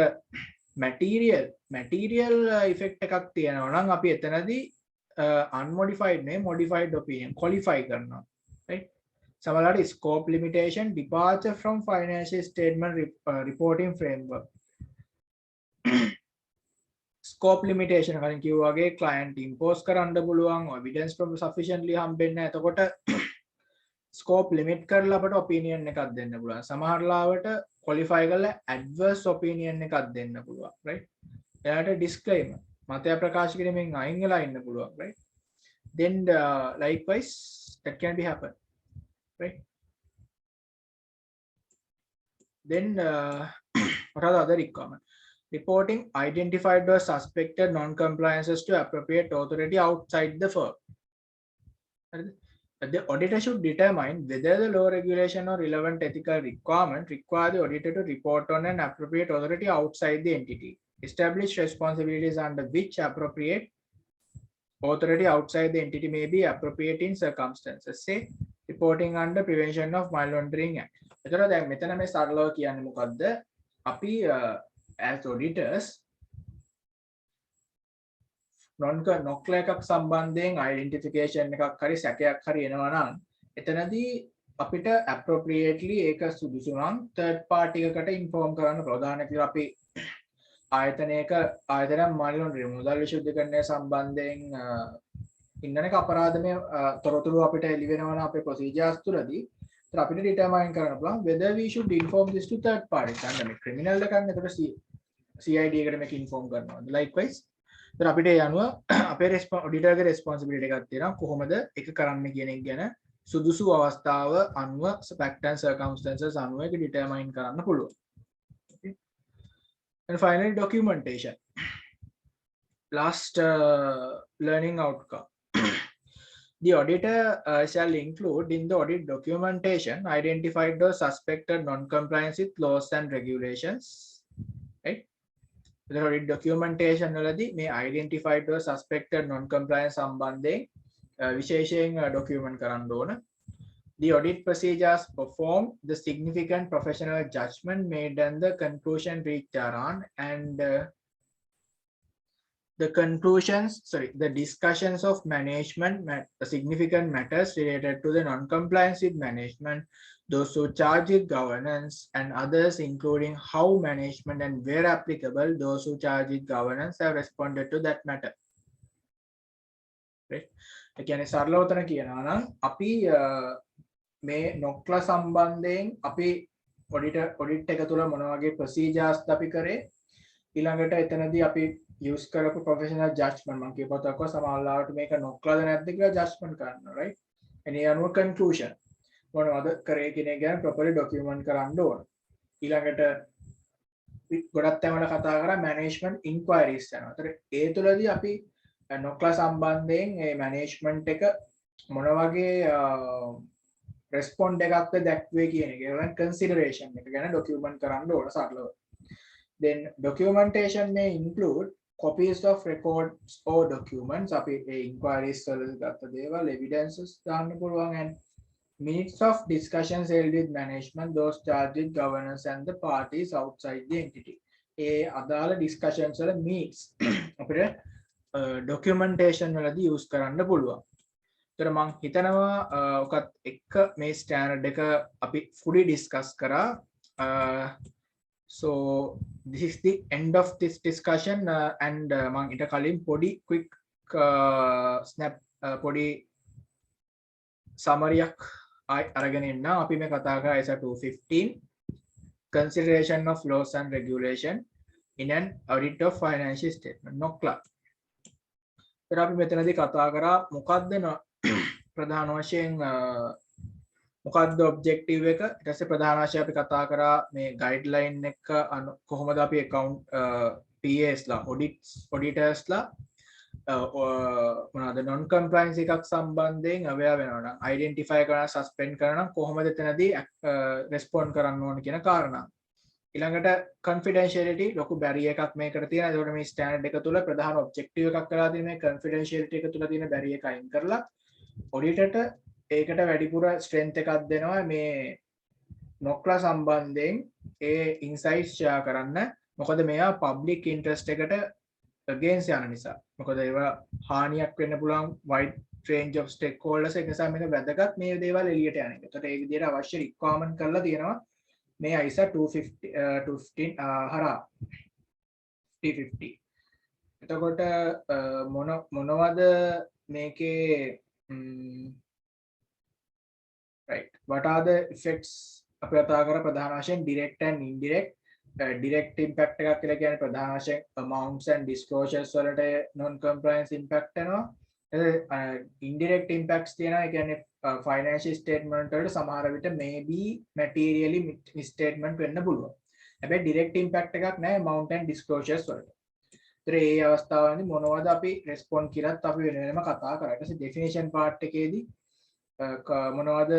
material effect එකක් තියෙනවා නම් අපි එතනදී unmodified නේ modified opinion qualify කරනවා. right? සමහරවිට scope limitation departure from financial statement reporting framework. scope limitation කලින් කිව්වා වගේ client impose කරන්න පුළුවන් evidence from sufficiently හම්බෙන්නේ නැහැ. එතකොට scope limit කරලා අපට opinion එකක් දෙන්න පුළුවන්. සමහර ලාවට qualify කරලා adverse opinion එකක් දෙන්න පුළුවන්. right? එයාට disclaimer මතය ප්‍රකාශ කිරීමෙන් අයින් වෙලා ඉන්න පුළුවන්. right? then likewise that can be happen. right? then what are the other requirements? Reporting identified or suspected non-compliances to appropriate authority outside the firm. The auditor should determine whether the law, regulation or relevant ethical requirement require the auditor to report on an appropriate authority outside the entity. Establish responsibilities under which appropriate authority outside the entity may be appropriate in circumstances. Say, reporting under Prevention of Money Laundering Act. එතකොට දැන් මෙතන මේ සරලව කියන්නේ මොකද්ද? අපි as auditors නොක්ලා එකක් සම්බන්ධයෙන් identification එකක් හරි සැකයක් හරි එනවා නම් එතනදී අපිට appropriately ඒක සුදුසු නම් third party එකකට inform කරන්න ප්‍රධාන කියලා අපි ආයතනයක money laundering මුදල් විශුද්ධීකරණය සම්බන්ධයෙන් ඉන්නක අපරාධමය තොරතුරු අපිට එළි වෙනවා නම් අපේ procedures තුලදී ඒත් අපිට determine කරන්න පුළුවන් whether we should inform this to third party. ගන්න මේ criminal එකක් එතකොට CID එකට මේක inform කරනවා. likewise ඒත් අපිට ඒ අනුව අපේ auditor ගේ responsibility එකක් තියෙනවා කොහොමද ඒක කරන්න කියන එක ගැන සුදුසු අවස්ථාව අනුව fact and circumstances අනුව ඒක determine කරන්න පුළුවන්. okay. And finally documentation. Last learning outcome. The auditor shall include in the audit documentation identified or suspected non-compliance with laws and regulations. Right? The audit documentation වලදී මේ identified or suspected non-compliance සම්බන්ධයෙන් විශේෂයෙන් document කරන්න ඕන. The audit procedures performed, the significant professional judgment made and the conclusion reached thereon, and the discussions of management, significant matters related to the non-compliance with management those who charge with governance, and others, including how management and where applicable, those who charge with governance have responded to that matter. Right? ඒ කියන්නේ සරලව උතන කියනවා නම් අපි මේ නොක්ලා සම්බන්ධයෙන් අපි audit එක තුල මොන වගේ ප්‍රොසීජර්ස් අපි කරේ ඊළඟට එතනදී අපි use කරපු professional judgment මම කියපුවත් අක්ව සමහරවිට මේක නොක්ලාද නැද්ද කියලා judgment කරනවා right එනේ අනුව conclusion මොනවද කරේ කියන එක ගැන properly document කරන්න ඕන ඊළඟට ගොඩක් තැන්වල කතා කරා management inquiries යනවා. ඒතර ඒ තුලදී අපි නොක්ලා සම්බන්ධයෙන් මේ management එක මොන වගේ respond එකක්ද දැක්වේ කියන එක. ඒවෙන් consideration එක ගැන document කරන්න ඕන සරලව. Then documentation may include copies of records or documents. අපි ඒ inquiries වල ගත්ත දේවල් evidences දාන්න පුළුවන් and minutes of discussions held with management, those charged with governance and the parties outside the entity. ඒ අදාළ discussions වල minutes අපිට documentation වලදී use කරන්න පුළුවන්. ඒතර මම හිතනවා ඔකත් එක්ක මේ standard එක අපි fully discuss කරා. So this is the end of this discussion and මම ඊට කලින් පොඩි quick snap පොඩි summary එකක් අරගෙන ඉන්න අපි මේ කතා කරා ISA 215 consideration of laws and regulation in an audit of financial statement NOCLA. ඒතර අපි මෙතනදී කතා කරා මොකක්ද ප්‍රධාන වශයෙන් මොකක්ද ඔබ්ජෙක්ටිව් එක ඊට පස්සේ ප්‍රධාන වශයෙන් අපි කතා කරා මේ ගයිඩ්ලයින් එක කොහොමද අපි account PAs ලා auditors ලා මොනවාද non compliance එකක් සම්බන්ධයෙන් අවare වෙනවා නම් identify කරන suspend කරන නම් කොහොමද එතනදී respond කරන්න ඕන කියන කාරණා ඊළඟට confidentiality ලොකු barrier එකක් මේකට තියෙනවා ඒකට මේ standard එක තුල ප්‍රධාන objective එකක් කරලා තියෙන මේ confidentiality එක තුල තියෙන barrier එක අයින් කරලා auditor ඒකට වැඩිපුර strength එකක් දෙනවා මේ නොක්ලා සම්බන්ධයෙන් ඒ insights share කරන්න මොකද මේවා public interest එකට against යන නිසා මොකද ඒවා හානියක් වෙන්න පුළුවන් wide range of stakeholders එක නිසා මේක වැදගත් මේ දේවල් එළියට යන එක. ඒකට ඒ විදිහට අවශ්‍ය requirement කරලා තියෙනවා මේ ISA 215 හරහා 350. එතකොට මොනවද මේකේ right what are the effects අපි කතා කර ප්‍රධාන වශයෙන් direct and indirect direct impact එකක් කියලා කියන්නේ ප්‍රධාන වශයෙන් amounts and disclosures වලට non compliance impact වෙනවා indirect impacts තියෙනවා ඒ කියන්නේ financial statement වලට සමහර විට maybe materially misstatement වෙන්න පුළුවන් හැබැයි direct impact එකක් නැහැ amount and disclosures වලට ඒතර ඒ අවස්ථාවවලදී මොනවද අපි respond කියලාත් අපි වෙන වෙනම කතා කරා ඊට පස්සේ definition part එකේදී මොනවද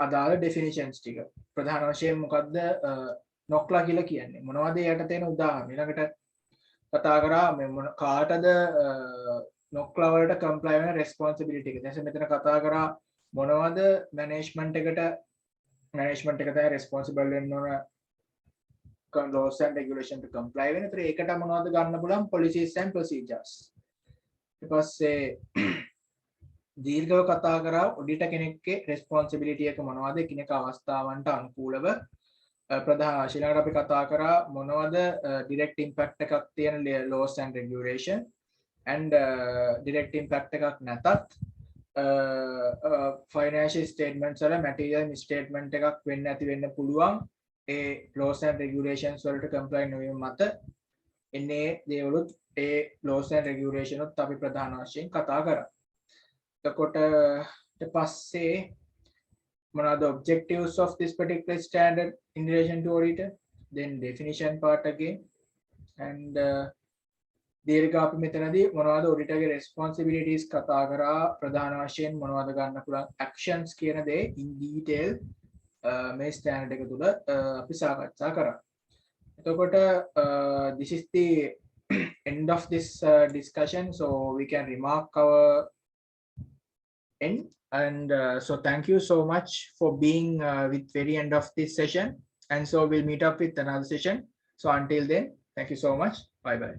අදාළ definitions ටික ප්‍රධාන වශයෙන් මොකද්ද නොක්ලා කියලා කියන්නේ මොනවද යට තියෙන උදාහරණ ඊළඟට කතා කරා මේ කාටද නොක්ලා වලට comply වෙන responsibility එක. දැන් මෙතන කතා කරා මොනවද management එක තමයි responsible වෙන්න ඕන laws and regulation to comply වෙන. ඒතර ඒකට මොනවද ගන්න පුළුවන් policies and procedures. ඊට පස්සේ දීර්ඝව කතා කරා ඔඩිටර් කෙනෙක්ගේ responsibility එක මොනවද කිනක අවස්ථාවන්ට අනුකූලව ප්‍රධාන ශීලකට අපි කතා කරා මොනවද direct impact එකක් තියෙන laws and regulation and direct impact එකක් නැතත් financial statements වල material misstatement එකක් වෙන්න ඇති වෙන්න පුළුවන් ඒ laws and regulations වලට comply නොවීම මත එන්නේ දේවලුත් ඒ laws and regulation උත් අපි ප්‍රධාන වශයෙන් කතා කරා. එතකොට ඊට පස්සේ මොනවාද objectives of this particular standard in relation to auditor, then definition part again and දීර්ඝ අපි මෙතනදී මොනවද auditor ගේ responsibilities කතා කරා ප්‍රධාන වශයෙන් මොනවද ගන්න පුළුවන් actions කියන දේ in detail මේ standard එක තුල අපි සාකච්ඡා කරා. එතකොට this is the end of this discussion, so we can remark our end and so thank you so much for being with very end of this session and so we'll meet up with another session. So until then, thank you so much. Bye bye.